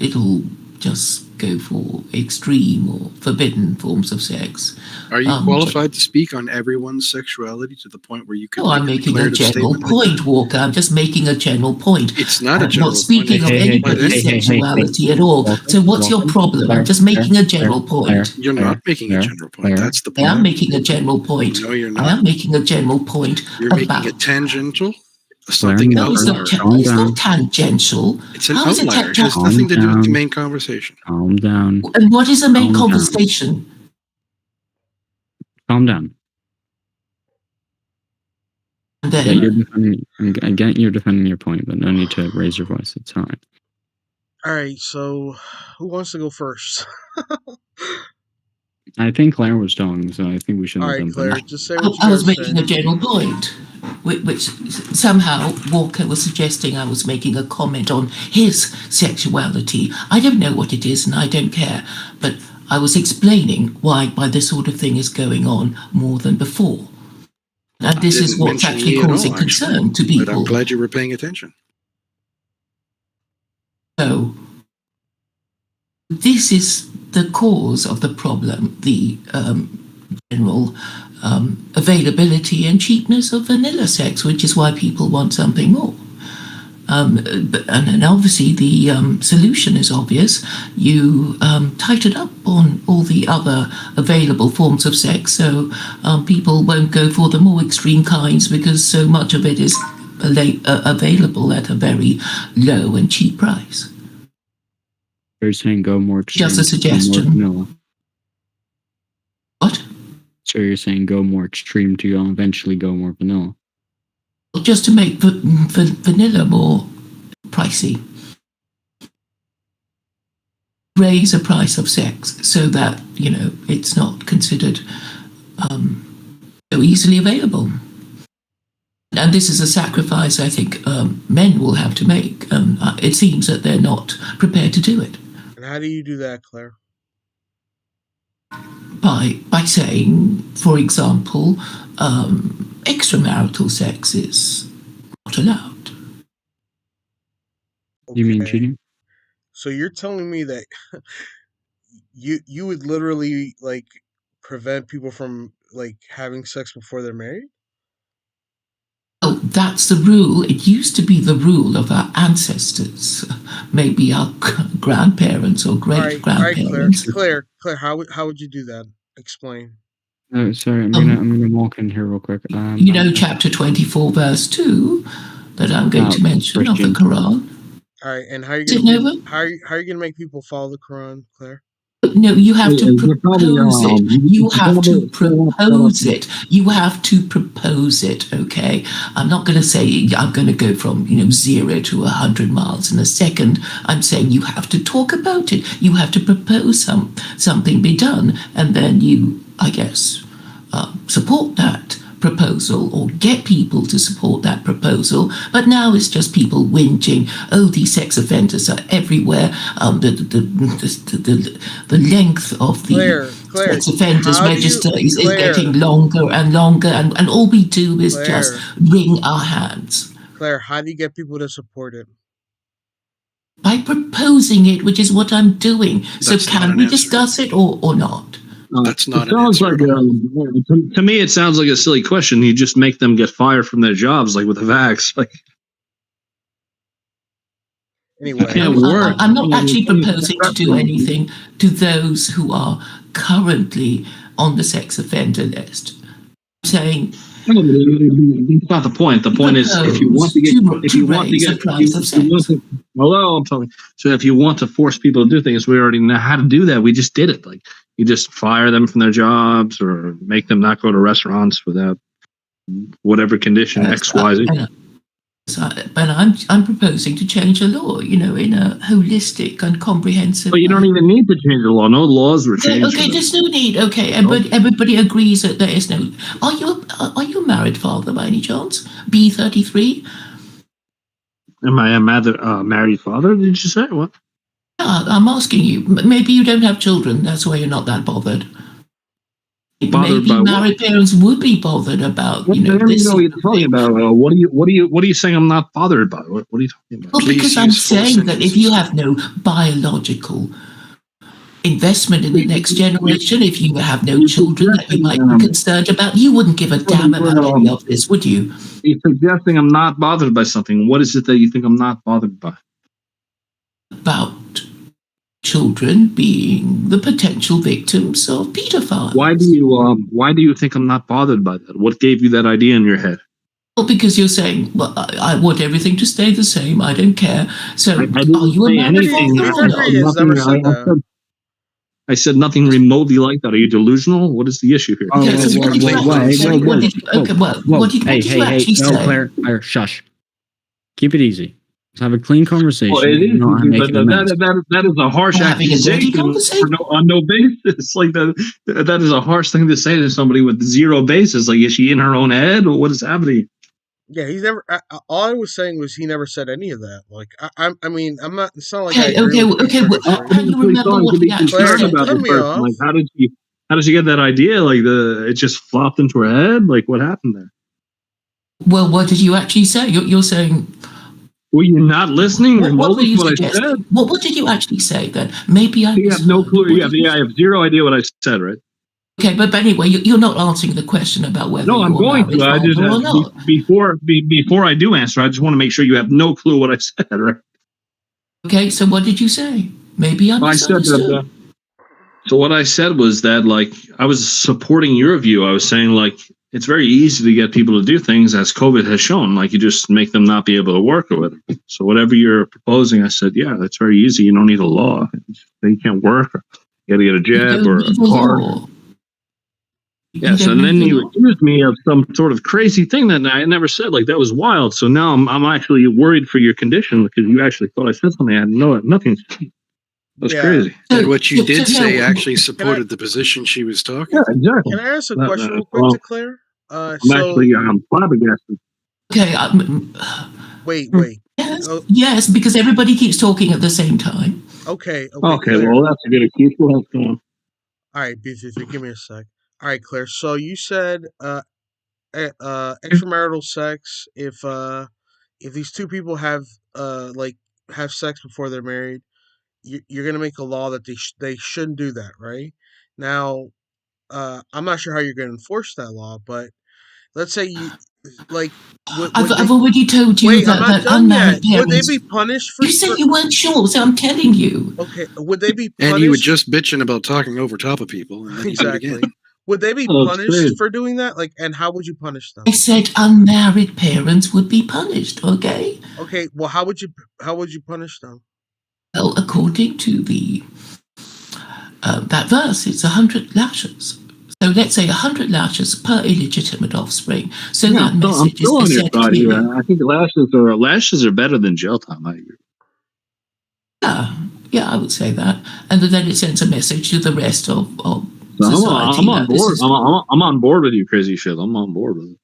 it'll just go for extreme or forbidden forms of sex. Are you qualified to speak on everyone's sexuality to the point where you can? No, I'm making a general point, Walker. I'm just making a general point. It's not a I'm general not speaking point. of anybody's sexuality at all. So what's your problem? I'm just making a general point. You're not making a general point. That's the point. I am making a general point. No, you're not. I am making a general point. You're making it tangential. Something No, it's not, it's not tangential. It's an How is it outlier. It has nothing to do with the main conversation. Calm down. And what is the main conversation? Calm down. And then, I get you're defending your point, but no need to raise your voice. It's all right. All right, so who wants to go first? I think Claire was talking, so I think we should. All let right, them Claire, finish. just say what you I was gotta making say. a general point, which somehow Walker was suggesting I was making a comment on his sexuality. I don't know what it is, and I don't care. But I was explaining why this sort of thing is going on more than before. And this is what's actually causing concern to people. But I'm glad you were paying attention. So, this is the cause of the problem, the general availability and cheapness of vanilla sex, which is why people want something more. And obviously the solution is obvious. You tighten up on all the other available forms of sex, so people won't go for the more extreme kinds because so much of it is available at a very low and cheap price. You're saying go more extreme. Just a suggestion. More vanilla. What? So you're saying go more extreme to eventually go more vanilla. Just to make vanilla more pricey. Raise the price of sex so that, it's not considered so easily available. And this is a sacrifice I think men will have to make. It seems that they're not prepared to do it. And how do you do that, Claire? By saying, for example, extramarital sex is not allowed. You mean cheating? So you're telling me that you would literally prevent people from having sex before they're married? Oh, that's the rule. It used to be the rule of our ancestors, maybe our grandparents or great-grandparents. All right, Claire, how would you do that? Explain. Oh, sorry, I'm gonna walk in here real quick. Chapter 24, verse 2, that I'm going to mention of the Quran. All right, and how are you gonna make people follow the Quran, Claire? No, you have to propose it. You have to propose it. You have to propose it, okay? I'm not going to say I'm going to go from, 0 to 100 miles in a second. I'm saying you have to talk about it. You have to propose something be done. And then you, I guess, support that proposal or get people to support that proposal. But now it's just people whinging, oh, these sex offenders are everywhere. The length of the sex offenders register is getting longer and longer, and all we do is just wring our hands. Claire, how do you get people to support it? By proposing it, which is what I'm doing. So can we discuss it or not? That's not an answer. To me, it sounds like a silly question. You just make them get fired from their jobs, like with a vax. Anyway, I'm not actually proposing to do anything to those who are currently on the sex offender list. I'm saying. No, that's not the point. The point is, if you want to get, hello, I'm talking. So if you want to force people to do things, we already know how to do that. We just did it. You just fire them from their jobs or make them not go to restaurants without whatever condition X, Y, Z. But I'm proposing to change the law, in a holistic and comprehensive. But you don't even need to change the law. No laws were changed. Okay, there's no need. Okay, but everybody agrees that there is no. Are you a married father by any chance? B33. Am I a married father? Did you say what? I'm asking you. Maybe you don't have children. That's why you're not that bothered. bothered maybe by what? married parents would be bothered about, What you know, do this you know sort what you're of talking thing. about? What are you saying I'm not bothered by? What are you talking about? Well, because I'm saying that if you have no biological investment in the next generation, if you have no children that you might be concerned about, you wouldn't give a damn about any of this, would you? You're suggesting I'm not bothered by something. What is it that you think I'm not bothered by? About children being the potential victims of pedophiles. Why do you think I'm not bothered by that? What gave you that idea in your head? Well, because you're saying, well, I want everything to stay the same. I don't care. So, are you a man I said nothing remotely like that. Are you delusional? What is the issue here? What did you actually say? Claire, shush. Keep it easy. Let's have a clean conversation. Well, it is, not but making a mess. that is a harsh accusation on no basis. Like that is a harsh thing to say to somebody with zero basis. Like, is she in her own head, or what is happening? Yeah, he's never. All I was saying was he never said any of that. Like, I mean, I'm not. It's not like I agree with okay. Can you remember what he actually said? Like, how did she get that idea? Like, it just flopped into her head. Like, what happened there? Well, what did you actually say? You're saying. Were you not listening? What were you I suggesting? said? What did you actually say then? Maybe I. You have no clue. I have zero idea what I said. Right. Okay, but anyway, you're not answering the question about whether. No, I'm going to. I just before I do answer, I just want to make sure you have no clue what I said. Right. Okay, so what did you say? Maybe I misunderstood. So what I said was that, like, I was supporting your view. I was saying, like, it's very easy to get people to do things, as COVID has shown. Like, you just make them not be able to work or whatever. So whatever you're proposing, I said, yeah, that's very easy. You don't need a law. You can't work. Or you got to get a jab or a card. Yes, and then you accused me of some sort of crazy thing that I never said. Like, that was wild. So now I'm actually worried for your condition because you actually thought I said something I had nothing to say. That's crazy. And what you did say actually supported the position she was talking. Yeah, exactly. Can I ask a question real quick to Claire? I'm flabbergasted. Okay. Wait. Yes, because everybody keeps talking at the same time. Okay. Okay. Well, that's a good excuse. All right, BCC, give me a sec. All right, Claire. So you said extramarital sex. If these two people have sex before they're married, you're gonna make a law that they shouldn't do that, right? Now, I'm not sure how you're gonna enforce that law, but let's say you like. I've already told you that unmarried parents. Would they be punished for? You said you weren't sure, so I'm telling you. Okay. Would they be punished? And you were just bitching about talking over top of people. And then exactly. Would they be punished for doing that? Like, and how would you punish them? I said unmarried parents would be punished. Okay. Okay. Well, how would you punish them? Well, according to the that verse, it's 100 lashes. So let's say 100 lashes per illegitimate offspring. So that message is essentially. I think lashes are better than jail time. I agree. Yeah, I would say that, and then it sends a message to the rest of society. I'm on board. I'm on board with you, crazy shit. I'm on board with it.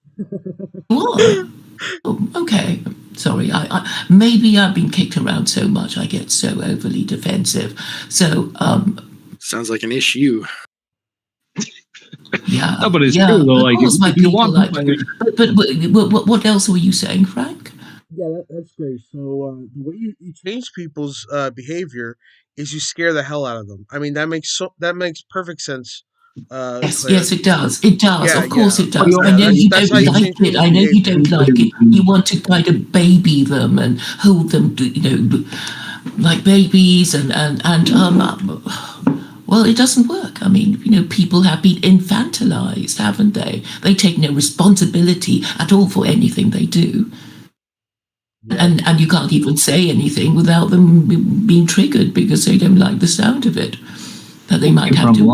What? Oh, okay. Sorry, I maybe I've been kicked around so much I get so overly defensive. So sounds like an issue. Yeah, no, but it's true though. Like, if you want, but what else were you saying, Frank? Yeah, that's great. So the way you change people's behavior is you scare the hell out of them. I mean, that makes perfect sense. Yes, it does. It does. Yeah, of course, it does. Yeah, I know you don't like it. I know you don't like it. You want to kind of baby them and hold them, like babies, and well, it doesn't work. I mean, people have been infantilized, haven't they? They take no responsibility at all for anything they do. Yeah. And you can't even say anything without them being triggered because they don't like the sound of it. That they might have to.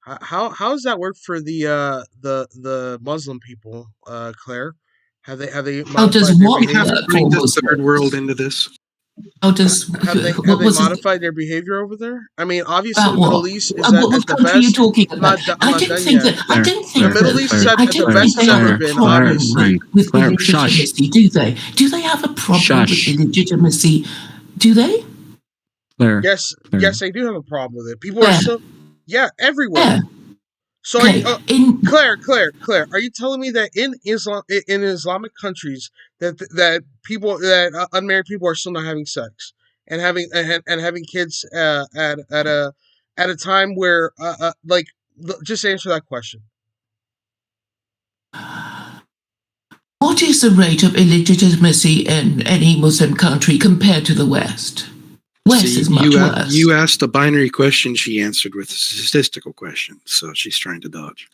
How does that work for the Muslim people, Claire? Have they? How does what bring the third world into this? How does have they modified their behavior over there? I mean, obviously the Middle East is what country are you talking about? I don't think the Middle East is at the best it's ever been. Obviously, with illegitimacy, do they? Do they have a problem with illegitimacy? Do they? Yes, they do have a problem with it. People are still. Yeah, everywhere. Yeah. So, Okay, Claire, are you telling me that in Islamic countries that people that unmarried people are still not having sex and having kids at a time where just answer that question. What is the rate of illegitimacy in any Muslim country compared to the West? West is much worse. You asked a binary question, she answered with a statistical question, so she's trying to dodge.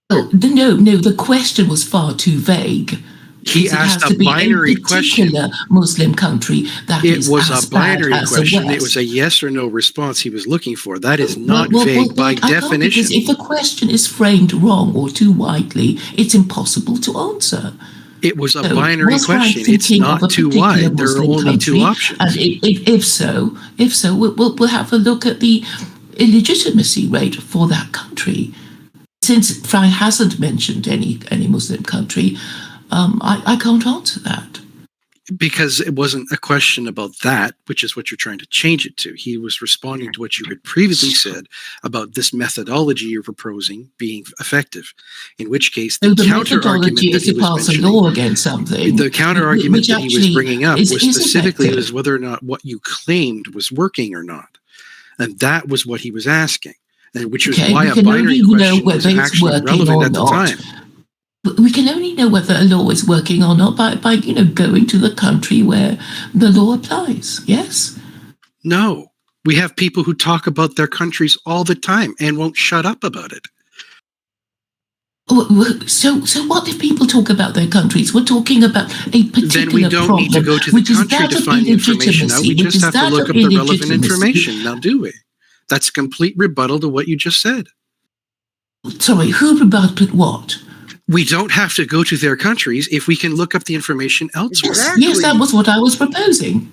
Oh, no, the question was far too vague. He asked a binary question. Muslim country that it was a binary question. It was a yes or no response he was looking for. That is not vague by definition. Because if a question is framed wrong or too widely, it's impossible to answer. It was a binary question. It's not too wide. There are only two options. And if so, we'll have a look at the illegitimacy rate for that country. Since Frank hasn't mentioned any Muslim country, I can't answer that. Because it wasn't a question about that, which is what you're trying to change it to. He was responding to what you had previously said about this methodology you're proposing being effective. In which case, the counter argument that he was mentioning, law against something. The counter argument that he was bringing up was specifically was whether or not what you claimed was working or not, and that was what he was asking, and which was why a binary question was actually relevant at the time. We can only know whether a law is working or not by going to the country where the law applies. Yes? No. We have people who talk about their countries all the time and won't shut up about it. So what if people talk about their countries? We're talking about a particular Then we don't need to go to the country to find the information out. We just have to look up the relevant information. Now, do we? That's a complete rebuttal to what you just said. Sorry, who rebutted what? We don't have to go to their countries if we can look up the information elsewhere. Exactly. Yes, that was what I was proposing.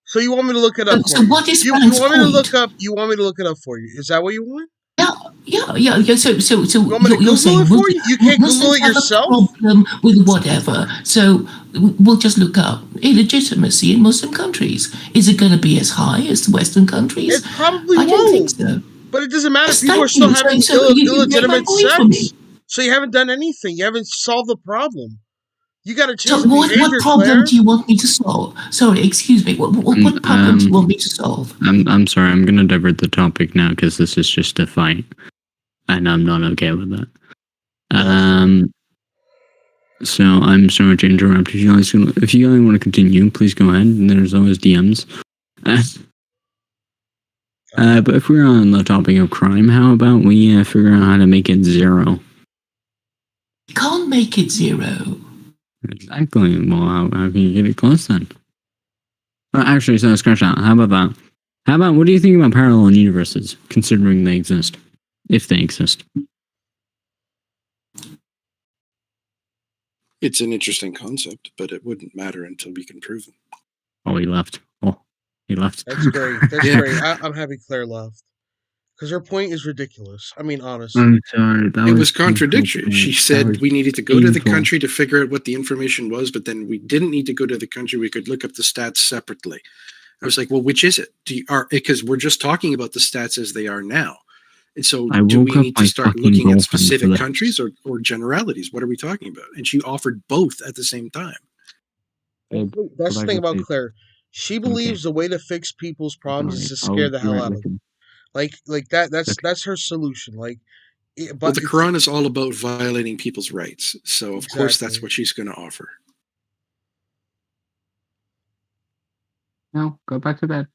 So you want me to look it up? So what is you want me to look up? You want me to look it up for you? Is that what you want? Yeah. So you want me to Google saying it for you? You can't Google it yourself. Problem with whatever. So we'll just look up illegitimacy in Muslim countries. Is it going to be as high as the Western countries? It probably won't. I don't think so. But it doesn't matter. People are still having illegitimate sex. So you haven't done anything. You haven't solved the problem. You got to change the behavior, what problem Claire. do you want me to solve? Sorry, excuse me. What problem do you want me to solve? I'm sorry. I'm going to divert the topic now because this is just a fight, and I'm not okay with that. So I'm sorry to interrupt. If you guys want to continue, please go ahead. And there's always DMs. But if we're on the topic of crime, how about we figure out how to make it 0? You can't make it 0. Exactly. Well, how can you get it close then? Actually, so scratch that. How about that? How about, what do you think about parallel universes, considering they exist? If they exist. It's an interesting concept, but it wouldn't matter until we can prove it. Oh, he left. That's great. That's great. I'm happy Claire left. Because her point is ridiculous. I mean, honestly. I'm sorry. It was contradictory. She said we needed to go to the country to figure out what the information was, but then we didn't need to go to the country. We could look up the stats separately. I was like, well, which is it? Because we're just talking about the stats as they are now. And so do we need to start looking at specific countries or generalities? What are we talking about? And she offered both at the same time. That's the thing about Claire. She believes the way to fix people's problems is to scare the hell out of them. Like that. That's her solution. But the Quran is all about violating people's rights. So of course that's what she's going to offer. No, go back to bed.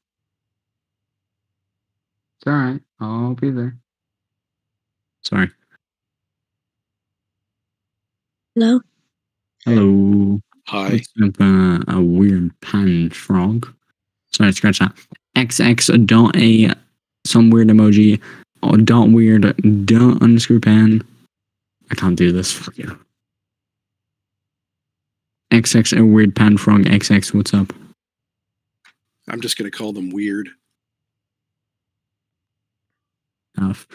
It's all right. I'll be there. Sorry. Hello. Hello. Hi. A weird pan frog. Sorry, scratch that. XX dot a some weird emoji. Dot weird dot underscore pan. I can't do this. Fuck you. XX a weird pan frog. XX, what's up? I'm just going to call them weird. Enough.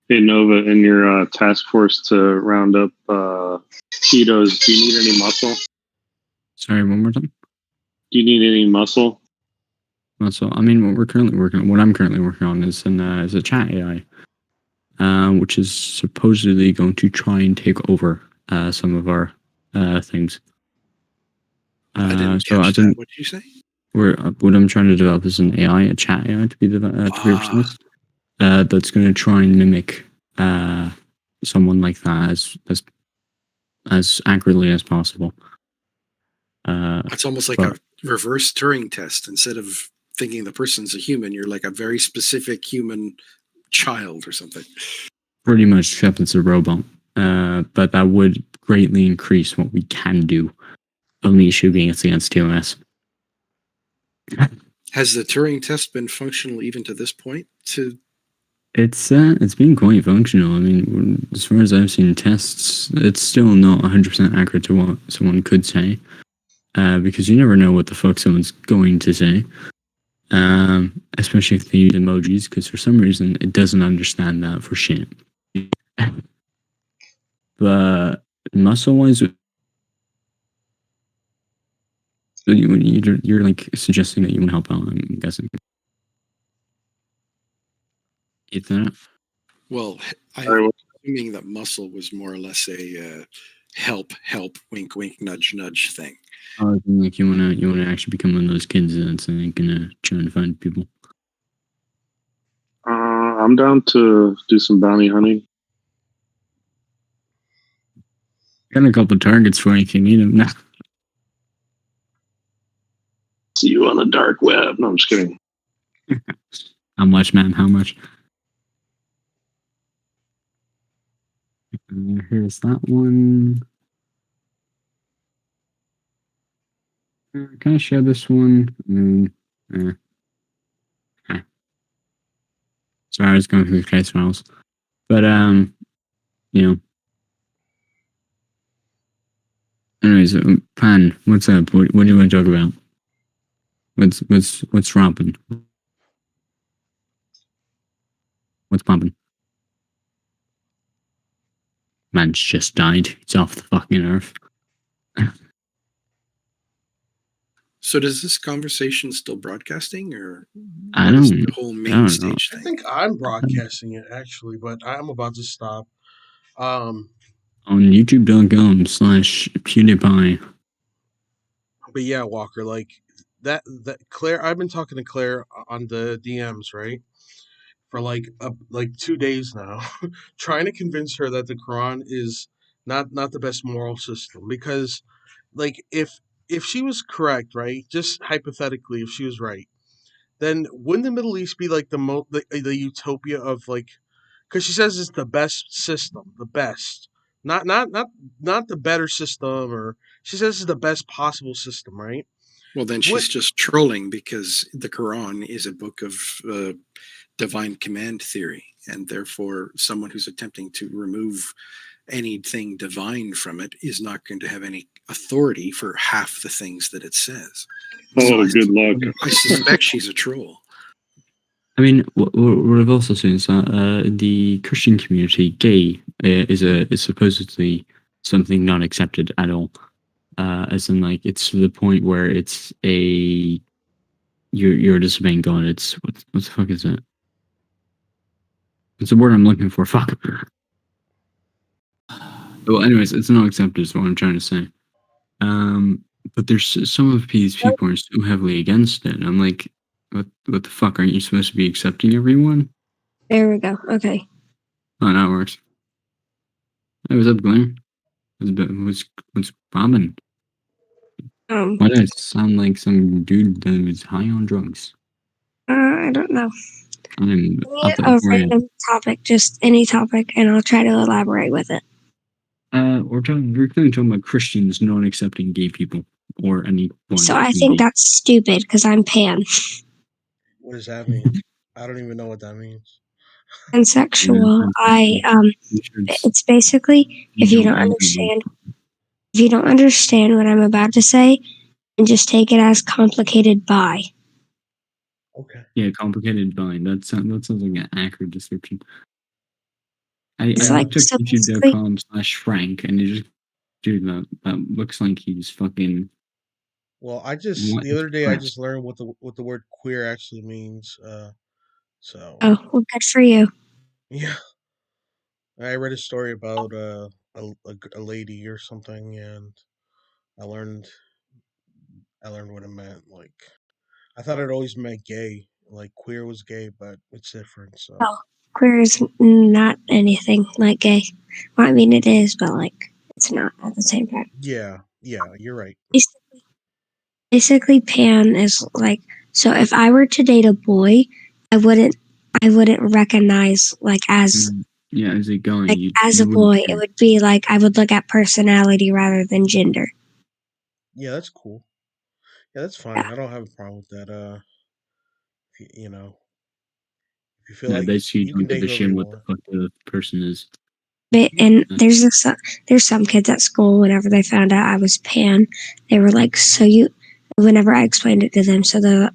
Hey, Nova, in your task force to round up ketos, do you need any muscle? Sorry, one more time? Do you need any muscle? So, I mean, what I'm currently working on is a chat AI, which is supposedly going to try and take over some of our things. I didn't catch that. What did you say? What I'm trying to develop is an AI, a chat AI, to be precise, that's going to try and mimic someone like that as accurately as possible. It's almost like a reverse Turing test. Instead of thinking the person's a human, you're like a very specific human child or something. Pretty much, except it's a robot. But that would greatly increase what we can do. Only issue being it's against TOS. Has the Turing test been functional even to this point? It's been quite functional. I mean, as far as I've seen tests, it's still not 100% accurate to what someone could say, because you never know what the fuck someone's going to say, especially if they use emojis, because for some reason it doesn't understand that for shit. But muscle-wise, you're like suggesting that you want to help out, I'm guessing. Ethan? Well, I'm assuming that muscle was more or less a help, wink, wink, nudge, nudge thing. Like you wanna actually become one of those kids that's gonna try and find people. I'm down to do some bounty hunting. Got a couple targets for you if you need them. Nah. See you on the dark web. No, I'm just kidding. How much, man? How much? Here's that one. Can I share this one? Sorry, I was going through the case files. But, you know. Anyways, Pan, what's up? What do you want to talk about? What's romping? What's pumping? Man's just died. He's off the fucking earth. So does this conversation still broadcasting, or I don't the whole main stage thing? I think I'm broadcasting it actually, but I'm about to stop. On youtube.com/PewDiePie. But yeah, Walker, like that Claire, I've been talking to Claire on the DMs, right? For like 2 days now, trying to convince her that the Quran is not the best moral system, because like if she was correct, right? Just hypothetically, if she was right, then wouldn't the Middle East be like the utopia of like, because she says it's the best system, the best, not the better system, or she says it's the best possible system, right? Well, then she's just trolling, because the Quran is a book of divine command theory, and therefore someone who's attempting to remove anything divine from it is not going to have any authority for half the things that it says. Oh, good luck. I suspect she's a troll. I mean, what I've also seen is that the Christian community, gay, is supposedly something not accepted at all. As in, like, it's to the point where it's you're disobeying God. It's what the fuck is it? It's the word I'm looking for. Fuck. Well, anyways, it's not accepted is what I'm trying to say. But there's some of these people are so heavily against it. I'm like, what the fuck? Aren't you supposed to be accepting everyone? There we go. Okay. Oh, that works. Hey, what's up, Glenn? What's bombing? Why does it sound like some dude that was high on drugs? I don't know. I'm up A random topic, just any topic, and I'll try to elaborate with it. We're clearly talking about Christians not accepting gay people or anyone. So I think that's stupid because I'm pan. What does that mean? I don't even know what that means. Pansexual. It's basically if you don't understand what I'm about to say, and just take it as complicated bi. Okay. Yeah, complicated bi. That sounds like an accurate description. I like, took so youtube.com/Frank, and you just, dude, that looks like he's fucking Well, the other day I just learned what the word queer actually means. So. Oh, well, good for you. Yeah, I read a story about a lady or something, and I learned what it meant. Like, I thought it always meant gay, like queer was gay, but it's different. So. Oh, queer is not anything like gay. Well, I mean, it is, but like, it's not at the same time. Yeah, you're right. Basically, pan is like, so if I were to date a boy, I wouldn't recognize like as as it going. Like as a boy, it would be like I would look at personality rather than gender. Yeah, that's cool. Yeah, that's fine. I don't have a problem with that. You know, if you feel like basically you can don't give date a whoever shit you what the want. fuck the person is. And there's some kids at school. Whenever they found out I was pan, they were like, "So you?" Whenever I explained it to them, so the